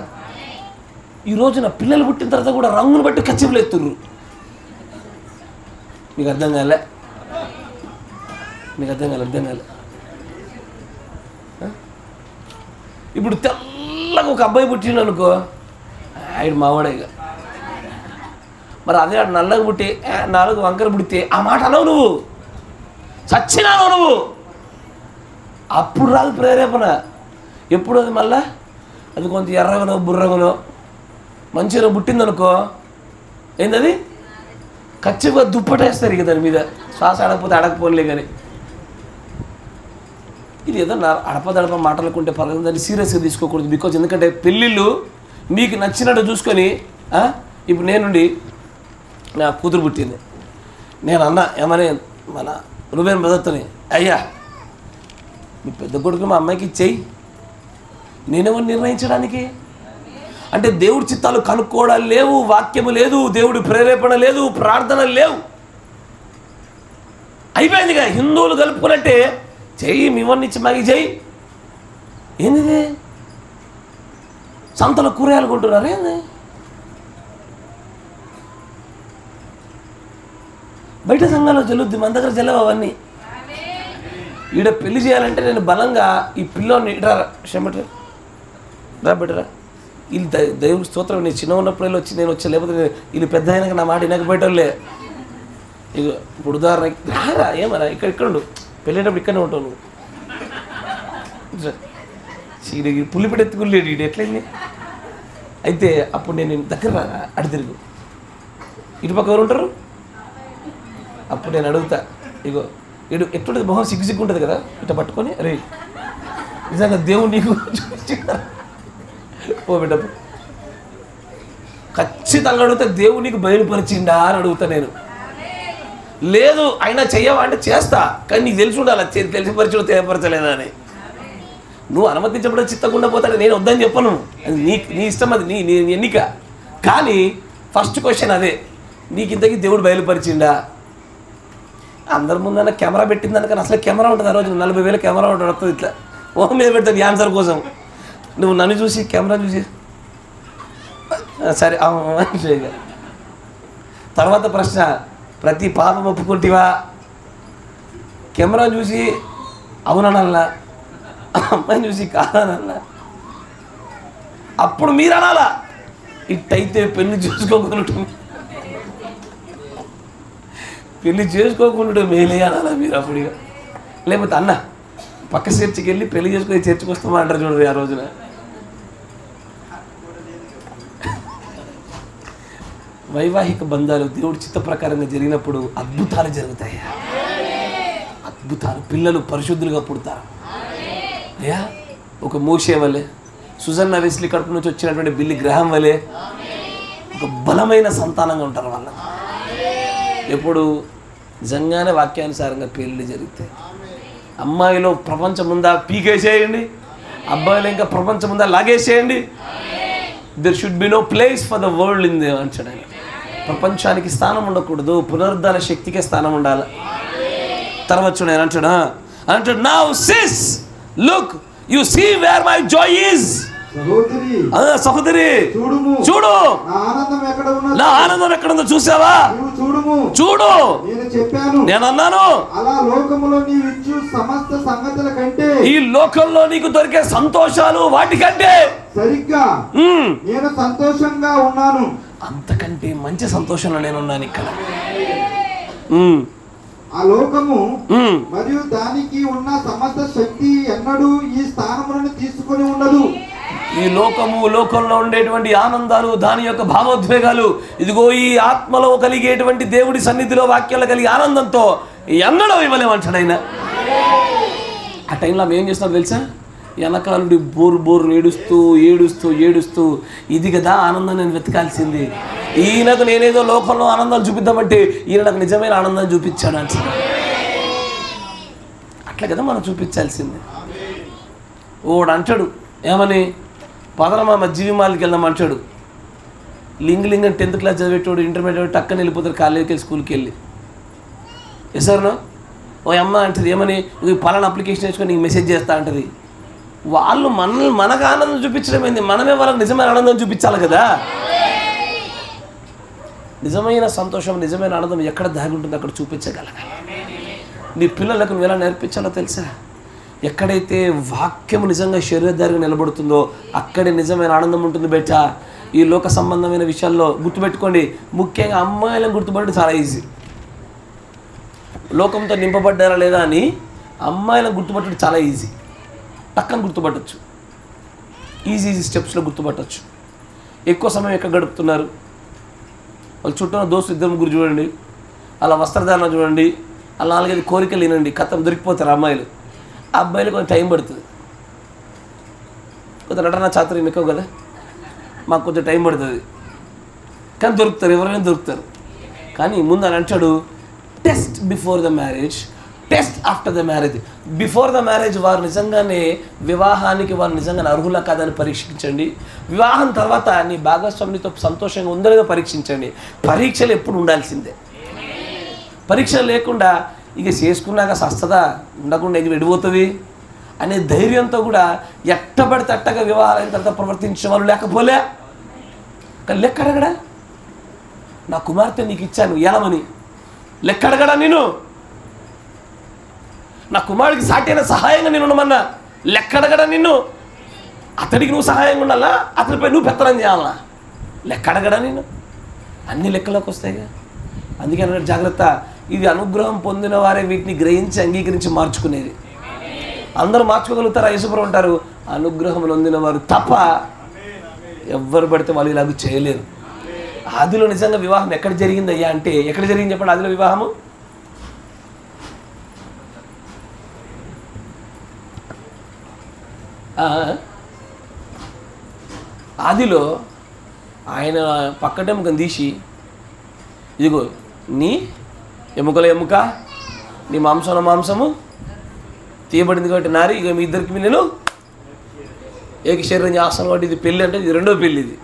S1: ఈ రోజున పిల్లలు పుట్టిన తర్వాత కూడా రంగును బట్టి కచ్చిపులు ఎత్తుర్రు. మీకు అర్థం కాలే? అర్థం కాలే. ఇప్పుడు తెల్లగా ఒక అబ్బాయి పుట్టిండు అనుకో, ఆయన మావాడే. ఇక మరి అదే నల్లగా పుట్టి 4 వంకర పుడితే ఆ మాట అనవు, నువ్వు చచ్చినావు నువ్వు. అప్పుడు రాదు ప్రేరేపణ. ఎప్పుడు అది మళ్ళా అది కొంచెం ఎర్రగనో బుర్రగనో మంచిగా పుట్టిందనుకో, ఏంటది ఖచ్చితంగా దుప్పటేస్తారు ఇక దాని మీద. శ్వాస అడగపోతే అడగపోలే. కానీ ఇది ఏదో అడపదడప మాట్లాడుకుంటే పర్లేదు, దాన్ని సీరియస్గా తీసుకోకూడదు. బికాజ్ ఎందుకంటే పెళ్ళిళ్ళు మీకు నచ్చినట్టు చూసుకొని, ఇప్పుడు నేనుండి నా కూతురు పుట్టింది, నేను అన్నా ఏమని మన రూబేన్ బ్రదర్తోని, అయ్యా మీ పెద్ద కొడుకు మా అమ్మాయికి ఇచ్చేయి, నేనేమో నిర్ణయించడానికి. అంటే దేవుడి చిత్తాలు కనుక్కోవడాలు లేవు, వాక్యము లేదు, దేవుడి ప్రేరేపణ లేదు, ప్రార్థనలు లేవు. అయిపోయిందిగా. హిందువులు కలుపుకున్నట్టే చెయ్యి, మిమ్మల్నిచ్చి మాకి చెయ్యి. ఏంది సంతలో కూరగాయలు కొంటున్నారు? ఏంది బయట సంఘాల్లో జల్లుద్ది, మన దగ్గర జల్లవు అవన్నీ. ఈడ పెళ్లి చేయాలంటే నేను బలంగా ఈ పిల్లోని రా బెటరా, వీళ్ళు దేవుడి స్తోత్రం. నేను చిన్న ఉన్నప్పుడు వచ్చి నేను వచ్చా, లేకపోతే వీళ్ళు పెద్ద అయినాక నా మాట వినకపోయేటోళ్ళే. ఇక ఇప్పుడు ఉదాహరణకి రారా, ఏమరా ఇక్కడ పెళ్ళేటప్పుడు ఇక్కడనే ఉంటావు నువ్వు. చీడకి పుల్లి పెడెత్తుకులేడు ఇటు ఎట్లయింది. అయితే అప్పుడు నేను దగ్గర రారా, అటు తిరుగు, ఇటుపక్క ఎవరు ఉంటారు? అప్పుడు నేను అడుగుతా, ఇగో ఇటు ఎట్లుంటుంది మొహం సిగ్గు ఉంటుంది కదా, ఇట్లా పట్టుకొని అరే నిజంగా దేవుడు నీకు ఓ బిడ్డ ఖచ్చితంగా అడుగుతా, దేవుడు నీకు బయలుపరిచిండా అని అడుగుతా నేను. లేదు అయినా చెయ్యవా అంటే చేస్తా, కానీ నీకు తెలిసి ఉండాలి తెలిసిపరచడం తెలియపరచలేదా అని. నువ్వు అనుమతించబడే చిత్తకుండా పోతాడు, నేను వద్దని చెప్పను, అది నీ ఇష్టం, అది నీ ఎన్నిక. కానీ ఫస్ట్ క్వశ్చన్ అదే, నీకు ఇంతకీ దేవుడు బయలుపరిచిండా? అందరి ముందన్న కెమెరా పెట్టిందని, కానీ అసలు కెమెరా ఉంటుంది ఆ రోజు 40,000 కెమెరా ఉంటుంది, వస్తుంది ఇట్లా ఓహ్ మీద పెడతాను ఆన్సర్ కోసం. నువ్వు నన్ను చూసి కెమెరా చూసి సరే తర్వాత ప్రశ్న, ప్రతి పాపం ఒప్పుకుంటేవా? కెమెరా చూసి అవునన్నా, అమ్మాయిని చూసి కాదనన్నా. అప్పుడు మీరు అనాలా, ఇట్టయితే పెళ్లి చేసుకోకుండా మేలే అనాలా మీరు అప్పుడు. లేకపోతే అన్న పక్క చర్చికి వెళ్ళి పెళ్లి చేసుకుని చర్చికి వస్తామా అంటారు చూడండి ఆ రోజున. వైవాహిక బంధాలు దేవుడి చిత్త ప్రకారంగా జరిగినప్పుడు అద్భుతాలు జరుగుతాయి. అద్భుతాలు. పిల్లలు పరిశుద్ధులుగా పుడతారు. అయ్యా ఒక మోషే వలె, సుజన్న వెస్లీ కడుపు నుంచి వచ్చినటువంటి బిల్లి గ్రహం వలె ఒక బలమైన సంతానంగా ఉంటారు వాళ్ళ. ఎప్పుడు నిజంగానే వాక్యానుసారంగా పెళ్ళి జరుగుతాయి. అమ్మాయిలో ప్రపంచం ఉందా పీకేసేయండి, అబ్బాయిలో ఇంకా ప్రపంచం ఉందా లాగేసేయండి. There should be no place for the world in they అంటాడు. ప్రపంచానికి స్థానం ఉండకూడదు, పునరుద్ధాన శక్తికే స్థానం ఉండాలి. తర్వాత చూడండి అంటాడు, now sis look you see where my joy is. సహోదరి చూడు, నా ఆనందం ఎక్కడుందో చూసావా? చూడు, నేను అన్నాను ఈ లోకంలో నీకు దొరికే సంతోషాలు వాటికంటే
S3: సరిగ్గా నేను సంతోషంగా ఉన్నాను,
S1: అంతకంటే మంచి సంతోషంలో నేను ఉన్నాను ఇక్కడ.
S3: ఆ లోకము మరియు దానికి ఉన్న సమస్త శక్తి ఎన్నడూ ఈ స్థానములను తీసుకొని ఉండదు.
S1: ఈ లోకంలో ఉండేటువంటి ఆనందాలు, దాని యొక్క భావోద్వేగాలు, ఇదిగో ఈ ఆత్మలో కలిగేటువంటి దేవుడి సన్నిధిలో వాక్యాలు కలిగే ఆనందంతో ఎన్నడూ ఇవ్వలేమంటాడు ఆయన. ఆ టైంలో ఆమె ఏం చేస్తున్నారు తెలుసా? వెనకాల నుండి బోరు ఏడుస్తూ ఇది కదా ఆనందం నేను వెతకాల్సింది. ఈయనకు నేనేదో లోకంలో ఆనందాలు చూపిద్దామంటే ఈయన నాకు నిజమైన ఆనందాన్ని చూపించాడు అంటే అట్లా కదా మనం చూపించాల్సింది. ఓడు అంటాడు ఏమని, పదరమా జీవిమాలకి వెళ్దాం అంటాడు. లింగ్ అని 10th క్లాస్ చదివేటోడు ఇంటర్మీడియట్ టక్కని వెళ్ళిపోతారు కాలేజీకి వెళ్ళి స్కూల్కి వెళ్ళి. ఎసార్నో ఓ అమ్మ అంటది ఏమని, పలానా అప్లికేషన్ వేసుకొని నీకు మెసేజ్ చేస్తా అంటది. వాళ్ళు మనకు ఆనందం చూపించడం ఏంది, మనమే వాళ్ళకి నిజమైన ఆనందం చూపించాలి కదా. నిజమైన సంతోషం, నిజమైన ఆనందం ఎక్కడ దాగి ఉంటుందో అక్కడ చూపించగలగాలి. నీ పిల్లలకు నువ్వు ఎలా నేర్పించాలో తెలుసా? ఎక్కడైతే వాక్యము నిజంగా శరీరధారిగా నిలబడుతుందో అక్కడే నిజమైన ఆనందం ఉంటుంది బేట. ఈ లోక సంబంధమైన విషయాల్లో గుర్తుపెట్టుకోండి, ముఖ్యంగా అమ్మాయిలను గుర్తుపట్టడం చాలా ఈజీ. లోకంతో నింపబడ్డారా లేదా అని అమ్మాయిలను గుర్తుపట్టడం చాలా ఈజీ. టక్కని గుర్తుపట్టచ్చు, ఈజీ స్టెప్స్లో గుర్తుపట్టచ్చు. ఎక్కువ సమయం ఎక్కడ గడుపుతున్నారు, వాళ్ళ చుట్టూ దోస్తులు 2-3 చూడండి, అలా వస్త్రధారణ చూడండి, అలా 4-5 కోరికలు వినండి, కథం దొరికిపోతారు అమ్మాయిలు. ఆ అబ్బాయిలు కొంచెం టైం పడుతుంది. కొంత నటన చాతుర్యం ఎక్కువ కదా, మాకు కొంచెం టైం పడుతుంది, కానీ దొరుకుతారు, ఎవరైనా దొరుకుతారు. కానీ ముందు అని అంటాడు, test before the marriage, test after the marriage. Before the marriage వారు నిజంగానే వివాహానికి వారు నిజంగానే అర్హులా కాదని పరీక్షించండి. వివాహం తర్వాత నీ భాగస్వామితో సంతోషంగా ఉందో లేదో పరీక్షించండి. పరీక్షలు ఎప్పుడు ఉండాల్సిందే. పరీక్షలు లేకుండా ఇక చేసుకున్నాక సస్తదా ఉండకుండా ఇక విడిపోతుంది అనే ధైర్యంతో కూడా ఎట్టబడితే అట్టగా వివాహాలైన తర్వాత ప్రవర్తించే వాళ్ళు లేకపోలే. కానీ లెక్కడగడా నా కుమార్తె నీకు ఇచ్చాను ఏమని లెక్కడగడా, నేను నా కుమారుడికి సాటి అయిన సహాయంగా నేను ఉండమన్నా లెక్కడగడా, నిన్ను అతడికి నువ్వు సహాయంగా ఉండాలా, అతడిపై నువ్వు పెత్తనం చేయాలా, లెక్కడగడా నేను. అన్ని లెక్కలోకి వస్తాయిగా. అందుకే అన్నాడు జాగ్రత్త, ఇది అనుగ్రహం పొందిన వారే వీటిని గ్రహించి అంగీకరించి మార్చుకునేది. అందరూ మార్చుకోగలుగుతారు, యేసుప్రభు ఉంటారు, అనుగ్రహం పొందిన వారు తప్ప ఎవ్వరు పడితే వాళ్ళు ఇలాగ చేయలేరు. ఆదిలో నిజంగా వివాహం ఎక్కడ జరిగింది అయ్యా అంటే, ఎక్కడ జరిగింది చెప్పండి ఆదిలో వివాహము? ఆదిలో ఆయన పక్కటెముకను తీసి, ఇదిగో నీ ఎముకల ఎముక, నీ మాంసంలో మాంసము తీయబడింది కాబట్టి నారి, ఇక మీ ఇద్దరికి నేను ఏక శరీరం చేస్తాను కాబట్టి ఇది పెళ్ళి అంటే ఇది రెండో పెళ్ళి. ఇది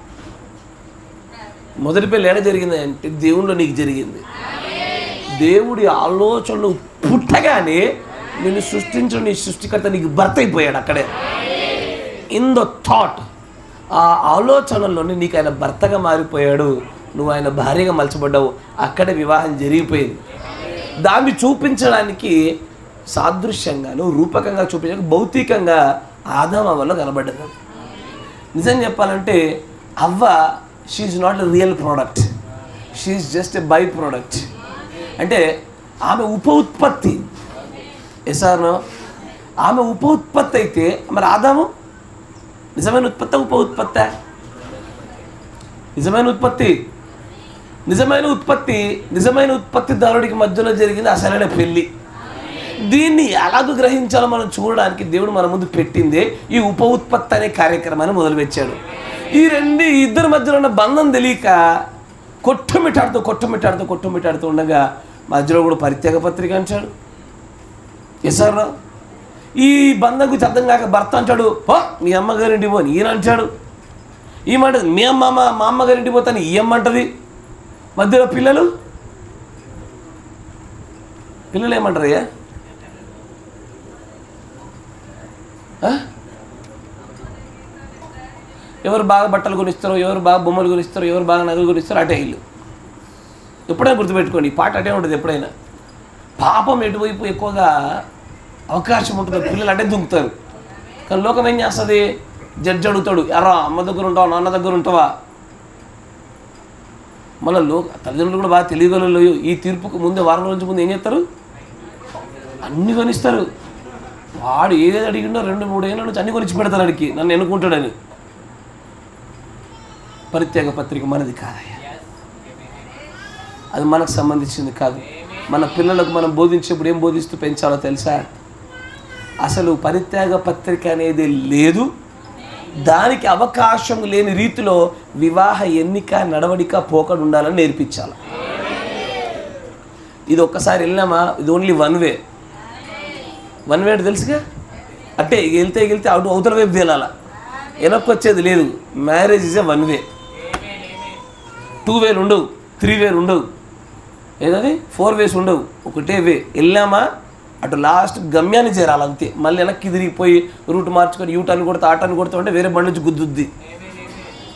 S1: మొదటి పెళ్ళి ఎక్కడ జరిగింది అంటే దేవుళ్ళు నీకు జరిగింది. దేవుడి ఆలోచనలు పుట్టగానే నిన్ను సృష్టించిన నీ సృష్టికర్త నీకు భర్త అయిపోయాడు అక్కడే. ఇన్ ద థాట్, ఆ ఆలోచనల్లోనే నీకు ఆయన భర్తగా మారిపోయాడు, నువ్వు ఆయన భార్యగా మలచబడ్డావు, అక్కడే వివాహం జరిగిపోయింది. దాన్ని చూపించడానికి సాదృశ్యంగాను రూపకంగా చూపించడానికి భౌతికంగా ఆదాము అవ్వలో కనబడ్డది. నిజం చెప్పాలంటే అవ్వ she's not a real product, she's just a by product. అంటే ఆమె ఉప ఉత్పత్తి. ఎసార్నో ఆమె ఉప ఉత్పత్తి అయితే మరి ఆదాము నిజమైన ఉత్పత్తి, ఉప ఉత్పత్తి? నిజమైన ఉత్పత్తి. నిజమైన ఉత్పత్తిదారుడికి మధ్యలో జరిగింది అసలైన పెళ్ళి. దీన్ని ఎలాగో గ్రహించాలో మనం చూడడానికి దేవుడు మన ముందు పెట్టిందే ఈ ఉప ఉత్పత్తి అనే కార్యక్రమాన్ని మొదలుపెట్టాడు. ఈ ఇద్దరి మధ్యలో ఉన్న బంధం తెలియక కొట్టుమిట్టాడుతూ ఉండగా మధ్యలో కూడా పరిత్యాగ పత్రిక అంటాడు. ఎసార్ ఈ బంధం గురించి అర్థం కాక భర్త అంటాడు, ఓ మీ అమ్మగారింటికి పోని ఈయన అంటాడు. ఈ మాట మీ మా అమ్మగారింటికి పోతాను ఈ అమ్మ అంటది. మధ్యలో పిల్లలు ఏమంటారు అయ్యా? ఎవరు బాగా బట్టలు కొనిస్తారో, ఎవరు బాగా బొమ్మలు కొనిస్తారో, ఎవరు బాగా నగలు కొనిస్తారో అటే ఇల్లు. ఎప్పుడైనా గుర్తుపెట్టుకోండి, ఈ పాట అటే ఉంటుంది. ఎప్పుడైనా పాపం ఎటువైపు ఎక్కువగా అవకాశం ఉంటుంది, పిల్లలు అటే దుంకుతారు. కానీ లోకం ఏం చేస్తుంది? జడ్జి అడుగుతాడు, ఎరా అమ్మ దగ్గర ఉంటావా, నాన్న దగ్గర ఉంటావా? మళ్ళీ తల్లిదండ్రులు కూడా బాగా తెలియగలరు. ఈ తీర్పుకు ముందే వారం రోజుల ముందు ఏం చేస్తారు? అన్నీ కొనిస్తారు. వాడు ఏదేది అడిగిండో 2-3 ఏళ్ళ నుంచి అన్నీ కొనిచ్చి పెడతారు అడిగి, నన్ను ఎన్నుకుంటాడని. పరిత్యాగ పత్రిక మనది కాదయ్యా, అది మనకు సంబంధించింది కాదు. మన పిల్లలకు మనం బోధించేప్పుడు ఏం బోధిస్తూ పెంచాలో తెలుసా? అసలు పరిత్యాగ పత్రిక అనేది లేదు, దానికి అవకాశం లేని రీతిలో వివాహ ఎన్నిక, నడవడిక, పోకడు ఉండాలని నేర్పించాలి. ఇది ఒక్కసారి వెళ్ళినామా, ఇది ఓన్లీ వన్ వే అంటే తెలుసుగా. అంటే వెళ్తే అవతల వైపు తేలాల, వెనక్కి వచ్చేది లేదు. Marriage is a one way. 2 వేలు ఉండవు, 3 వేలు ఉండవు, ఏదది 4 వేస్ ఉండవు, ఒకటే వే. వెళ్ళామా అటు లాస్ట్ గమ్యాన్ని చేరాలి అంతే. మళ్ళీ వెనక్కి తిరిగిపోయి రూట్ మార్చుకొని యూటర్న్ కొడతా, ఆటర్న్ కొడతా అంటే వేరే బండి నుంచి గుద్దుద్ది.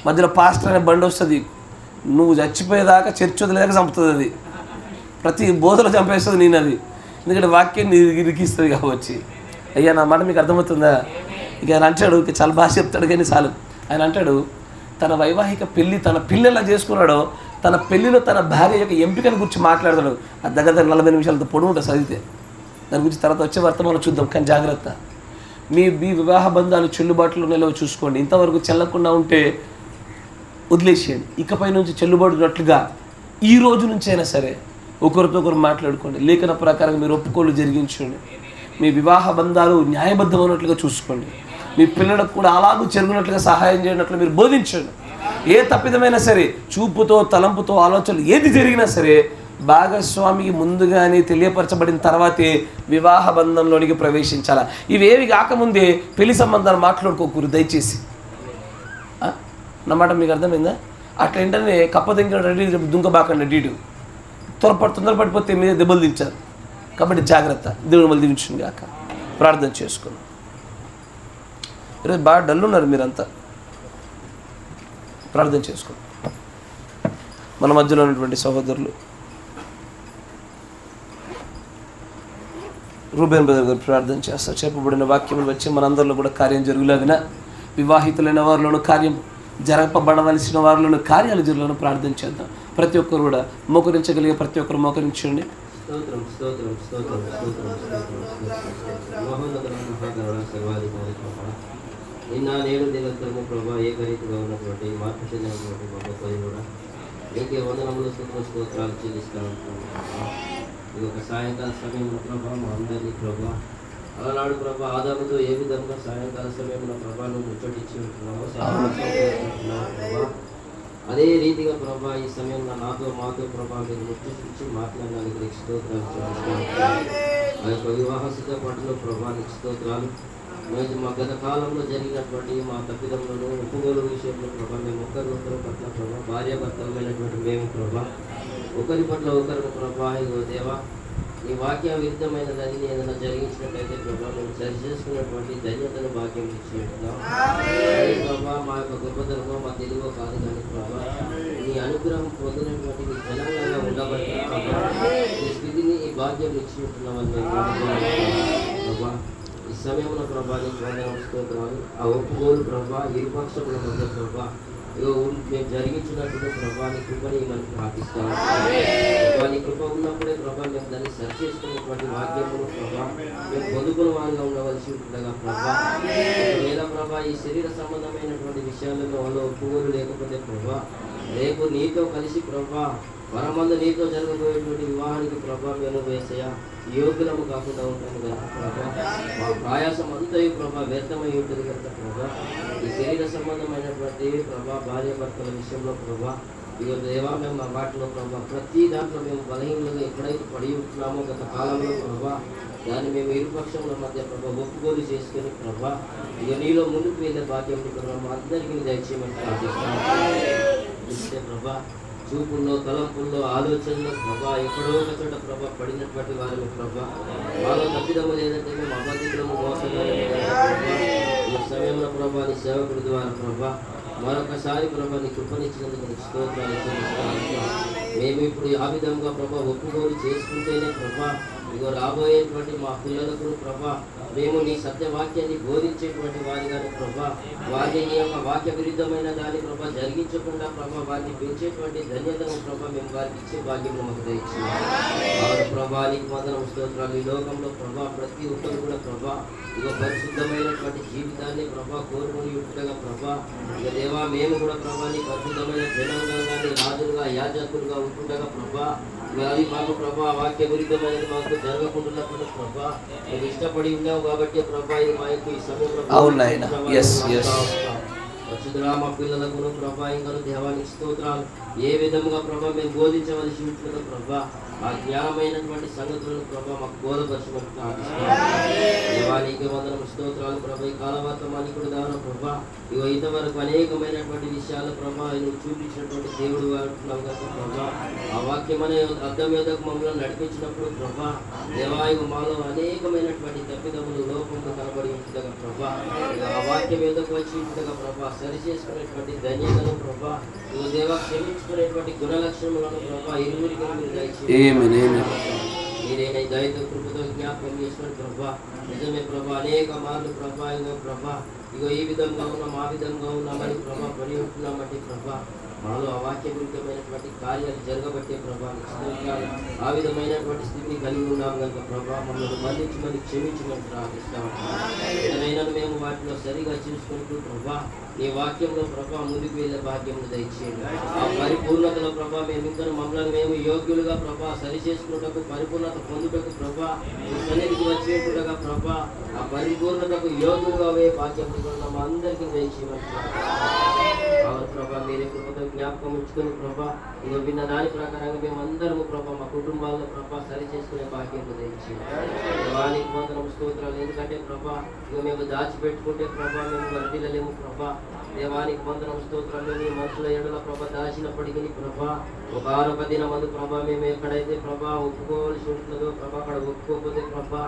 S1: మధ్యలో పాస్టర్ అనే బండి వస్తుంది, నువ్వు చచ్చిపోయేదాకా చర్చ్ వదిలేదాకా చంపుతుంది అది. ప్రతి బోధలో చంపేస్తుంది నేను అది, ఎందుకంటే వాక్యం ఇరికిస్తుంది కావచ్చు. అయ్యా నా మాట మీకు అర్థమవుతుందా? ఇక ఆయన అంటాడు, చాలా బాగా చెప్తాడు కానీ చాలు. ఆయన అంటాడు, తన వైవాహిక పెళ్ళి తన పిల్లలా చేసుకున్నాడో, తన పెళ్ళిలో తన భార్య యొక్క ఎంపికను గురించి మాట్లాడతాడు. అది దగ్గర 40 నిమిషాలతో పొడుగు ఉంటుంది చదివితే. దాని గురించి తర్వాత వచ్చే వర్తమానం చూద్దాం. కానీ జాగ్రత్త, మీ వివాహ బంధాలు చెల్లుబాటులో నిలవ చూసుకోండి. ఇంతవరకు చెల్లకుండా ఉంటే వదిలేసేయండి. ఇకపై నుంచి చెల్లుబాటున్నట్లుగా ఈ రోజు నుంచి అయినా సరే ఒకరితో ఒకరు మాట్లాడుకోండి. లేఖన ప్రకారంగా మీరు ఒప్పుకోలు జరిగించండి. మీ వివాహ బంధాలు న్యాయబద్ధమైనట్లుగా చూసుకోండి. మీ పిల్లలకు కూడా అలాగూ జరుగునట్లుగా సహాయం చేయనట్లు మీరు బోధించండి. ఏ తప్పిదమైనా సరే, చూపుతో, తలంపుతో, ఆలోచనలు ఏది జరిగినా సరే భాగస్వామికి ముందుగానే తెలియపరచబడిన తర్వాతే వివాహ బంధంలోనికి ప్రవేశించాలి. ఇవేవి కాకముందే పెళ్లి సంబంధాలు మాట్లాడుకోకూడదు దయచేసి. నా మాట మీకు అర్థమైందా? అట్లా ఏంటనే కప్పదెంకిన రెడీ దుంకబాకండి. డీడు తొందరపడిపోతే మీద దెబ్బలు దించారు. కాబట్టి జాగ్రత్త. దేవుడు మళ్ళీ దీవించును గాక. ప్రార్థన చేసుకున్నాం. ఈరోజు బాగా డల్ ఉన్నారు మీరంతా. ప్రార్థన చేసుకున్నాం. మన మధ్యలో ఉన్నటువంటి సహోదరులు రూబేన్ బ్రదర్ గారు ప్రార్థన చేస్తారు. చెప్పబడిన వాక్యములు వచ్చి మనందరిలో కూడా కార్యం జరుగులాగిన, వివాహితులైన వారిలోనూ కార్యం జరపబడవలసిన వారిలోనూ కార్యాలు జరుగులను ప్రార్థన చేద్దాం. ప్రతి ఒక్కరు కూడా మోకరించగలిగే ప్రతి ఒక్కరు మోకరించండి.
S4: నిన్న నేడు దినోత్తరము ప్రభా ఏకరీతిగా ఉన్నటువంటి మార్పు చెందినటువంటి గొప్పది కూడా నీకే వందనములు స్తోత్రాలు చెల్లిస్తాను. ఇది ఒక సాయంకాల సమయంలో ప్రభా మా అందరినీ ప్రభా అలనాడు ప్రభా ఆదాముతో ఏ విధంగా సాయంకాల సమయంలో ప్రభా నువ్వు ముచ్చటించి ఉంటున్నావు ప్రభా, అదే రీతిగా ప్రభా ఈ సమయంలో మాతో ప్రభా మీరు ముచ్చటించి మాట్లాడడానికి నీకు స్తోత్రాలు చెల్లిస్తాను. ఆ యొక్క వివాహ సిద్ధపాటులో ప్రభా నీకు స్తోత్రాలు. మా గత కాలంలో జరిగినటువంటి మా తప్పిదములను ఒప్పుకోలు విషయంలో ప్రభా మేము ఒకరి పట్ల ప్రభా భార్యాభర్తలమైనటువంటి మేము ప్రభా ఒకరి పట్ల ఒకరు ప్రభా ఇగో దేవా నీ వాక్య విరుద్ధమైనదని ఏదైనా జరిగించినట్లయితే ప్రభా మేము సరి చేసుకున్నటువంటి ధన్యతను భాగ్యం ఇచ్చేట్టున్నాం ప్రభా. మా యొక్క గొప్పతనమో మా తెలుగో కాదు కానీ ప్రభా నీ అనుగ్రహం పొందినటువంటి నీ జనంగా ఉండబట్టి ప్రభా ఈ స్థితిని ఈ భాగ్యం ఇచ్చినట్టున్నామని మేము ప్రభా. ఈ సమయంలో ప్రభా నీకు వందనాలు. ఆ ఒప్పుకోలు ప్రభా ఇరుపక్షముల మధ్య ప్రభా మేము జరిగించినట్టుగా ప్రభా నీ కృపని మనకు ప్రార్థిస్తాము. నీ కృప ఉన్నప్పుడే ప్రభా మేము దాన్ని సరి చేసుకునేటువంటి వాక్యములు ప్రభా మేము పొందుకున్న వారిగా ఉండవలసి ఉంటుండగా ప్రభా లేదా ప్రభా ఈ శరీర సంబంధమైనటువంటి విషయాలలో వాళ్ళు ఒప్పుకోలు లేకపోతే ప్రభా రేపు నీతో కలిసి ప్రభా వరమందు నీతో జరగబోయేటువంటి వివాహానికి ప్రభా మేము వేసయా యోగ్యులము కాకుండా ఉంటాను కదా ప్రభా. మా ప్రయాసం అంతా ప్రభా వ్యర్థమై ఉంటుంది కనుక ప్రభా ఈ శరీర సంబంధమైనటువంటి ప్రభా భార్యాభర్తల విషయంలో ప్రభా ఇక దేవా మేము మా వాటిలో ప్రభా ప్రతి దాంట్లో మేము బలహీనంగా ఎక్కడైతే పడి ఉంటున్నామో గత కాలంలో ప్రభా దాన్ని మేము ఇరుపక్షముల మధ్య ప్రభా ఒప్పుకోలు చేసుకుని ప్రభా ఇక నీలో ముందుకు వెళ్ళే భాగ్యం ప్రభా మా అందరికీ దయచేయమని ప్రార్థిస్తాను. ప్రభా చూపుల్లో తలంపుల్లో ఆలోచనలో ప్రభా ఎక్కడో ఒక చోట ప్రభా పడినటువంటి వారిని ప్రభా వాళ్ళ తప్పిదము లేదంటే మేము అబద్ధికులము మోసగాళ్ళము సమయంలో ప్రభా నీ సేవకుడి ద్వారా ప్రభా మరొకసారి ప్రభా నీ కృపనిచ్చినందుకు నీకు స్తోత్రాలు చెల్లిస్తున్నాను. మేము ఇప్పుడు ఆ విధంగా ప్రభా ఒప్పుకోలు చేసుకుంటేనే ప్రభా ఇగో రాబోయేటువంటి మా పిల్లలకు ప్రభా మేము నీ సత్యవాక్యాన్ని బోధించేటువంటి వారిగానే ప్రభా వారిని నీ యొక్క వాక్య విరుద్ధమైన దాని ప్రభా జరిగించకుండా ప్రభా వారిని పెంచేటువంటి ధన్యతను ప్రభా మేము వారికి ఇచ్చే భాగ్యం మాకు దయచేయాలి. ప్రభా నీకు వందనం స్తోత్రాలు. ఈ లోకంలో ప్రభా ప్రతి ఒక్కరు కూడా ప్రభా ఇక పరిశుద్ధమైనటువంటి జీవితాన్ని ప్రభా కోరుకుని ఉంటుండగా ప్రభా ఇక దేవా మేము కూడా ప్రభా నీ పరిశుద్ధమైన జనాంగంగానే రాజులుగా యాజకులుగా ఉంటుండగా ప్రభా అది మాకు ప్రభా వాక్య విరుద్ధమైనది మాకు జరగకుండా ప్రభా నువ్వు ఇష్టపడి ఉన్నావు కాబట్టి ప్రభా ఇది మా యొక్క ఈ సమయంలో పరిశుద్ధుడా మా పిల్లలకు ప్రభా ఇంకా దేవానికి స్తోత్రాలు. ఏ విధముగా ప్రభా మేము బోధించవలసి ఉంటుందో ప్రభా ఆ జ్ఞానమైనటువంటి సంగతులను ప్రభా మాకు బోధపరచమని దేవానికి వందనం స్తోత్రాలు. ప్రభా ఈ కాలవర్తమానికుడు దాని ప్రభా ఇగో ఇంతవరకు అనేకమైనటువంటి విషయాలు ప్రభా నువ్వు చూపించినటువంటి దేవుడు అంటున్నావు కదా ప్రభా ఆ వాక్యం అనే అర్థం మీదకు మమ్మల్ని నడిపించినప్పుడు ప్రభా దేవాయు మాలో అనేకమైనటువంటి తప్పిదములు లోపంలో కనబడి ఉంటుండగా ప్రభా ఆ వాక్యం మీదకు వచ్చి ఉంటుండగా ప్రభా సరి చేసుకునేటువంటి ధన్యతను ప్రభా నువ్వు దేవా క్షమించుకునేటువంటి గుణలక్షణములను ప్రభా ఇరువురికి మీరు దయచేయండి. మీరేనా దయతో కృపతో జ్ఞాపకం చేసుకుని ప్రభా నిజమే ప్రభా అనేక మార్లు ప్రభా ఇగో ప్రభా ఇగో ఈ విధంగా ఉన్నాం ఆ విధంగా ఉన్నామని ప్రభా పని ఉంటున్నామంటే ప్రభా మాలో ఆ వాక్యపూరితమైనటువంటి కార్యాలు జరగబట్టే ప్రభా ఆ విధమైనటువంటి స్థితిని కలిగి ఉన్నాం కనుక ప్రభా మమ్మల్ని బంధించమని క్షమించమని ప్రార్థిస్తాం. ఏదైనా మేము వాటిలో సరిగా చూసుకుంటూ ప్రభా నీ వాక్యంలో ప్రభా ముందుకు వెళ్ళే భాగ్యం దయచేయండి. ఆ పరిపూర్ణతలో ప్రభా మేము ఇంకా మమ్మల్ని మేము యోగ్యులుగా ప్రభా సరి చేసుకున్నటకు పరిపూర్ణత పొందుటకు ప్రభా నీ సన్నిధికి వచ్చేట్టుగా ప్రభా ఆ పరిపూర్ణతకు యోగ్యులుగా అయ్యే భాగ్యం మా అందరికీ దయచేయమని ప్రభా మీరే కృపతో జ్ఞాపకం ఉంచుకుని ప్రభా ఇక విన్న దాని ప్రకారంగా మేము అందరము ప్రభా మా కుటుంబాల్లో ప్రభా సరి చేసుకునే భాగ్యం దయచేయండి. వానికి వందనం స్తోత్రాలు. ఎందుకంటే ప్రభా ఇక మేము దాచిపెట్టుకుంటే ప్రభా మేము వర్ధిల్లలేము ప్రభా దేవానికి వందనం స్తోత్రాలు. నీ మనుషుల ఎడల ప్రభా దాచినప్పటికీ ప్రభా ఒక దినమందు ప్రభా మేము ఎక్కడైతే ప్రభా ఒప్పుకోవాల్సి ఉంటుందో ప్రభా అక్కడ ఒప్పుకోకపోతే ప్రభా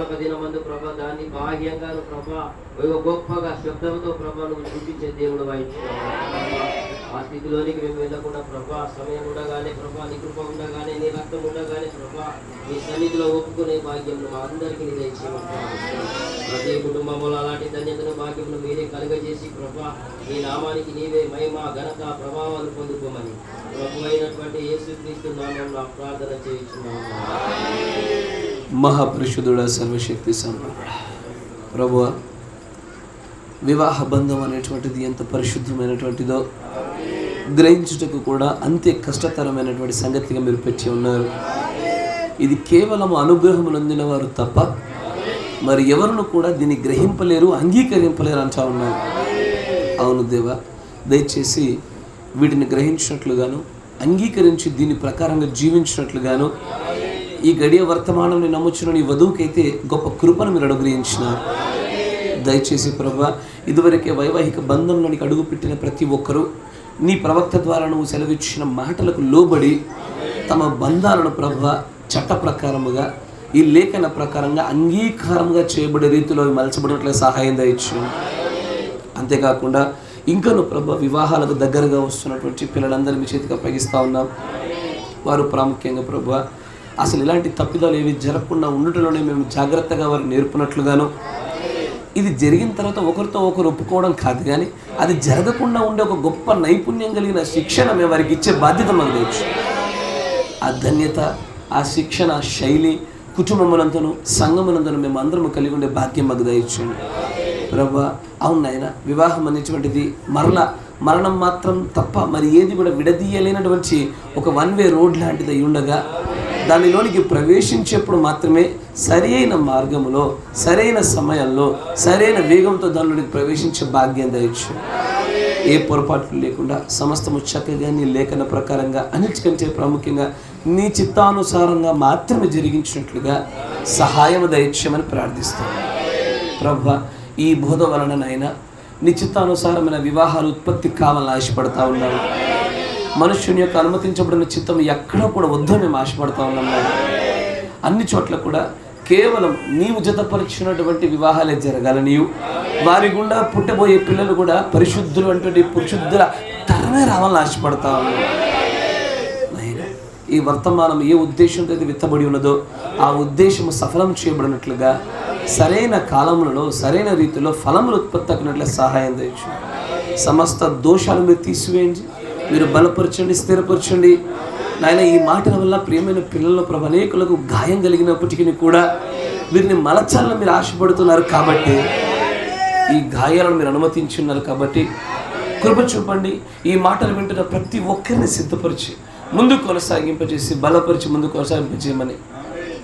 S4: ఒక దినమందు ప్రభా దాన్ని భాగ్యంగా ప్రభా గొప్పగా శబ్దంతో ప్రభా నువ్వు చూపించే దేవుడు ఆ స్థితిలోనికి మేము వెళ్ళకుండా ప్రభా సమయం ఉండగానే ప్రభా నీ కృప ఉండగానే నీ రక్తం ఉండగానే ప్రభా నీ సన్నిధిలో ఒప్పుకునే భాగ్యం మా అందరికీ దయచేయమంటున్నాను. ప్రతి కుటుంబంలో అలాంటి ధన్యతను భాగ్యమును మీరే కలుగజేసి ప్రభా నీ నామానికి నీవే మహిమ ఘనత ప్రభావాలు పొందుకోమని ప్రభు అయినటువంటి యేసుక్రీస్తు నామములో ప్రార్థన చేయించున్నాము.
S1: మహాపరిశుద్ధుడా సర్వశక్తి సంపన్నుడా ప్రభువా వివాహ బంధం అనేటువంటిది ఎంత పరిశుద్ధమైనటువంటిదో గ్రహించుటకు కూడా అంతే కష్టతరమైనటువంటి సంగతిగా మీరు పెట్టి ఉన్నారు. ఇది కేవలం అనుగ్రహం నొందిన వారు తప్ప మరి ఎవరును కూడా దీన్ని గ్రహింపలేరు అంగీకరింపలేరు అంటా ఉన్నారు. అవును దేవా, దయచేసి వీటిని గ్రహించినట్లుగాను అంగీకరించి దీని ప్రకారంగా జీవించినట్లుగాను ఈ గడియ వర్తమానాన్ని నమ్ముచున్న నీ వధువుకైతే గొప్ప కృపను మీరు అనుగ్రహించినారు. దయచేసి ప్రభా ఇదివరకే వైవాహిక బంధంలోనికి అడుగుపెట్టిన ప్రతి ఒక్కరూ నీ ప్రవక్త ద్వారా నువ్వు సెలవిచ్చిన మాటలకు లోబడి తమ బంధాలను ప్రభా చట్ట ప్రకారముగా ఈ లేఖన ప్రకారంగా అంగీకారంగా చేయబడే రీతిలో మలచబడినట్లే సహాయం దయచ్చు. అంతేకాకుండా ఇంకను ప్రభా వివాహాలకు దగ్గరగా వస్తున్నటువంటి పిల్లలందరినీ మీ చేతికి అప్పగిస్తూ ఉన్నాం. వారు ప్రాముఖ్యంగా ప్రభా అసలు ఇలాంటి తప్పిదాలు ఏవి జరగకుండా ఉండటంలోనే మేము జాగ్రత్తగా వారు నేర్పునట్లుగాను ఇది జరిగిన తర్వాత ఒకరితో ఒకరు ఒప్పుకోవడం కాదు కానీ అది జరగకుండా ఉండే ఒక గొప్ప నైపుణ్యం కలిగిన శిక్షణ మేము వారికి ఇచ్చే బాధ్యత మాకు తెచ్చు. ఆ ధన్యత ఆ శిక్షణ శైలి కుటుంబములంతను సంఘములంతను మేము అందరము కలిగి ఉండే భాగ్యం మాకు దయచేయండి ప్రభా. అవును నాయన, వివాహం అనేటువంటిది మరణం మాత్రం తప్ప మరి ఏది కూడా విడదీయలేనటువంటి ఒక వన్ వే రోడ్ లాంటిది అయి ఉండగా దానిలోనికి ప్రవేశించేప్పుడు మాత్రమే సరైన మార్గంలో సరైన సమయంలో సరైన వేగంతో దానిలోనికి ప్రవేశించే భాగ్యం దయచ్చు. ఏ పొరపాట్లు లేకుండా సమస్తము చక్కగా నీ లేఖన ప్రకారంగా అన్నిటికంటే ప్రాముఖ్యంగా నీ చిత్తానుసారంగా మాత్రమే జరిగించినట్లుగా సహాయం దయచేయమని ప్రార్థిస్తాను ప్రభా. ఈ బోధ వలననైనా నీ చిత్తానుసారమైన వివాహాలు ఉత్పత్తి కావాలని ఆశపడతా ఉన్నాను. మనుష్యుని యొక్క అనుమతించబడిన చిత్తం ఎక్కడ కూడా వద్దని మేము ఆశపడతా ఉన్నాం. అన్ని చోట్ల కూడా కేవలం నీవు జతపరిచినటువంటి వివాహాలే జరగాలని వారి గుండా పుట్టబోయే పిల్లలు కూడా పరిశుద్ధులు అంటే పరిశుద్ధుల తరమే రావాలని ఆశపడతా ఉన్నారు. ఈ వర్తమానం ఏ ఉద్దేశంతో అయితే విత్తబడి ఉన్నదో ఆ ఉద్దేశము సఫలం చేయబడినట్లుగా సరైన కాలంలో సరైన రీతిలో ఫలములు ఉత్పత్తి అగినట్లుగా సహాయం చేయొచ్చు. సమస్త దోషాలు మీరు తీసివేయండి, మీరు బలపరచండి, స్థిరపరచండి నాయన. ఈ మాటల వల్ల ప్రియమైన పిల్లల ప్రభు అనేకులకు గాయం కలిగినప్పటికీ కూడా వీరిని మలచాలని మీరు ఆశపడుతున్నారు కాబట్టి, ఈ గాయాలను మీరు అనుమతించున్నారు కాబట్టి కృప చూపండి. ఈ మాటలు వింటున్న ప్రతి ఒక్కరిని సిద్ధపరిచి ముందుకు కొనసాగింపజేసి బలపరిచి ముందుకు కొనసాగింపజేయమని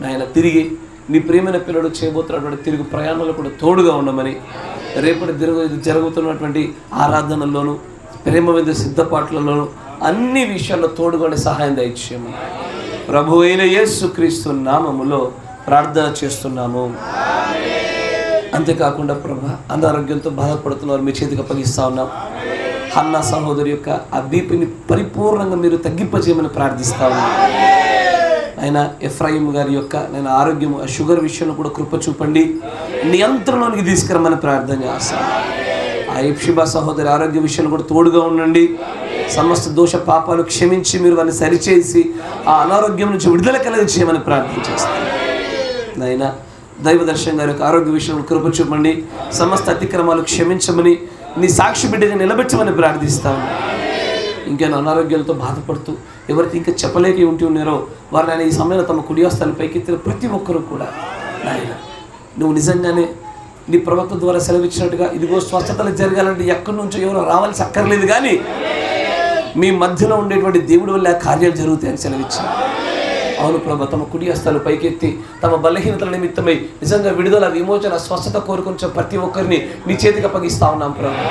S1: నాయన. తిరిగి నీ ప్రియమైన పిల్లడు చేయబోతున్నటువంటి తిరుగు ప్రయాణాలు కూడా తోడుగా ఉండమని, రేపటి జరుగుతున్నటువంటి ఆరాధనల్లోనూ ప్రేమ విందు సిద్ధపాట్లలోనూ అన్ని విషయాల్లో తోడుగా సహాయం దయచేయమని ప్రభు అయిన యేసుక్రీస్తు నామములో ప్రార్థన చేస్తున్నాము. అంతేకాకుండా ప్రభు అనారోగ్యంతో బాధపడుతున్నారు మీ చేతికి అప్పగిస్తా ఉన్నాం. హన్నా సహోదరి యొక్క ఆ బీపీని పరిపూర్ణంగా మీరు తగ్గింపజేయమని ప్రార్థిస్తా ఉన్నాం. ఆయన ఎఫ్రాయిం గారి యొక్క నేను ఆరోగ్యం ఆ షుగర్ విషయంలో కూడా కృప చూపండి, నియంత్రణలోనికి తీసుకురమని ప్రార్థన చేస్తాను. ఆ ఎఫ్షిబా సహోదరి ఆరోగ్య విషయంలో కూడా తోడుగా ఉండండి. సమస్త దోష పాపాలు క్షమించి మీరు వారిని సరిచేసి ఆ అనారోగ్యం నుంచి విడుదల కలగ చేయమని ప్రార్థన చేస్తాను. నాయన దైవదర్శనం గారి యొక్క ఆరోగ్య విషయంలో కృప చూపండి, సమస్త అతిక్రమాలు క్షమించమని నీ సాక్షి బిడ్డగా నిలబెట్టమని ప్రార్థిస్తాను. ఇంకా అనారోగ్యాలతో బాధపడుతూ ఎవరైతే ఇంకా చెప్పలేక ఉంటూ ఉన్నారో వారిని ఆయన ఈ సమయంలో తమ కుడి హస్తాలు పైకెత్తిన ప్రతి ఒక్కరూ కూడా నాయన నువ్వు నిజంగానే నీ ప్రవక్త ద్వారా సెలవిచ్చినట్టుగా ఇదిగో స్వస్థతలు జరగాలంటే ఎక్కడి నుంచో ఎవరో రావాల్సి అక్కర్లేదు, కానీ మీ మధ్యలో ఉండేటువంటి దేవుడి వల్ల కార్యాలు జరుగుతాయని సెలవిచ్చారు. అవును ప్రభు, తమ కుడి హస్తాలు పైకెత్తి తమ బలహీనతల నిమిత్తమై నిజంగా విడుదల విమోచన స్వస్థత కోరుకున్న ప్రతి ఒక్కరిని నీ చేతికి అప్పగిస్తా ఉన్నాం ప్రభు.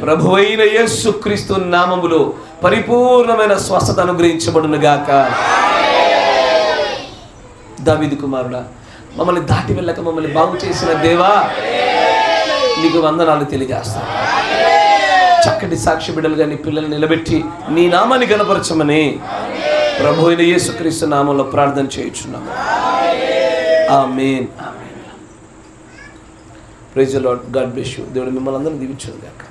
S1: ప్రభువైన యేసుక్రీస్తు నామములో పరిపూర్ణమైన స్వస్థత అనుగ్రహించబడునుగాక. దావీదు కుమారుడా, మమ్మల్ని దాటి వెళ్ళక మమ్మల్ని బాగు చేసిన దేవా నీకు వందనాలు తెలియజేస్తాను. చక్కటి సాక్షి బిడ్డలుగా నీ పిల్లల్ని నిలబెట్టి నీ నామాన్ని గణపరచమని ప్రభు అయిన యేసుక్రీస్తు నామంలో ప్రార్థన చేయుచున్నాము. ఆమేన్. Praise the lord. God bless you. దేవుడు మిమ్మల్ని అందరినీ దీవించును గాక.